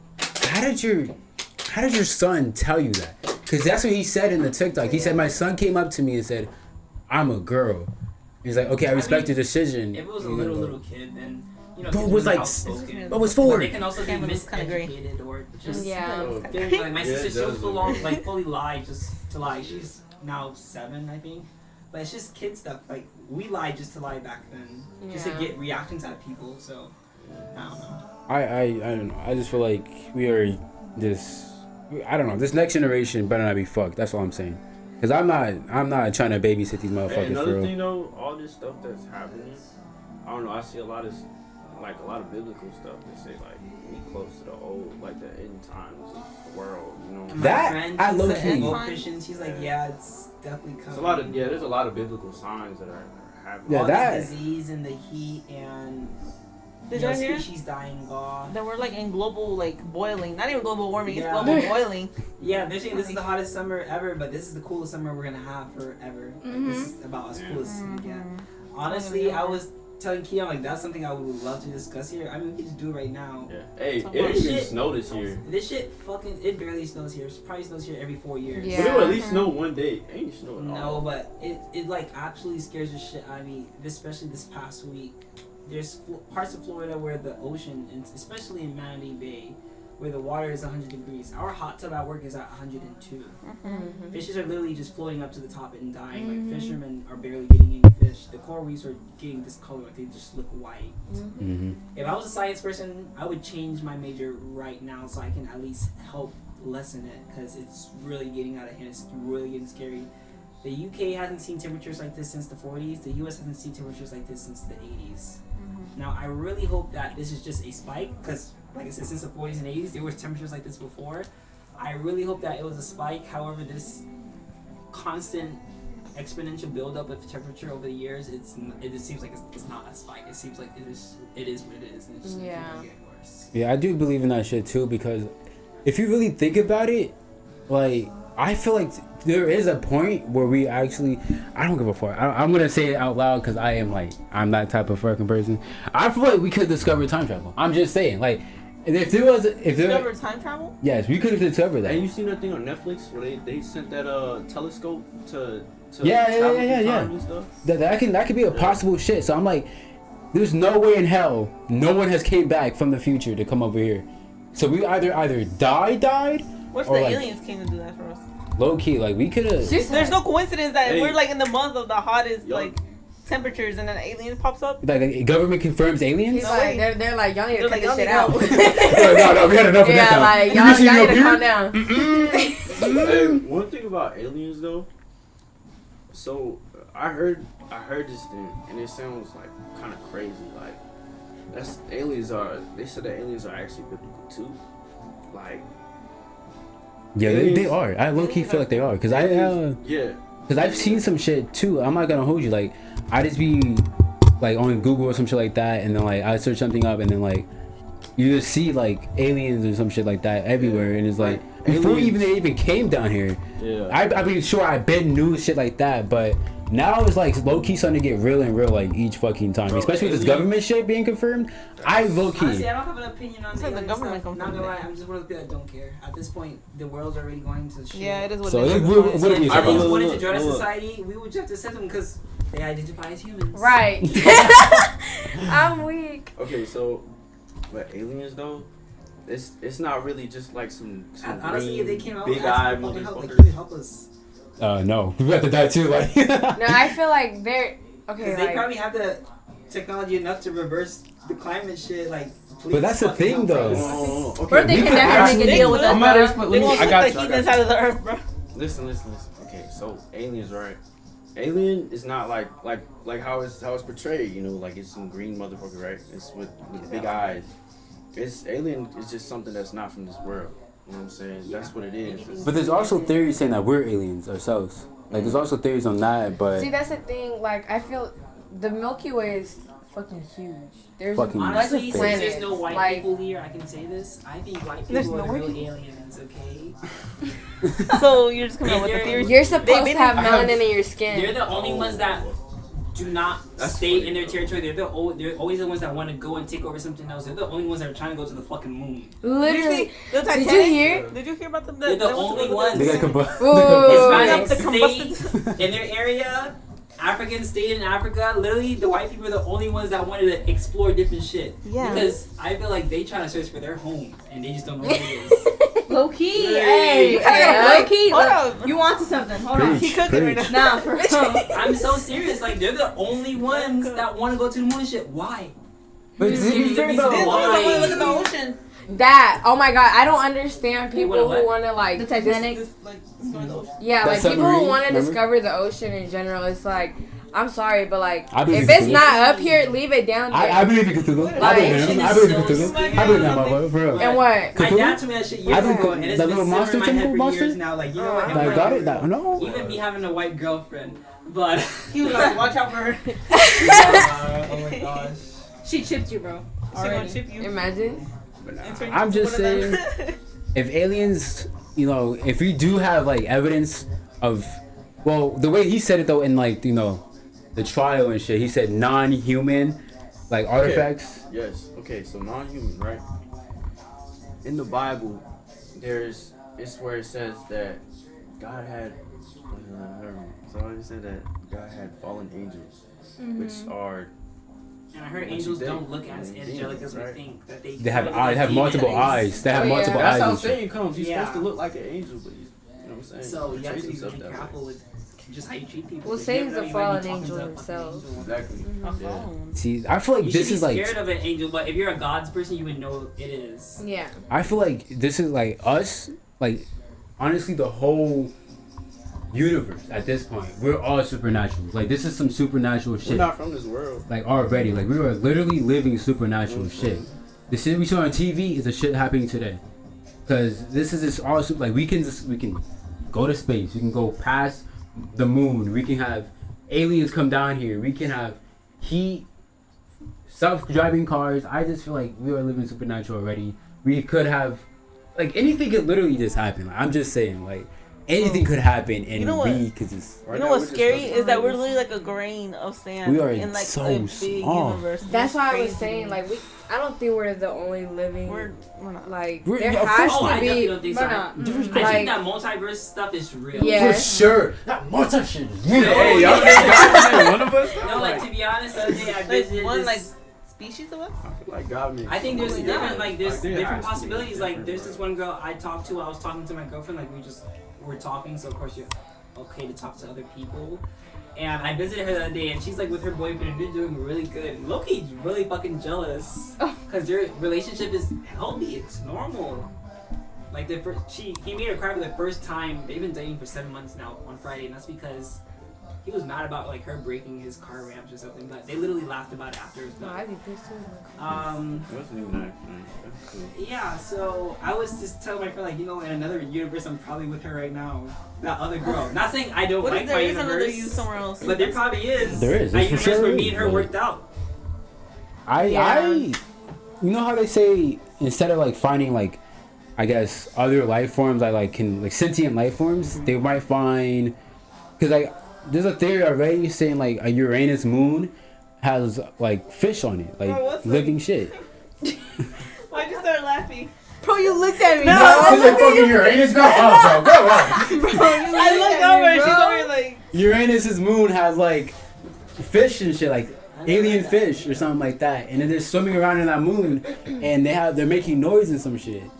son tell you that? Because that's what he said in the TikTok. He said my son came up to me and said, "I'm a girl." He's like, "Okay, I respect your decision." If it was a You know, little kid, then you know. Bro, kids was are like outspoken. But was But 4. they can also be Camera looks kinda gray. miseducated or just Yeah. feeling like my Yeah, sister. it She was does full look on gray. like fully lied just to lie. She's now 7, I think. But it's just kid stuff. Like we lied just to lie back then, just to Yeah. get reactions out of people. So I don't know. I don't know. I just feel like we are this. I don't know. This next generation better not be fucked. That's all I'm saying. Cause I'm not trying to babysit these Hey, motherfuckers for another real. thing though, all this stuff that's happening, I don't know. I see a lot of biblical stuff that say like we close to the old, like the end times of the world. You know, And my That, friend, I she's low an key- Anglo Christian. She's like, yeah, it's definitely coming. it's a lot of there's a lot of biblical signs that are happening. Yeah, All that- this disease and the heat and Did you know, y'all hear? species dying off. That we're like in global like boiling. Not even global warming. Yeah. It's global boiling. Yeah, they're saying this is the hottest summer ever, but this is the coolest summer we're gonna have forever. Like, this is about as cool as it's gonna get. Honestly, I was telling Keon like that's something I would love to discuss here. I mean, we can just do it right now. Yeah. Hey, Some it didn't even shit. snow this year. This shit fucking it barely snows here. It probably snows here every 4 years. Yeah. But it will at least snow one day. It ain't snow at No, all. but it like actually scares the shit out of me, especially this past week. There's parts of Florida where the ocean, and especially in Manatee Bay, where the water is 100 degrees. Our hot tub at work is at 102. Fishes are literally just floating up to the top and dying. Like fishermen are barely getting any fish. The coral reefs are getting discolored. Like they just look white. If I was a science person, I would change my major right now so I can at least help lessen it because it's really getting out of hand. It's really getting scary. The UK hasn't seen temperatures like this since the 40s. The US hasn't seen temperatures like this since the 80s. Now, I really hope that this is just a spike because, like I said, since the 40s and 80s, there was temperatures like this before. I really hope that it was a spike. However, this constant exponential buildup of temperature over the years, it just seems like it's not a spike. It seems like it is what it is, and it's just Yeah. getting worse. Yeah, I do believe in that shit too because if you really think about it, like I feel like there is a point where we actually, I don't give a fuck. I'm gonna say it out loud because I'm that type of fucking person. I feel like we could discover time travel. I'm just saying, like, if there Discover time travel? yes, we could have discovered that. And you seen that thing on Netflix where they sent that telescope to Yeah, travel yeah. through time and stuff? That could be a possible shit. So I'm like, there's no way in hell no one has came back from the future to come over here. So we either died. What if Or, the like, aliens came to do that for us? Low key, like we could have. There's no coincidence that Hey. we're like in the month of the hottest Yo. like temperatures and then an alien pops up. Like government confirms aliens. He's like, they're like, y'all need to They're cut like, this y'all shit need out. No, we had enough of Yeah, that. like, now. y'all need to calm down. Hey, one thing about aliens though. So I heard this thing and it sounds like kind of crazy. Like they said that aliens are actually biblical too. Like Yeah, they are. I low key feel like they are, cause yeah. cause I've seen some shit too. I'm not gonna hold you. Like I just be like on Google or some shit like that, and then like I search something up, and then like you just see like aliens or some shit like that everywhere, and it's like before aliens. they even came down here. Yeah. I mean, sure, I been knew shit like that, but now it's like low key starting to get real and real like each fucking time, Bro, especially with this aliens- government shit being confirmed. I low key. Honestly, I don't have an opinion on It's the like the alien government stuff. Not confirmed gonna it. lie, I'm just one of the people that don't care. At this point, the world's already going to shit. Yeah, it is what So it is. what are we If I aliens look, wanted look, to join our look. society, we would just have to accept them because they identify as humans. Right. I'm weak. Okay, so but aliens though, it's not really just like some And honestly, if they came out, big ask eye for fucking help. Like, motherfuckers. can you help us? No, we have to die too. Like No, I feel like they're okay. Because they Like, probably have the technology enough to reverse the climate shit. Like, please But that's the fucking thing, help though. us. Okay. Bro, they can never make a deal with us, I'm not bro. expert. They gonna I suck got the you. heat inside of the earth, bro. Listen. Okay, so aliens, right? Alien is not like how it's portrayed. You know, like it's some green motherfucker, right? It's with big eyes. It's alien is just something that's not from this world. You know what I'm saying? That's what it is. It's- But there's also theories saying that we're aliens ourselves. Like, there's also theories on that, but see, that's the thing. Like, I feel the Milky Way is fucking huge. There's Fucking a bunch Honestly, of since planets. there's no white like, people here, I can say this. I think white There's people no are the white real people. aliens, okay? So you're just coming up with the You're- theories. you're supposed They to made have me- melanin in your skin. They're the only ones that do not That's stay funny, in their though. territory. They're always the ones that want to go and take over something else. They're the only ones that are trying to go to the fucking moon. Literally. The Titanic? Did you hear? Did you hear about them? They're the only ones. they got combust. Ooh. Hispanic state in their area, African state in Africa. Literally, the white people are the only ones that wanted to explore different shit. Yeah. Because I feel like they trying to search for their home and they just don't know what it is. Low key, Hey, hey, yeah. low key. Hold look, up. you want to something? Hold on. He cooking right now. Nah, for real. I'm so serious. Like they're the only ones that want to go to the moon and shit. Why? But Just to give be me fair the though, reason I want to look at the why. ocean. That. Oh my god. I don't understand Wait, people what? who want to like. The Titanic. This going the ocean. Yeah, That like people who submarine, want to remember? discover the ocean in general. It's like, I'm sorry, but like, I believe if in it's Cthulhu. not up here, leave it down there. I believe in Cthulhu. I believe in him. I believe in Cthulhu. I believe in that motherfucker, for real. And what? My Cthulhu? dad told me that shit I years think ago, and it's that been little simmering monster in my head temple for monster? years now. Like, you know what? I Like, got it? That, no. Even me having a white girlfriend, but He was like, watch out for her. oh my gosh. She chipped you, bro. She gonna already. chip you. Imagine. But and turn you I'm into just one of them. saying, if aliens, you know, if we do have like evidence of, well, the way he said it though in like, you know, the trial and shit, he said non-human, like artifacts. Yes. Okay. So non-human, right? In the Bible, it's where it says that God had. So it said that God had fallen angels, which are. And I heard What you angels think? don't look as angelic as we Right. think. That They have eyes, have multiple eyes. They have Oh, yeah. multiple That's eyes. how and shit. Satan comes. He's Yeah. supposed to look like an angel, but he's, you know what I'm saying? So you have Portrays to be himself really that way. careful with just how you treat people. Well, because Satan's you never a know, you might fallen be talking angel to a fucking himself. angel. Exactly. A Yeah. phone. See, I feel like You this should is be like, scared of an angel, but if you're a God's person, you would know it is. Yeah. I feel like this is like us, like honestly, the whole universe at this point, we're all supernatural. Like this is some supernatural We're shit. not from this world. Like already, like we are literally living supernatural shit. The shit we saw on TV is the shit happening today. Cause this is just all like we can go to space. We can go past the moon. We can have aliens come down here. We can have heat, self-driving cars. I just feel like we are living supernatural already. We could have, like anything could literally just happen. Like, I'm just saying, like anything could happen, and You know what? we could just. Right You know now, what's we're just scary stuck is that we're in literally like a grain of sand We are in like so a big small. universe. That's It's why I was crazy. saying, like, I don't think we're the only living. we're not. Like, We're- there yeah, of has course Oh, I to definitely be. don't think But so. not. Mm-hmm. I Like, think that multiverse stuff is real. Yeah. For sure, that multi shit is real. Hey, y'all Hey, one of us. No, like to be honest, the other day I Like visited one this. like species of us. I feel like God makes. I think there's Yeah. different, like there's I think it different has to be possibilities. Like different, there's but- this one girl I talked to. I was talking to my girlfriend. Like we're talking. So of course you're okay to talk to other people. And I visited her the other day, and she's like with her boyfriend, and they're doing really good. Loki's really fucking jealous because their relationship is healthy. It's normal. Like he made her cry for the first time. They've been dating for 7 months now on Friday, and that's because he was mad about like her breaking his car ramps or something. But they literally laughed about it after it was No, done. I'd be pissed too. That's new nice. That's cool. Yeah, so I was just telling my friend, like, you know, in another universe, I'm probably with her right now. That other girl. Not saying I don't What like if my there is another universe, you somewhere else? but there probably is. There is, A there's for universe sure where is, me and her but- worked out. Yeah. You know how they say instead of like finding like, I guess other life forms like sentient life forms, they might find, cause like there's a theory already saying like a Uranus moon has like fish on it, like Bro, what's living shit. Why'd you start laughing? Bro, you looked at me. No, bro. I like fucking Uranus, go on, bro, go on. Bro, you I looked looked at over me, and she's bro. over here like. Uranus's moon has like fish and shit, like alien fish or something like that, and then they're swimming around in that moon, and they're making noise and some shit. You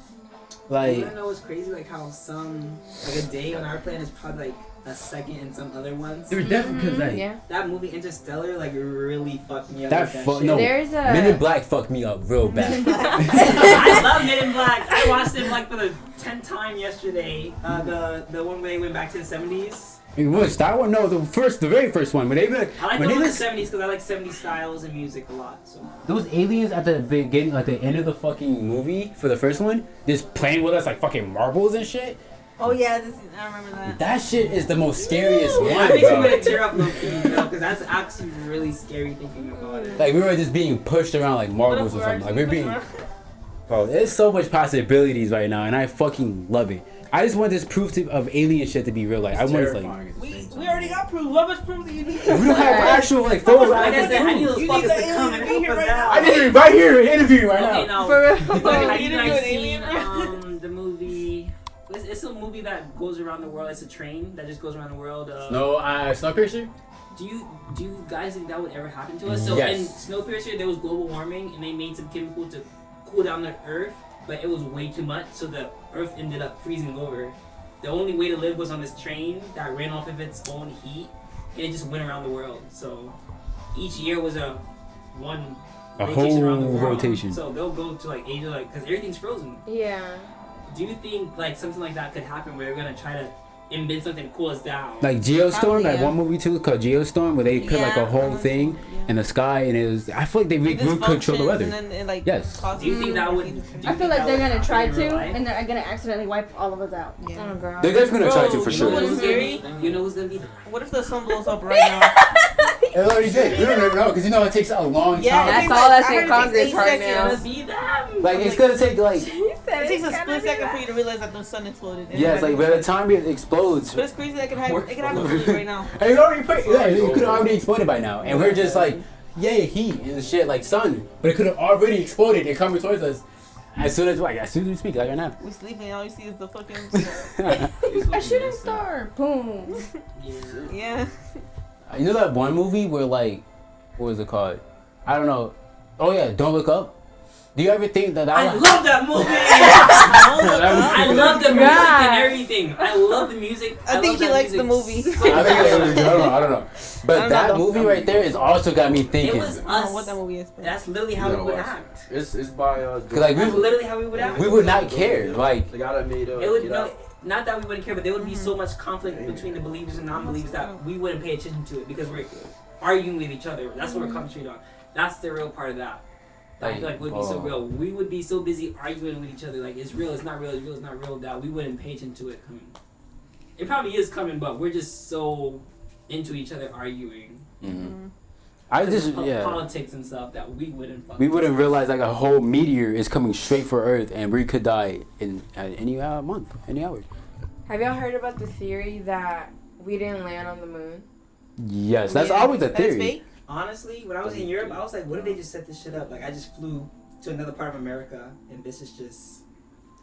Like wanna know what's crazy? Like how like a day on our planet is probably like a second in some other ones. they're definitely cause like Yeah. That movie Interstellar like really fucked me up. that with fuck shit. no. There's a. Men in Black fucked me up real bad. I love Men in Black. I watched it like for the 10th time yesterday. The one where they went back to the 70s. Which that one? No, the very first one. When they like, I like when the they one in was, the 70s because I like 70s styles and music a lot. So. those aliens at the beginning, like the end of the fucking movie for the first one, just playing with us like fucking marbles and shit. Oh yeah, I remember that. That shit is the most scariest Yeah, one, it makes me bro. want to tear up low key, because that's actually really scary thinking about it. Like we were just being pushed around like What if marbles or we're something. Like actually we're being, pushing bro. There's so much possibilities right now, and I fucking love it. I just want this proof of alien shit to be real. Like I want like Terrifying at the same We time. already got proof. What much proof do you need? we don't have actual like photos. Like I said, I need those You fuckers need to the come alien and to be help here us right out. I need it right here, interview right Okay, now. now, For real. have You you didn't do guys an seen alien? the movie? It's a movie that goes around the world. It's a train that just goes around the world. No, Snowpiercer. Do you guys think that would ever happen to us? So Yes. in Snowpiercer, there was global warming, and they made some chemical to cool down the Earth, but it was way too much, so the Earth ended up freezing over. The only way to live was on this train that ran off of its own heat, and it just went around the world. So each year was a rotation around the whole world. rotation. So they'll go to like Asia, like because everything's frozen. Yeah. Do you think like something like that could happen where they're gonna try to invent something to cool us down? Like Geostorm, Probably, like yeah. one movie too called Geostorm, where they put like a Yeah, whole thing in the sky, and it was. I feel like they It really control the dysfunctions weather. and then it, like, Yes. causes Do you think that would? disease. do you I feel think like that they're would gonna try happen in real to, life? and they're gonna accidentally wipe all of us out. Oh Yeah. god. They're definitely gonna try to Bro, for you sure. know what is Who's gonna scary? be- You know who's gonna be? What if the sun blows up right now? It already did. You don't know because you know it takes a long time. Yeah, That's it all that's I in heard it Congress takes 8 right seconds. now. Be them. Like it's gonna take like It takes a split second for you to realize that the sun exploded. And yes, like by the time it explodes. But it's crazy that it can happen for you right now. And it already it could have already exploded by now, and we're just like, yeah, heat and shit like sun, but it could have already exploded and coming towards us as soon as we speak, like right now. We sleeping, all you see is the fucking. A shooting star. Boom. Yeah. You know that one movie where like, what was it called? I don't know. Oh yeah, Don't Look Up. Do you ever think that I was love that movie. I love the music and everything. I love the music. I think he likes the movie. I don't know. But don't that know. movie right there is also got me It thinking. was I don't know us. what that movie is. But That's literally how we would act. It's by Cause like That's literally how we would act. we would not care. Like the guy that made It would Get no, Out. not that we wouldn't care, but there would be so much conflict between the believers and non-believers that we wouldn't pay attention to it because we're arguing with each other. That's what we're concentrating on. That's the real part of that. I feel like would be so real. We would be so busy arguing with each other, like it's real, it's not real, it's real, it's not real, that we wouldn't pay attention to it coming. It probably is coming, but we're just so into each other arguing. I Because just of politics and stuff that we wouldn't. we wouldn't realize like a whole meteor is coming straight for Earth and we could die in any month, any hour. Have y'all heard about the theory that we didn't land on the moon? Yes, that's always a That is theory. fake? Honestly, when I was in Europe, I was like, what if they just set this shit up? Like I just flew to another part of America and this is just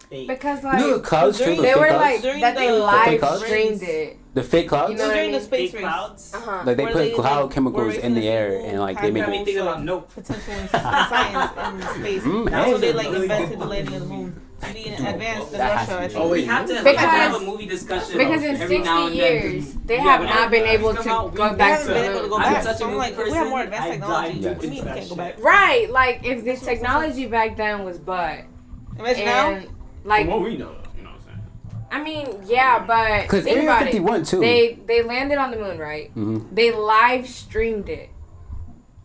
fake. Because You know the like clouds too, the they fake were clouds? like During that they the live fake clouds? streamed it. The fake clouds? You know It was what I during the mean? space Fake race. clouds. Like they Where put cloud were chemicals racing in the air people and like had they make Got me it. thinking about Nope. Potential in science in space. Mm, That's what they hey. like Really invented good the landing of the moon. To be advanced in That has Russia, to I be think. Oh, wait. We have to Because- have a movie discussion. Because in every now 60 and then, years, because- they yeah, have whenever not been movies able come to out, go we back haven't to been the able to go moon. I'm back. such a So I'm movie like, if we have more person, advanced I technology, dive Yes. what do you mean we into can't go that back? Right, like if the technology back then was butt, Imagine now. and like From what we know, you know what I'm saying? I mean, yeah, but Because think Area about 51 it. too. They landed on the moon, right? Mhm. They live streamed it,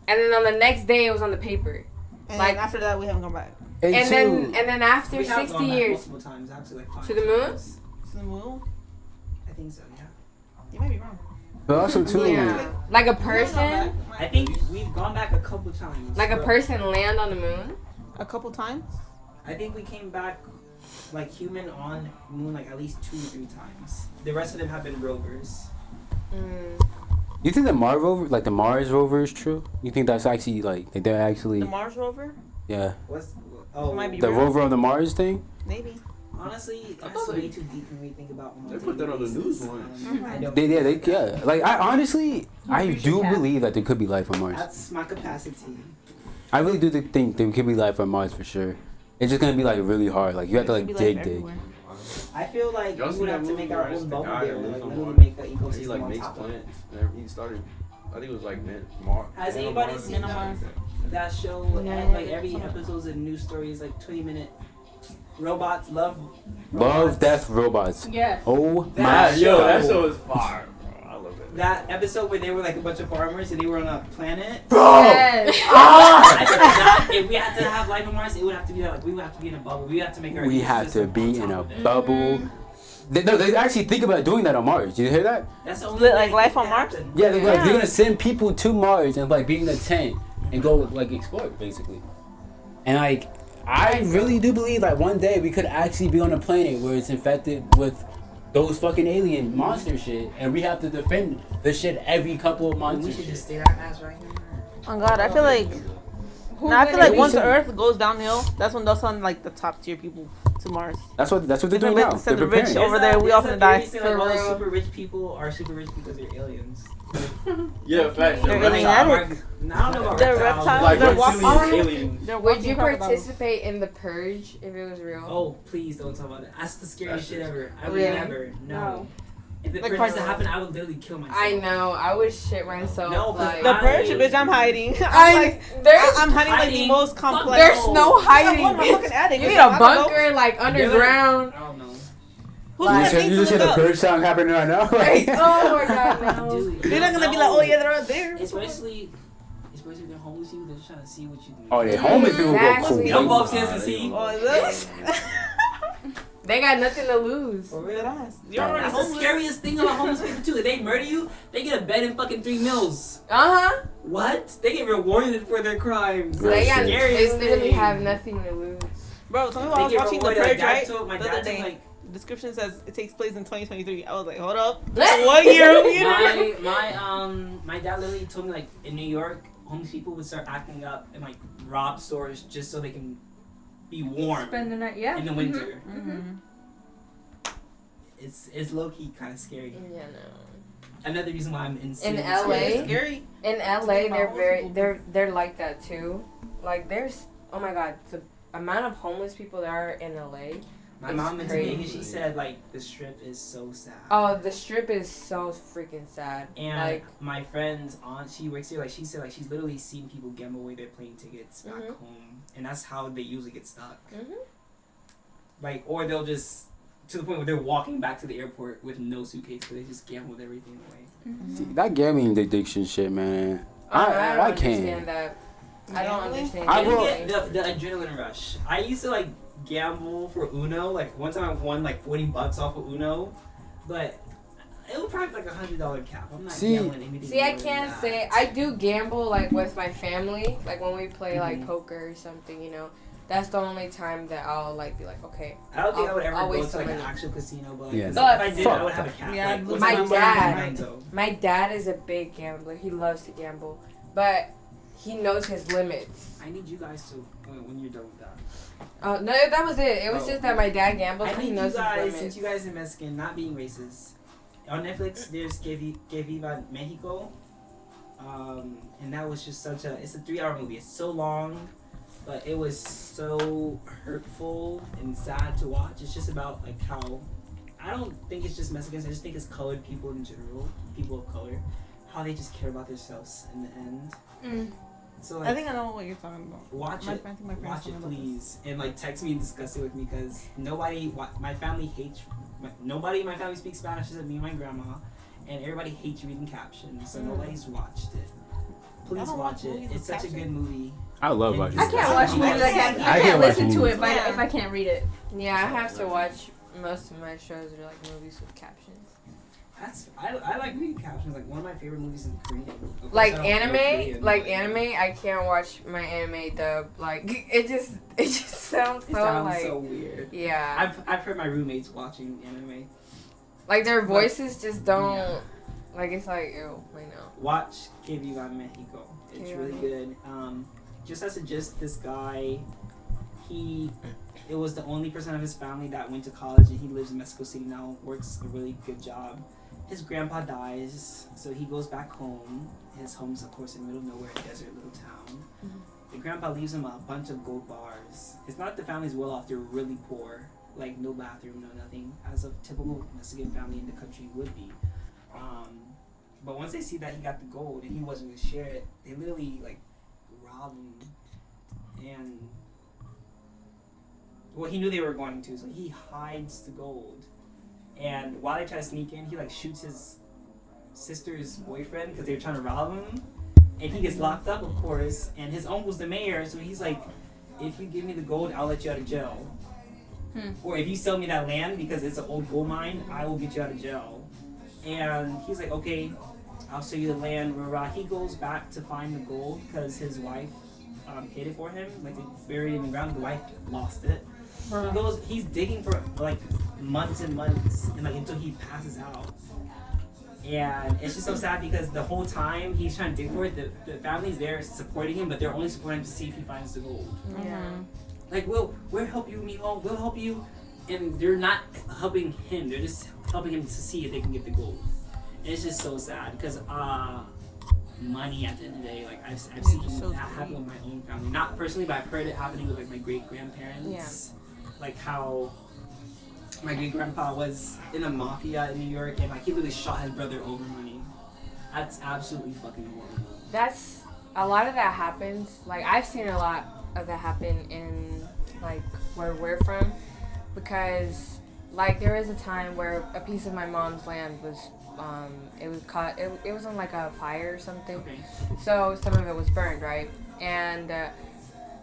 and then on the next day it was on the paper. And Like- then after that, we haven't gone back. And And then after We have 60 gone back years multiple times, actually, like 5 to the moon. times. To the moon? I think so, yeah. You might be wrong. but also too. Yeah, like a We haven't gone person, back. I think we've gone back a couple times. like a but person land on the moon. A couple times. I think we came back like human on moon like at least 2 or 3 times. The rest of them have been rovers. You think the Mars rover, like the Mars rover, is true? You think that's actually like they're actually The Mars rover? yeah What's oh Might be the real. rover on the Mars thing? Maybe. honestly that's thought way they- too deep when we think about. They put that on the news once. I don't. Yeah. Like I honestly, I do believe that there could be life on Mars. That's my capacity. I really do think there could be life on Mars for sure. It's just gonna be like really hard. Like you have to There like could be life dig. everywhere. I feel like Y'all we seen would that have to movie make our where it's own the bubble guy there, that lives like on literally Mars? make an He ecosystem like on makes top of it. plants. And he started. I think it was like Mars. Has anybody seen that show? And like every episode's a news story. Is like 20-minute robots love. Love, robots. death, robots. Yes. Oh That my show- that God. show is fire, bro. I love it. That episode where they were like a bunch of farmers and they were on a planet. Yes. I think that if we had to have life on Mars, it would have to be like we would have to be in a bubble. We have to make our. We have to ecosystem be on in top a of it. bubble. They actually think about doing that on Mars. Did you hear that? That's the only Like way life it on can Mars? happen. Yeah, they're Yeah. gonna send people to Mars and like be in a tent and go like explore basically. And like I really do believe that one day we could actually be on a planet where it's infected with those fucking alien monster shit, and we have to defend the shit every couple of months. We and should shit. just stay our ass right here. Oh God, I feel like. Who's Now I feel gonna like be once some- the Earth goes downhill, that's when they'll send like the top tier people to Mars. That's what they're They're doing now. gonna send They're the rich preparing. over there. We all finna die. Like, For all the real. super rich people are super rich because they're aliens. Yeah, facts. They're They're aliens. reptiles. I don't know about They're reptiles. reptiles. Like They're reptilian walking- aliens. They're Would walking you crocodiles. participate in the purge if it was real? Oh, please don't talk about that. That's the scariest shit ever. I would Really? never. No. If the Like purge was to part- happen, I would literally kill myself. I know. I would shit myself. No, 'cause like, The purge, bitch. I'm hiding. there's I'm hiding like the hiding. most Fuck complex. there's no hiding. I'm a fucking addict. You need I a don't bunker know. like underground. I don't know. Who's You gonna just think you just to hear look the up? purge song happening right now. Like, oh my god, no. Dude, They're not gonna be like, oh yeah, they're out there. Especially the homeless people. They're just trying to see what you do. Oh, the homeless people go Exactly. cool. Don't go upstairs and see. Oh, is this? They got nothing to lose. For real. You're already That's the homeless. scariest thing about homeless people too. If they murder you, they get a bed and fucking 3 meals. What? They get rewarded for their crimes. They That's scary, literally thing. have nothing to lose. Bro, something They I was get watching The rewarded. Purge, Dad right? told- My The dad other told, day. like, Description says it takes place in 2023. I was like, hold up. What year? my dad literally told me, like, in New York, homeless people would start acting up and, like, rob stores just so they can be warm Spend the night, yeah. in the winter. Mm-hmm. It's low key kind of scary. Yeah, no. Another reason why I'm in In It's LA? Scary. In LA, they're they're like that too. Like there's, oh my god, the amount of homeless people there are in LA. My It's mom in crazy. Vegas, she said, like, the strip is so sad. Oh, the strip is so freaking sad. And Like, my friend's aunt, she works here. Like, she said, like, she's literally seen people gamble away their plane tickets back Mhm. home, and that's how they usually get stuck. mhm. Like, or they'll just to the point where they're walking back to the airport with no suitcase, but they just gambled everything away. See, that gambling addiction shit, man. I don't I understand can't. that. I don't Gambling? understand. I I will- get the adrenaline rush. I used to like gamble for Uno. Like one time I won like $40 off of Uno, but it was probably like $100 cap. I'm not See- gambling anything. See, I more than can't that. say I do gamble like with my family, like when we play like Mhm. poker or something. You know, that's the only time that I'll like be like, okay. I don't think I would I'll ever go waste to like some an money. actual casino, but like, Yeah, if no. I did, Fuck I would have a that. cap. Yeah, like, what's my the number dad- on Nintendo? My dad is a big gambler. He loves to gamble, but he knows his limits. I need you guys to when you're done with that. No, that was it. It was Oh. just that my dad gambles, I but he need you knows his guys, limits. since you guys are Mexican, not being racist. On Netflix, there's Que Viva Mexico, and that was just such a. It's a 3-hour movie. It's so long, but it was so hurtful and sad to watch. It's just about like how. I don't think it's just Mexicans. I just think it's colored people in general, people of color, how they just care about themselves in the end. Mm. So like, I think I know what you're talking about. watch I it. think my parents Watch told it, me about this. please, and like text me and discuss it with me because my family hates. Nobody in my family speaks Spanish except me and my grandma, and everybody hates reading captions, so nobody's watched it. Please don't watch watch it. movies It's with such a good captions. movie. I love And watching. I can't watch movies. I can't can't watch listen to it movies. if I can't read it. Yeah, I have to watch most of my shows are like movies with captions. I like reading captions. Like one of my favorite movies in Korean. Of course, Like I don't know Korean, but anime, I can't watch my anime dub. Like it just sounds so It sounds like so weird. yeah. I've heard my roommates watching anime. Like their voices just don't Yeah. like it's like ew, like no. Watch Que Viva Mexico. It's Que really Viva. good. Just as a gist, this guy, it was the only person of his family that went to college, and he lives in Mexico City now. Works a really good job. His grandpa dies, so he goes back home. His home's of course in the middle of nowhere, a desert little town. The grandpa leaves him a bunch of gold bars. It's not that the family's well off; they're really poor. Like no bathroom, no nothing, as a typical Mexican family in the country would be. But once they see that he got the gold and he wasn't gonna share it, they literally like rob him. And well, he knew they were going to, so he hides the gold. And while they try to sneak in, he like shoots his sister's boyfriend because they were trying to rob him. And he gets locked up, of course. And his uncle's the mayor, so he's like, "If you give me the gold, I'll let you out of jail." Or if you sell me that land because it's an old gold mine, I will get you out of jail. And he's like, "Okay, I'll sell you the land." He goes back to find the gold because his wife hid it for him. Like they buried it in the ground. The wife lost it. He's digging for like months and months, and like until he passes out. And it's just so sad because the whole time he's trying to dig for it, the family's there supporting him, but they're only supporting him to see if he finds the gold. Yeah. Like, we'll help you, mijo. We'll help you, and they're not helping him. They're just helping him to see if they can get the gold. And it's just so sad because money at the end of the day. Like I've seen that happen with my own family. Not personally, but I've heard it happening with like my great grandparents. Yeah. Like how my great grandpa was in a mafia in New York, and like he literally shot his brother over money. That's absolutely fucking horrible. That's a lot of that happens. Like I've seen a lot of that happen in like where we're from, because like there was a time where a piece of my mom's land was it was caught. It was on like a fire or something. Okay. So some of it was burned, right? And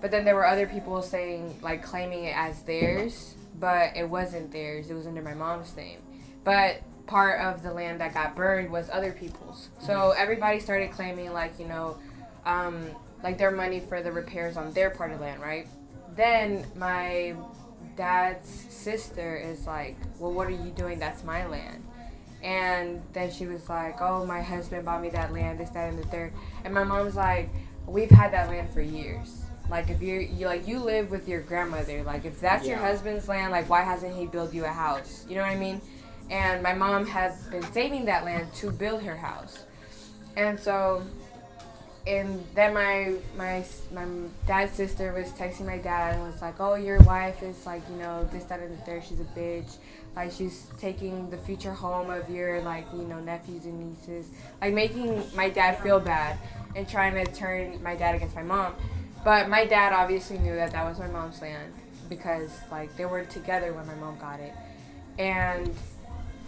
but then there were other people saying claiming it as theirs, but it wasn't theirs. It was under my mom's name. But part of the land that got burned was other people's. So everybody started claiming like, like their money for the repairs on their part of the land, right? Then my dad's sister is like, well, what are you doing? That's my land. And then she was like, oh, my husband bought me that land, this, that, and the third. And my mom was like, we've had that land for years. Like, if you live with your grandmother, like, if that's your husband's land, like, why hasn't he built you a house? You know what I mean? And my mom had been saving that land to build her house. And so, and then my dad's sister was texting my dad and was like, oh, your wife is, like, this, that, and the third, she's a bitch. Like, she's taking the future home of your, like, nephews and nieces. Like, making my dad feel bad and trying to turn my dad against my mom. But my dad obviously knew that that was my mom's land because, like, they were together when my mom got it. And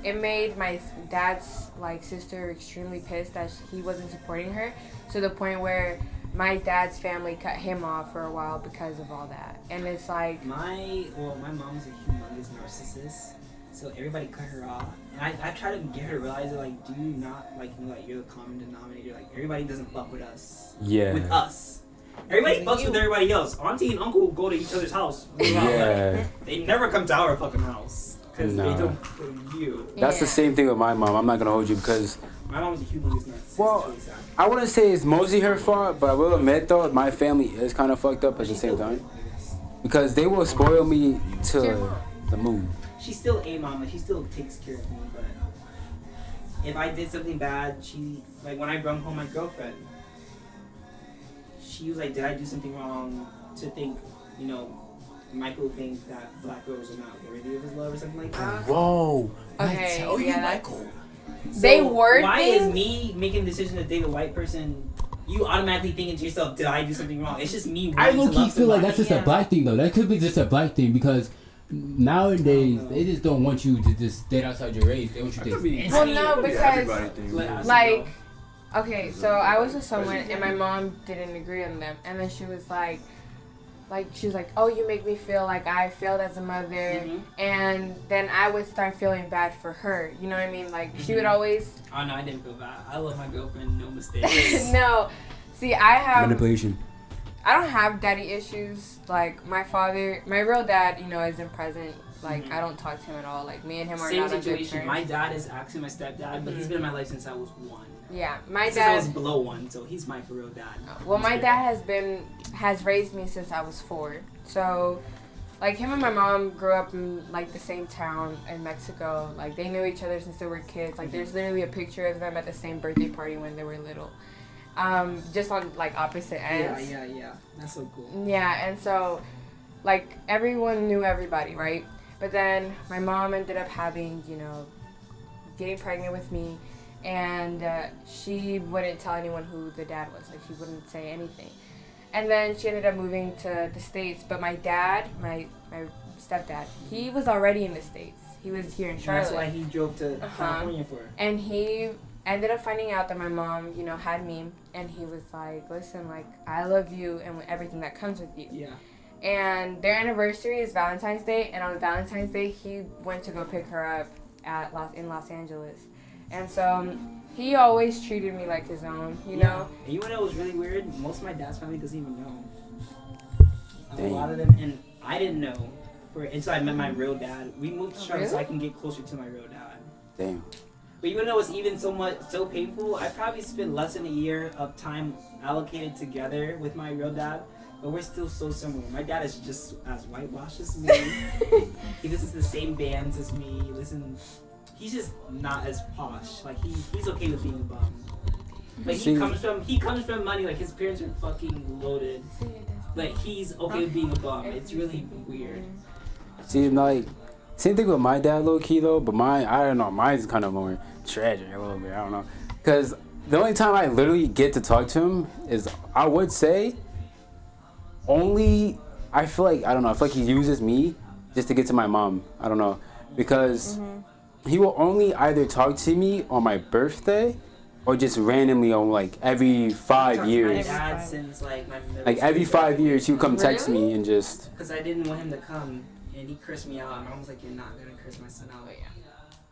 it made my dad's, like, sister extremely pissed that he wasn't supporting her, to the point where my dad's family cut him off for a while because of all that. And it's like... My mom's a humongous narcissist, so everybody cut her off. And I try to get her to realize that, like, do you not, like, know that you're the common denominator? Like, everybody doesn't fuck with us. Yeah. With us. Everybody fucks with everybody else. Auntie and uncle go to each other's house. Yeah. They never come to our fucking house. Because they don't with you. That's the same thing with my mom. I'm not going to hold you because... My mom's a humongous narcissist. Well, it's really sad. I wouldn't say it's mostly her fault, but I will admit, though, my family is kind of fucked up at the same time. Because they will spoil me to the moon. She's still a mom. Like, she still takes care of me. But if I did something bad, like, when I brought home my girlfriend, she was like, did I do something wrong to think, Michael thinks that black girls are not worthy of his love or something like that? Whoa. Okay, I tell you, Michael. So They were why things? is me making the decision to date a white person, you automatically thinking to yourself, did I do something wrong? It's just me I wanting to low-key love feel like somebody. that's just a black thing, though. That could be just a black thing because nowadays they just don't want you to just date outside your race. They want you to date. Well, no, because, Everybody thinks like, okay, so I was with someone and my mom didn't agree on them. And then she was like, oh, you make me feel like I failed as a mother. And then I would start feeling bad for her. You know what I mean? Like, she would always... Oh, no, I didn't feel bad. I love my girlfriend, no mistakes. No. See, I have... Manipulation. I don't have daddy issues. Like, my father... My real dad, isn't present. Like, I don't talk to him at all. Like, me and him are Same not on good situation. terms. My dad is actually my stepdad, but he's been in my life since I was 1. Yeah, my Since I was dad... below 1, so he's my for real dad. Well, my dad has raised me since I was 4. So, like, him and my mom grew up in, like, the same town in Mexico. Like, they knew each other since they were kids. Like, there's literally a picture of them at the same birthday party when they were little. Just on, like, opposite ends. Yeah. That's so cool. Yeah, and so, like, everyone knew everybody, right? But then my mom ended up having, getting pregnant with me. And she wouldn't tell anyone who the dad was. Like, she wouldn't say anything. And then she ended up moving to the States. But my dad, my stepdad, he was already in the States. He was here in Charlotte. That's why he drove to California for. And he ended up finding out that my mom, had me. And he was like, listen, like, I love you and everything that comes with you. Yeah. And their anniversary is Valentine's Day. And on Valentine's Day, he went to go pick her up in Los Angeles. And so he always treated me like his own, you know? And you know what was really weird? Most of my dad's family doesn't even know. Dang. A lot of them, and I didn't know until I met my real dad. We moved to Charlotte so I can get closer to my real dad. Damn. But you know what's even so painful? I probably spent less than a year of time allocated together with my real dad, but we're still so similar. My dad is just as whitewashed as me. He listens to the same bands as me. He's just not as posh. Like he's okay with being a bum. Like he comes from money. Like his parents are fucking loaded. But he's okay with being a bum. It's really weird. See, like, same thing with my dad, low key though. But I don't know. Mine's kind of more tragic a little bit. I don't know. Cause the only time I literally get to talk to him is, I would say, only. I feel like he uses me just to get to my mom. I don't know, because. He will only either talk to me on my birthday or just randomly on, like, every 5 years. My dad since, like, my middle Like, every school 5 years, he would come text me and just... Because I didn't want him to come, and he cursed me out, and I was like, you're not going to curse my son out.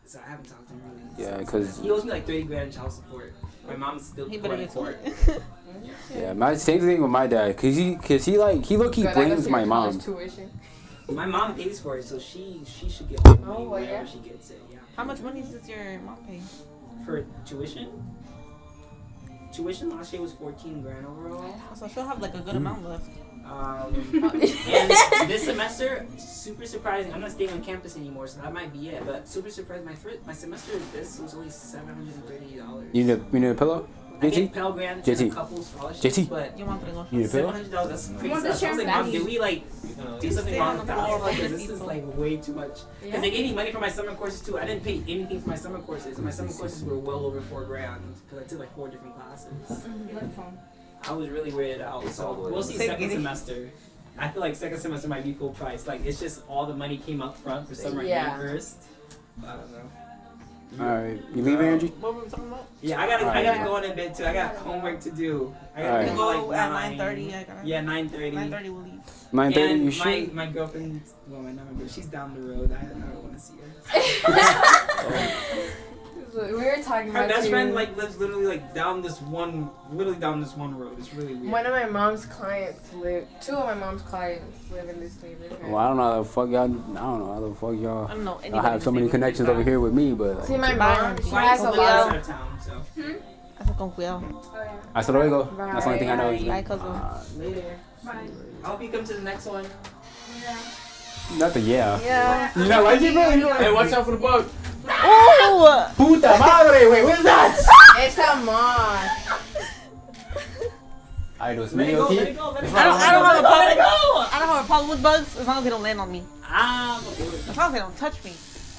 So I haven't talked to him really. Yeah, since 'cause- then. He owes me like 30 grand in child support. My mom's still He better going get to to court. it. Yeah, my same thing with my dad, cause he low key Good, I go blames see my your mom. college tuition. My mom pays for it, so she should get all the money Oh, well, whenever yeah. she gets it. Yeah. How much money does your mom pay? For tuition? Tuition last year was 14 grand overall. So she'll have like a good amount left. And this semester, super surprising. I'm not staying on campus anymore, so that might be it. But super surprised. My semester this was only $730. You need a pillow? I JT? get Pell Grants and JT. a couple scholarships, JT. but Your mom gonna go. You need a pillow? $700. That's crazy. want the stuff. I was like, Mom, champagne? did we like do something Stay wrong on with the that? floor Like, with this is people. like way too much. Because they gave me money for my summer courses too. I didn't pay anything for my summer courses, and my summer courses were well over $4 grand because I took like 4 different classes. I was really weirded out. So we'll see second semester. I feel like second semester might be full price. Like it's just all the money came up front for summer Yeah. and first. I don't know. Alright, you leaving, Angie? What were we talking about? Yeah, I gotta Alright. go in a bit too. I got homework to do. I Alright. gotta We'll go go like at 9. 9:30. I gotta. Yeah, 9:30. 9:30 we'll leave. 9:30, you And sure? my girlfriend, well, my not my girl, she's down the road. I don't want to see her. We were talking Her about best you. friend like lives literally down this one road. It's really weird. One of my mom's clients live. 2 of my mom's clients live in this neighborhood. Well, I don't know how the fuck y'all. I don't know how the fuck y'all. I don't know. I have so many connections over here with me, but. See, Like, my mom, she Why has you a live lot outside of. of town, so. Hasta con cuidado. hasta luego. That's the only thing I know. is- Bye, cousin. Later. Bye. I hope you come to the next one. Nothing, yeah. Yeah. You not like it, bro? Hey, watch out for the bug. Oh! Puta madre, wait, what is that? It's a moth. Ay, Dios Let it mío, go, aquí. let it go, let it go. I don't have a Let it problem. go. I don't have a problem with bugs as long as they don't land on me. Ah, okay. As long as they don't touch me.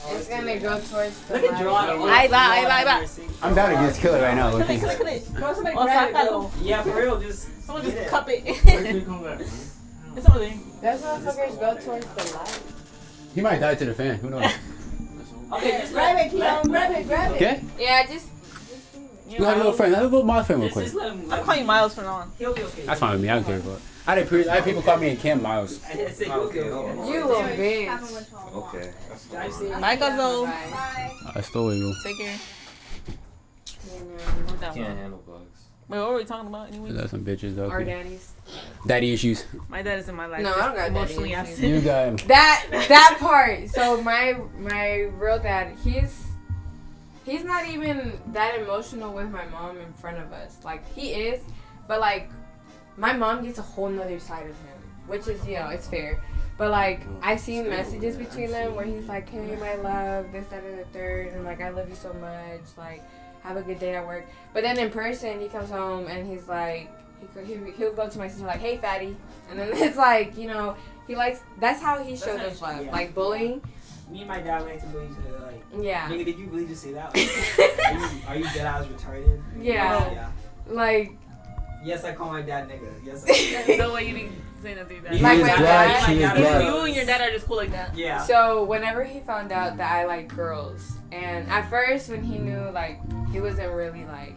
It's gonna go towards the Look at light. Joanna. Ahí va, ahí va, ahí va. I'm down against killer right now, Click looking. it, click it. Go somebody Oh, grab it, sácalo. Yeah, for real, just Someone get just it. cup it. Where can you come back? It's over there. Those motherfuckers go towards the light. He might die to the fan, who knows? Okay, just Grab let it, Keon. Grab it, grab it. Okay? Yeah, just. You have a little friend, have a little mod friend real quick. just let him. I'm calling you Miles from now on. He'll be okay. That's fine with me, I don't care about it. I had people call me and Cam Miles. I said he'll be okay. You little bitch. Okay. I've seen. Bye, cousin. Bye. Hasta luego. Take care. You know, Can't handle bugs. Wait, what were we talking about anyway? That's some bitches though. our daddies. Daddy issues. My dad is in my life. No, I just don't got emotionally daddy absent. You got him. That part. So my real dad, he's not even that emotional with my mom in front of us. Like he is, but like my mom gets a whole nother side of him, which is it's fair. But like I've seen messages between them where he's like, "Hey, my love, this, that, and the third, and like I love you so much. Like have a good day at work." But then in person, he comes home and he's like, he'll go to my sister like, "Hey, fatty," and then it's like he likes. That's how he shows us love, yeah. like bullying. Me and my dad like to believe each other. Like, Yeah. nigga, did you really just say that? Like, are you dead ass retarded? Yeah. Yeah. Like, Yes, I call my dad nigga. Yes, I do. No way you didn't say that to your dad. He Like is my black, dad? he is My dad- black. You and your dad are just cool like that. Yeah. so whenever he found out that I like girls, and at first when he knew, like, he wasn't really like,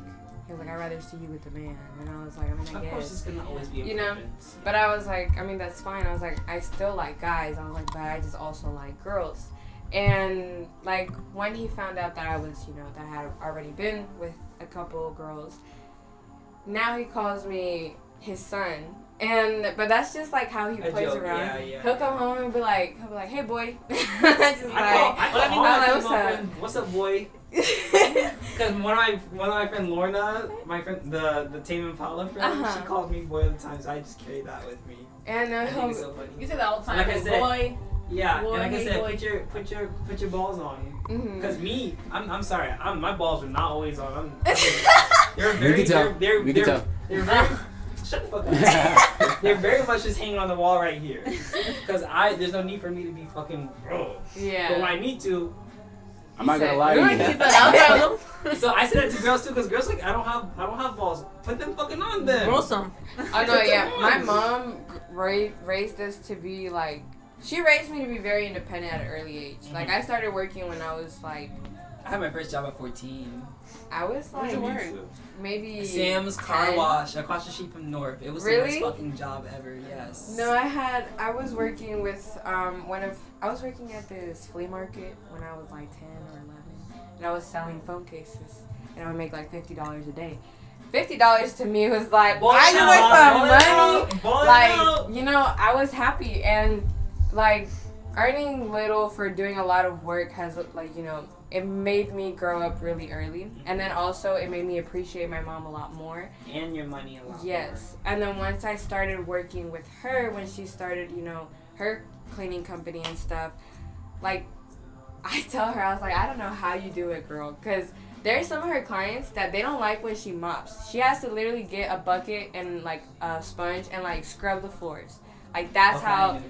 he was like, "I'd rather see you with the man," and I was like, I mean, I Of course, guess. it's gonna always be a You know? preference. But I was like, I mean, that's fine. I was like, I still like guys. I was like, but I just also like girls. And like when he found out that I was, that I had already been with a couple girls, now he calls me his son. But that's just like how he A plays joke, around. yeah, yeah. He'll come home and be like, "Hey boy," just I call all like, my "What's female up?" friends, "What's up, boy?" Because one of my friend Lorna, my friend the Tame Impala friend, Uh-huh. she calls me boy all the time, so I just carry that with me. And I think it's so funny. You say that all the time. Like I said, boy. Yeah, Boy, and like I hey, said, boy. put your balls on. Mhm. Cause me, I'm sorry, my balls are not always on. They're We very, can tell. they're We can tell. They're very. Shut the fuck up. They're very much just hanging on the wall right here. Cause there's no need for me to be fucking bro. Yeah. But when I need to, I'm not gonna lie You to know, you. he's like, so I said that to girls too, cause girls like I don't have balls. Put them fucking on then. Grow some. Oh no, yeah. My mom raised us to be like. She raised me to be very independent at an early age. Like I started working when I was like. I had my first job at 14. I was like maybe Sam's Car 10. Wash across the street from North. It was the Really? best fucking job ever. Yes. No, I was working with I was working at this flea market when I was like 10 or 11. and I was selling phone cases, and I would make like $50 a day. $50 to me was like, I just want some money. Like, you know, I was happy, and like earning little for doing a lot of work has, like, you know, it made me grow up really early, and then also it made me appreciate my mom a lot more. And your money a lot. Yes, and then once I started working with her, when she started, you know, her cleaning company and stuff, like, I tell her, I was like, I don't know how you do it, girl, because there's some of her clients that they don't like when she mops. She has to literally get a bucket and like a sponge and like scrub the floors. Like, that's how.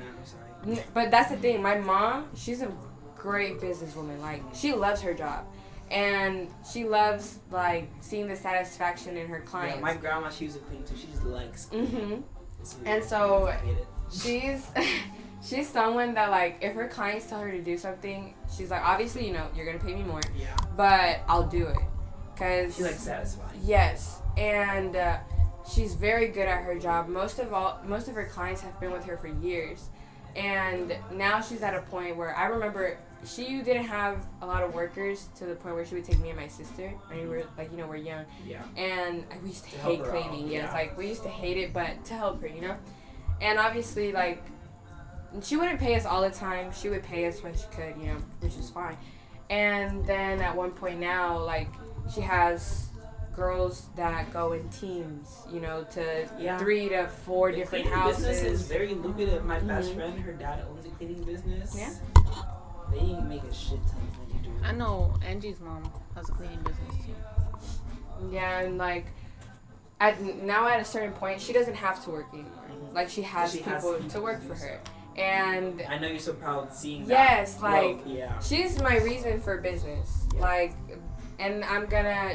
But that's the thing. My mom, she's a great businesswoman. Like, she loves her job, and she loves like seeing the satisfaction in her clients. Yeah, my grandma, she was a cleaner too. She just likes cleaning. And so she's someone that, like, if her clients tell her to do something, she's like, obviously, you know, you're gonna pay me more, but I'll do it, cause she likes satisfying. Yes, and she's very good at her job. Most of her clients have been with her for years, and now she's at a point where I remember she didn't have a lot of workers to the point where she would take me and my sister. I mean, we're like, you know, we're young, and we used to hate cleaning. Yes, like, we used to hate it, but to help her, you know, and obviously, like, she wouldn't pay us all the time. She would pay us when she could, you know, which is fine. And then at one point now, like, she has girls that go in teams, you know, to 3 to 4 different houses. Business is very lucrative. My best friend, her dad owns a cleaning business. Yeah. They make a shit ton of money doing it. I know Angie's mom has a cleaning business too. Yeah, and like, at a certain point, she doesn't have to work anymore. Like, she has people to work for her. And I know you're so proud seeing that. Yes, like, yeah. She's my reason for business. Yeah. Like, and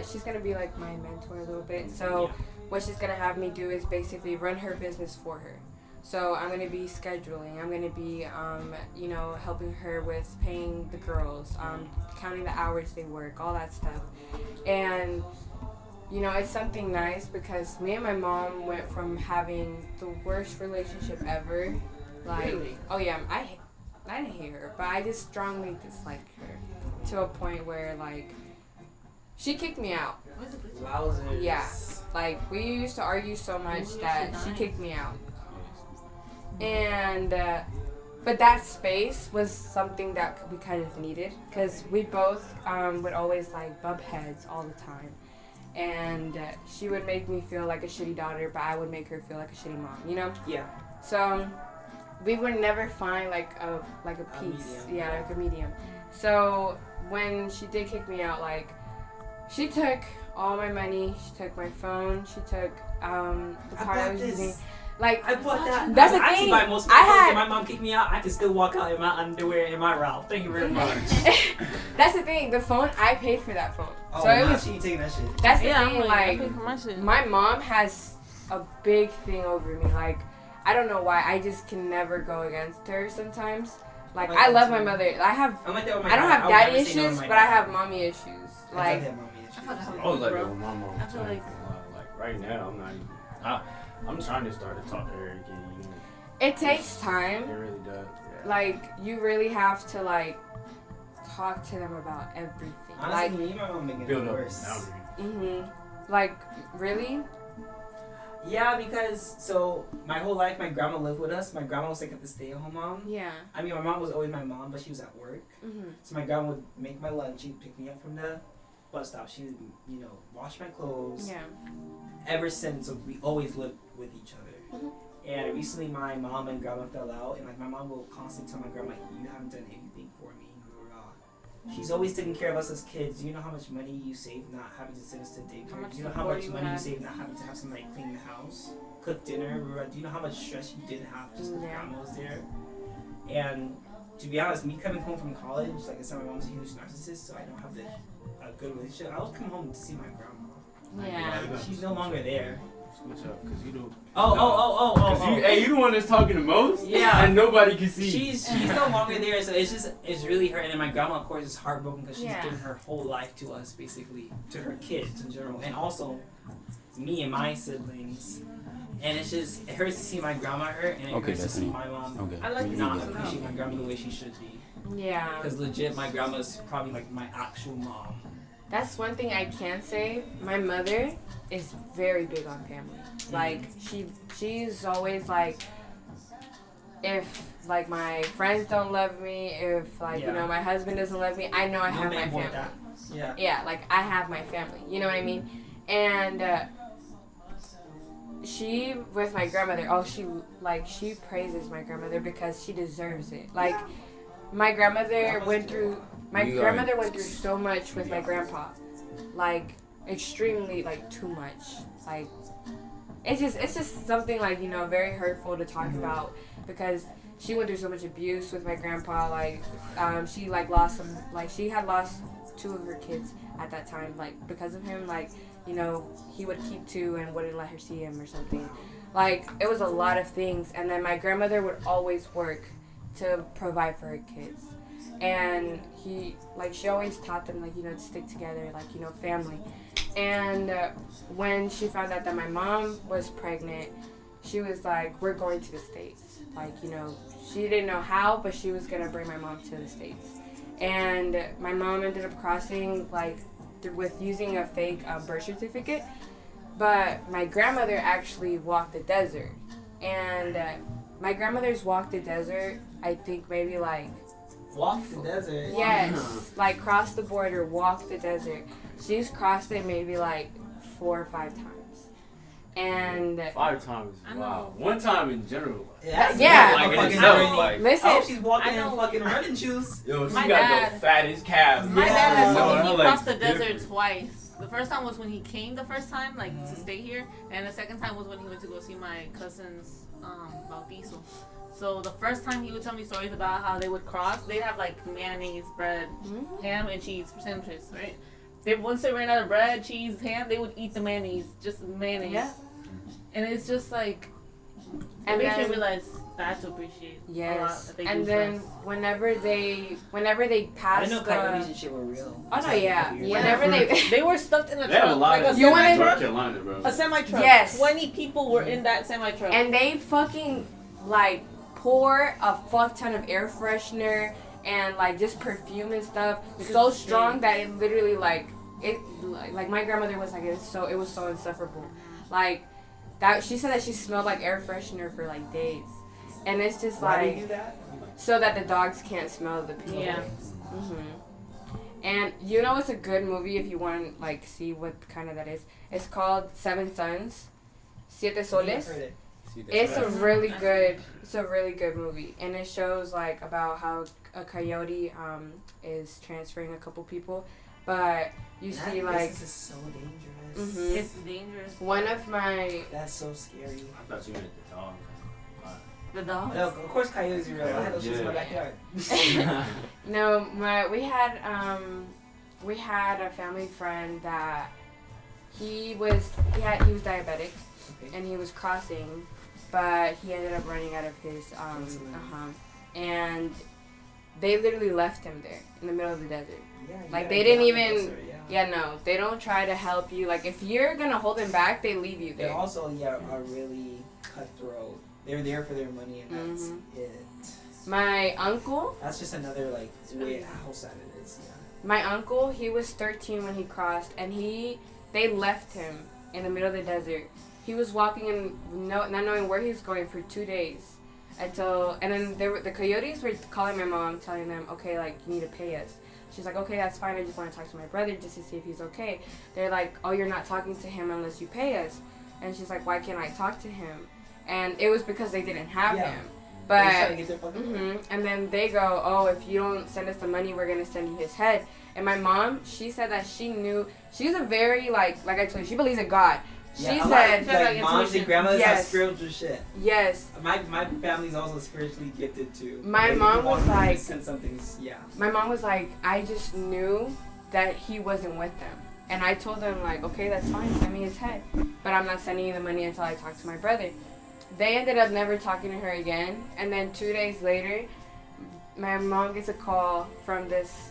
she's gonna be like my mentor a little bit. So what she's gonna have me do is basically run her business for her. So I'm gonna be scheduling. I'm gonna be, you know, helping her with paying the girls, counting the hours they work, all that stuff. And, you know, it's something nice because me and my mom went from having the worst relationship ever. Like, really? Oh yeah, I didn't hate her, but I just strongly disliked her to a point where, like, she kicked me out. Wowzers. Yeah, like, we used to argue so much that she kicked me out. And but that space was something that we kind of needed because we both would always like bump heads all the time, and she would make me feel like a shitty daughter, but I would make her feel like a shitty mom, you know? Yeah. So we would never find like a piece, like a medium. So when she did kick me out, like, she took all my money, she took my phone, she took the part I was using. Like, I bought that. That's the I thing. buy most of my clothes. If my mom kicked me out, I could still walk out in my underwear and my Ralph. Thank you very much. That's the thing. The phone, I paid for that phone. Oh, so it was. She taking that shit. That's the thing. I paid for my shit. My mom has a big thing over me. Like, I don't know why. I just can never go against her sometimes. Like, I love my mother. I don't have daddy issues, but I have mommy issues. Like, I was like, with my mom. Like right now, I'm not even. I'm trying to start to talk to her again. You know? It takes time. It really does. Yeah. Like, you really have to, like, talk to them about everything. Honestly, like, me and my mom making build it up worse. Like, really? Yeah, because so my whole life my grandma lived with us. My grandma was like the stay-at-home mom. Yeah. I mean, my mom was always my mom, but she was at work. So my grandma would make my lunch. She'd pick me up from the bus stop. She would, you know, wash my clothes. Yeah. Ever since, so we always lived with each other. And recently, my mom and grandma fell out, and like my mom will constantly tell my grandma, "You haven't done anything for me." She's always taking care of us as kids. Do you know how much money you save not having to send us to daycare? Do you know how much money you save not having to have somebody clean the house, cook dinner? Do you know how much stress you didn't have just because grandma was there? And to be honest, me coming home from college, like I said, my mom's a huge narcissist, so I don't have a good relationship. I would come home to see my grandma. Yeah. She's no longer there. Switch up, cause you do. Hey, you the one that's talking the most. Yeah. And nobody can see. She's no longer there, so it's really her. And then my grandma, of course, is heartbroken because she's given her whole life to us, basically, to her kids in general, and also me and my siblings. And it hurts to see my grandma hurt, and it hurts to see my mom I like not appreciate my grandma the way she should be. Yeah. Because legit, my grandma's probably like my actual mom. That's one thing I can say. My mother is very big on family. Like she's always like, if like my friends don't love me, if like you know my husband doesn't love me, I know I have my family. Yeah. Yeah, like I have my family. You know what I mean? And she with my grandmother. Oh, she praises my grandmother because she deserves it. Like my grandmother went through. My grandmother went through so much with my grandpa, like extremely, like too much. Like it's just something like very hurtful to talk about because she went through so much abuse with my grandpa. Like she like lost some, like she had lost 2 of her kids at that time, like because of him. Like he would keep 2 and wouldn't let her see him or something. Like it was a lot of things, and then my grandmother would always work to provide for her kids. And she always taught them, to stick together, family. And when she found out that my mom was pregnant, she was like, we're going to the States. She didn't know how, but she was going to bring my mom to the States. And my mom ended up crossing, with using a fake birth certificate. But my grandmother actually walked the desert. And my grandmother's walked the desert, I think maybe Walk the desert. Yes, cross the border, walk the desert. She's crossed it maybe 4 or 5 times. And 5 times. Wow. 1 time in general. Listen, oh, she's walking in fucking running shoes. Yo, she My got dad- the fattest calves. My dad has something. He Like, crossed the desert different. twice. The first time was when he came the first time, to stay here, and the second time was when he went to go see my cousin's bautizo. So the first time he would tell me stories about how they would cross, they'd have mayonnaise, bread, ham, and cheese sandwiches, right? Once they ran out of bread, cheese, ham, they would eat the mayonnaise, just mayonnaise. Yeah. And it's just it and makes you then, realize that to appreciate a lot that they and do then for us. whenever they I passed didn't know coyotes and shit were real. Oh no, yeah. Yeah. Whenever they They were stuffed in a They have a truck, lot of You wanna- in North Carolina, bro. a semi-truck. Yes. 20 people were in that semi-truck. and they fucking pour a fuck ton of air freshener and just perfume and stuff. It's so strong that it literally my grandmother was like, it was so insufferable. That she said that she smelled like air freshener for days. And it's just Why do you do that? so that the dogs can't smell the people. Yeah. And it's a good movie if you want to see what kind of that is. It's called Seven Sons, Siete Soles. It's a really good movie, and it shows about how a coyote is transferring a couple people, but you see This is so dangerous. It's dangerous. one of my That's so scary. I thought you meant the dog. The dogs. No, of course coyotes are real. I had those shits in my backyard. no my we had a family friend that he was diabetic, and he was crossing, but he ended up running out of his and they literally left him there in the middle of the desert. Yeah, they didn't even no, they don't try to help you. If you're gonna hold them back, they leave you They're there. also are really cutthroat. They're there for their money, and that's it. My uncle, That's just another way how sad it is. Yeah. my uncle, he was 13 when he crossed, and they left him in the middle of the desert. He was walking and not knowing where he was going for 2 days, and then the coyotes were calling my mom, telling them, okay, you need to pay us. She's like, okay, that's fine. I just want to talk to my brother just to see if he's okay. They're like, oh, you're not talking to him unless you pay us. And she's like, why can't I talk to him? And it was because they didn't have him. They're But trying to get their fucking and then they go, oh, if you don't send us the money, we're gonna send you his head. And my mom, she said that she knew. She's a very like I told you, she believes in God. She said moms and grandmothers have Yes. spiritual shit. yes. My family's also spiritually gifted too. My Like, mom people was want me to like- send something's My mom was like, I just knew that he wasn't with them. And I told them okay, that's fine, send me his head. But I'm not sending you the money until I talk to my brother. They ended up never talking to her again. And then 2 days later, my mom gets a call from this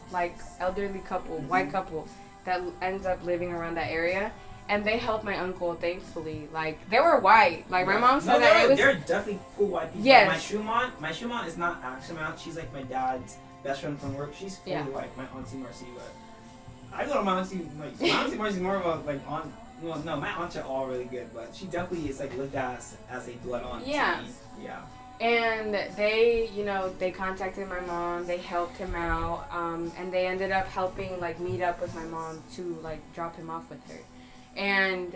elderly couple, white couple, that ends up living around that area. And they helped my uncle, thankfully. They were white. My mom said that it was... They're definitely cool white people. Yes. My Shuman is not actually my aunt. She's my dad's best friend from work. She's fully Yeah. white, my auntie Marcy, but I go to my auntie like my auntie Marcy's more of a like aunt. Well, no, my aunts are all really good, but she definitely is like looked at as a blood aunt. Yeah. To me. Yeah. And they, they contacted my mom. They helped him out, and they ended up helping like meet up with my mom to like drop him off with her, and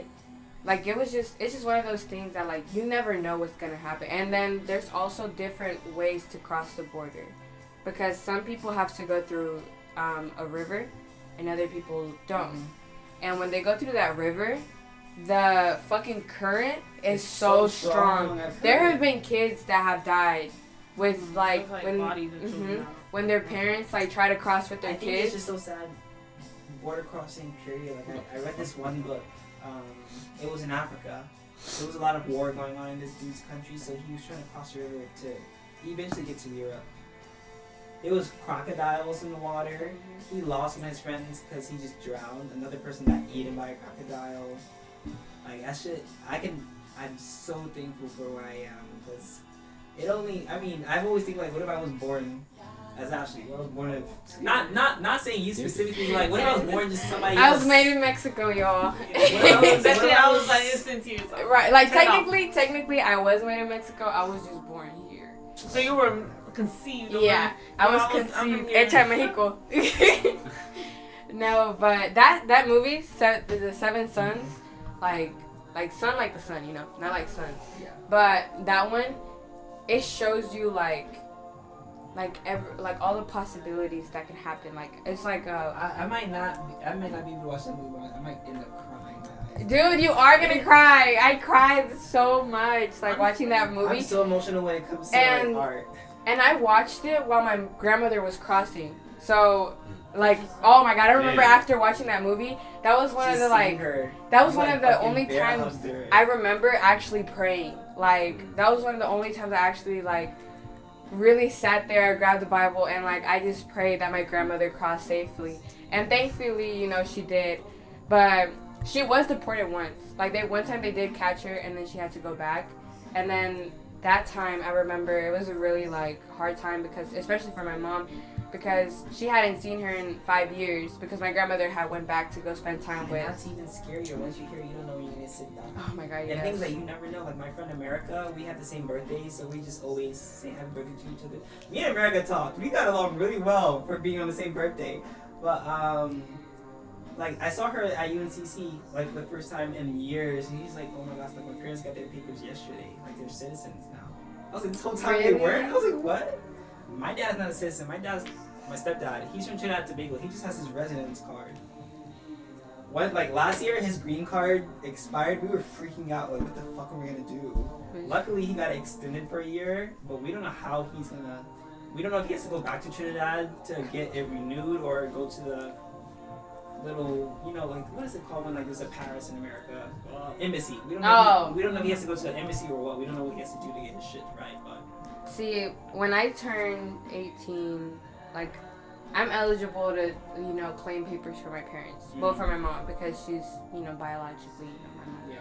like it's just one of those things that like you never know what's gonna happen. And then there's also different ways to cross the border, because some people have to go through a river, and other people don't. And when they go through that river, the fucking current is so strong. There have been kids that have died with like when bodies and children. when their parents like try to cross with their I think kids. it's just so sad. Border crossing period. Like I read this one book. It was in Africa. There was a lot of war going on in this dude's country, so he was trying to cross the river to eventually get to Europe. There was crocodiles in the water. He lost one of his friends because he just drowned. Another person got eaten by a crocodile. Like that shit, I'm so thankful for where I am, because I've always think like, what if I was born as Ashley? What if I was born of, not saying you specifically, like, what if I was born just somebody I else? was made in Mexico, y'all. That shit, I was like instant tears. Like, Right, like turn it off. technically, I was made in Mexico. I was just born here. So you were conceived. Yeah, I was I'm conceived. here. Echa Mexico. No, but that movie, the Seven Sons, like sun like the sun, not like sons. Yeah. But that one, it shows you like all the possibilities that can happen. Like it's like I might not be able to watch that movie, but I might end up crying. dude, you are gonna cry. I cried so much watching that movie. I'm so emotional when it comes to And- like art. And I watched it while my grandmother was crossing. So, like, oh my god, I remember after watching that movie, that was one of the, like, that was one of the only times I remember actually praying. Like, that was one of the only times I actually, like, really sat there, grabbed the Bible, and, like, I just prayed that my grandmother crossed safely. And thankfully, she did. But she was deported once. Like, one time they did catch her, and then she had to go back. And then that time, I remember it was a really, like, hard time, because, especially for my mom, because she hadn't seen her in 5 years, because my grandmother had went back to go spend time And with. that's even scarier. Once you hear, you don't know when you're gonna sit down. Oh my god, And yes. things that you never know. Like my friend America, we have the same birthday, so we just always say happy birthday to each other. Me and America talked. We got along really well for being on the same birthday. But like I saw her at UNCC like the first time in years, and he's like, "Oh my gosh, like my parents got their papers yesterday. Like they're citizens now." I was like, "This whole time they Really? weren't." I was like, "What?" My dad's not a citizen. My stepdad. He's from Trinidad and Tobago. He just has his residence card. Last year, his green card expired. We were freaking out. Like, what the fuck are we gonna do? Luckily, he got extended for a year, but we don't know how he's gonna. We don't know if he has to go back to Trinidad to get it renewed or go to the little, what is it called when there's a Paris in America? Embassy. We don't know. We don't know if he has to go to the embassy or what. We don't know what he has to do to get his shit right, but. See, when I turn 18, I'm eligible to, claim papers for my parents. Well, for my mom, because she's, biologically, my mom. Yeah.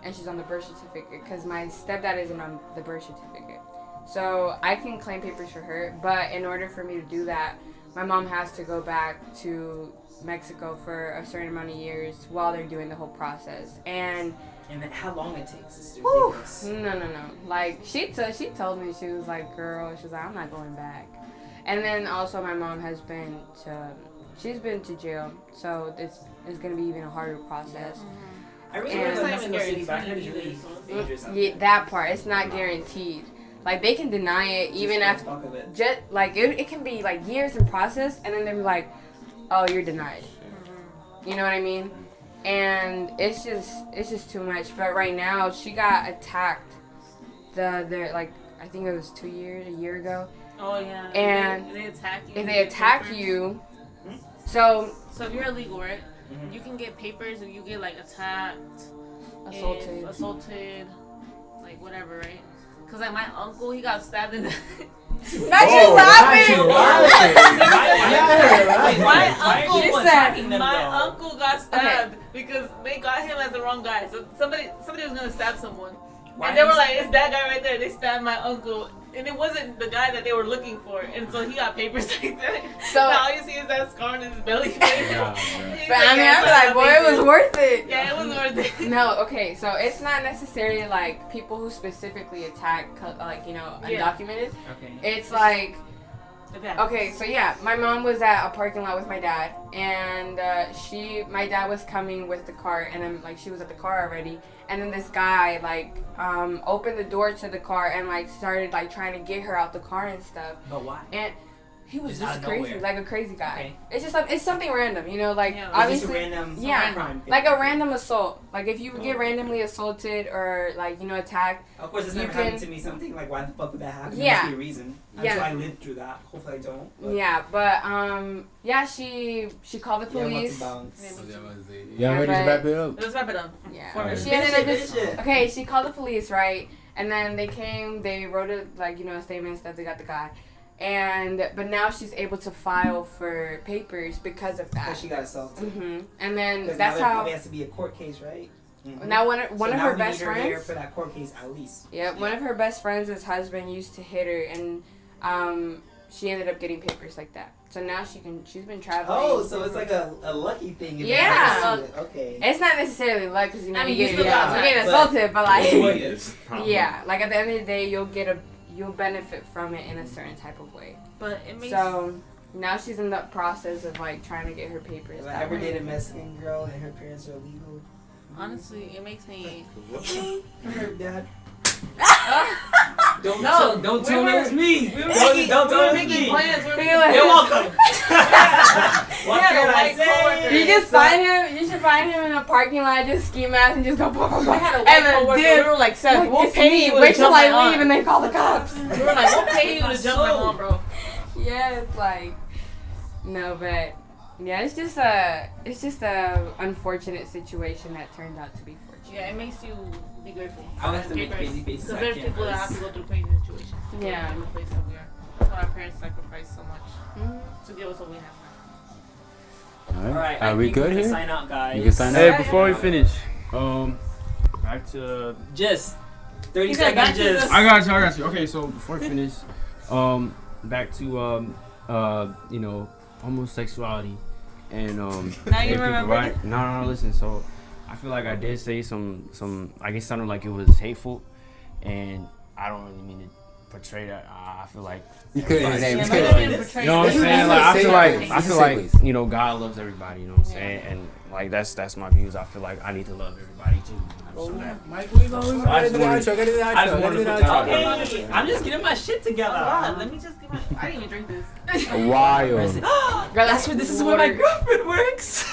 And she's on the birth certificate, because my stepdad isn't on the birth certificate. So I can claim papers for her, but in order for me to do that, my mom has to go back to Mexico for a certain amount of years while they're doing the whole process. And how long it takes is whew, ridiculous. no. Like, she told me, she was like, girl, she was like, I'm not going back. And then also my mom has been to jail, so it's going to be even a harder process. I really And- want to Mexico City, but I heard it's really dangerous out Yeah, there. that part, it's not guaranteed. Like, they can deny it even Just after, for the fuck of it. just, like, it can be, like, years in process, and then they'll be like, oh, you're denied. You know what I mean? And it's just too much. But right now, she got attacked I think it was a year ago. Oh yeah. And they attack you. If they attack you, So if you're illegal, right? You can get papers if you get attacked, assaulted, like whatever, right? Cause my uncle, he got stabbed in the. Not you laughing. My uncle got stabbed because they got him as the wrong guy. So somebody was gonna stab someone, and they were like, "It's that guy right there." They stabbed my uncle and it wasn't the guy that they were looking for, and so he got papers like that. So- now all you see is that scar on his belly. But I mean, I'm like, boy, it was worth it. Yeah, it was worth it. No, okay, so it's not necessarily like people who specifically attack, like, you know, Yeah. undocumented. Okay. It's like, It happens. okay, so yeah, my mom was at a parking lot with my dad, and my dad was coming with the car, and then like she was at the car already, and then this guy like opened the door to the car and like started like trying to get her out the car and stuff, But why? and he was Just out just of crazy, nowhere. like a crazy guy. Okay. It's just it's something random, you know, like Yeah, It's just a obviously. random Yeah, crime thing. like a random assault. Like if you Oh. get randomly assaulted or like, you know, attacked. Of course, it's you never can- happened to me. Something like, why the fuck would that happen? There Yeah. must be a reason. I'm Yeah. sure I lived through that. Hopefully, I don't. But Yeah, but yeah, she called the yeah, police. Yeah, ready to but- wrap it up? Let's wrap it up. Yeah. Alright. She ended up just Finish it. okay. She called the police, right? And then they came. They wrote a like, you know, a statement that they got the guy, but now she's able to file for papers because of Because that. she got assaulted. And then Because that's now there how. probably has to be a court case, right? Mhm. Now one So of now her we best need her here friends. for that court case at least. Yeah, one of her best friends' husband used to hit her, and she ended up getting papers like that. So now she's been traveling. Oh, so it's like a lucky thing. if Yeah. you happen to see it. Okay. It's not necessarily luck because you know I mean, you you get, still got you're that, getting but- assaulted, but like Yes. yeah, like at the end of the day, you'll benefit from it in a certain type of way. But it makes So now she's in the process of like trying to get her papers. If I that ever way. date a Mexican girl and her parents are illegal, honestly, it makes me. her dad. No, don't we tell me were- it's me. We were Don't making, tell we were me it's making me. plans. We were You're making You're welcome. What Yeah, can the I white say? coworker. You just find him. You should find him in a parking lot, just ski mask, and just go. Blah, blah, We blah. had a And white then coworker. We dip. were like, Seth, Like, we'll it's pay me. you to Wait till jump my I leave aunt. and then call the cops. We were like, we'll pay you to jump my mom, bro. Yeah, it's like no, but yeah, it's just a unfortunate situation that turned out to be fortunate. Yeah, it makes you be grateful. I would have to make crazy faces Because at there's people that have to cameras. go through crazy situations. to Yeah. get to the place that we are. That's why our parents sacrificed so much to give us what we have now. All right, Are I we think good we can here? sign out, guys. You can sign Hey, out. before we finish, Back to Just 30 He said back seconds. to Just. the- I got you. Okay, so before we finish, back to you know, homosexuality and Now you gay people, remember? right? No, listen. So I feel like I did say some. I guess sounded like it was hateful, and I don't really mean to portray that. I feel like You couldn't Yeah, name man, it. you know what I'm This is- saying. this Like is I feel like safe. you know, God loves everybody. You know what I'm saying, and like that's my views. I feel like I need to love everybody too. So that- Mike, we go. So I just wanted- Get it I just wanted to put that out there. Okay, I'm just getting my shit together. God, let me just get my. I didn't even drink this. Wild. Girl, that's where This is where my girlfriend works.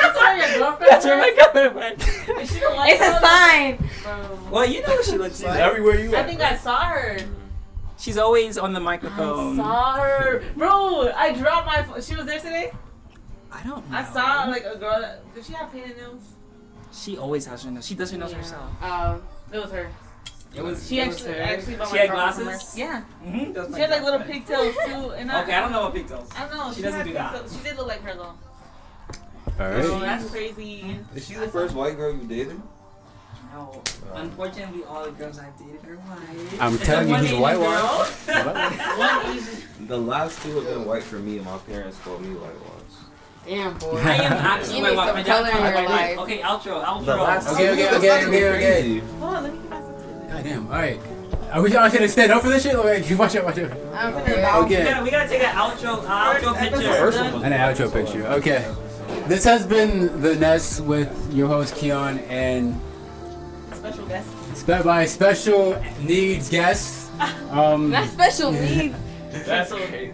That's where your girlfriend That's where my girlfriend works. is. She don't like It's a her? sign. Bro. Well, you know what she looks like. Everywhere you I at. think I saw her. She's always on the I microphone. saw her. Bro, I dropped my phone. She was there today? I don't know. I saw like a girl that. Did she have painted nails? She always has her nose. She does her nose herself. It was her. It was. She it was actually her. bought She my had girlfriend from glasses. her. Yeah. Mm-hmm. She had like little pigtails too. And Okay, I don't know what pigtails. I don't know. She doesn't had do that. pigtails. She did look like her though. All Oh, right. that's crazy. Is she the first white girl you dated? No. Unfortunately, all the girls I've dated are white. I'm Except telling you, one he's Asian whitewashed. girl. One Asian. The last two have been white for me, and my parents called me whitewashed. Damn, boy. I am actually You white. need My some dad color in called me your white. life. Okay, outro. The last Okay, two, okay, that's okay, not even okay, okay. crazy. Hold on, let me get my sensitivity. God damn. All right. Are we all gonna stand up for this shit? Okay, watch out. I'm Okay. We gotta take an outro picture. First one. And an outro picture. Okay. This has been the Nest with your host Keon and Special guest. by special needs guests. Not special needs. That's okay.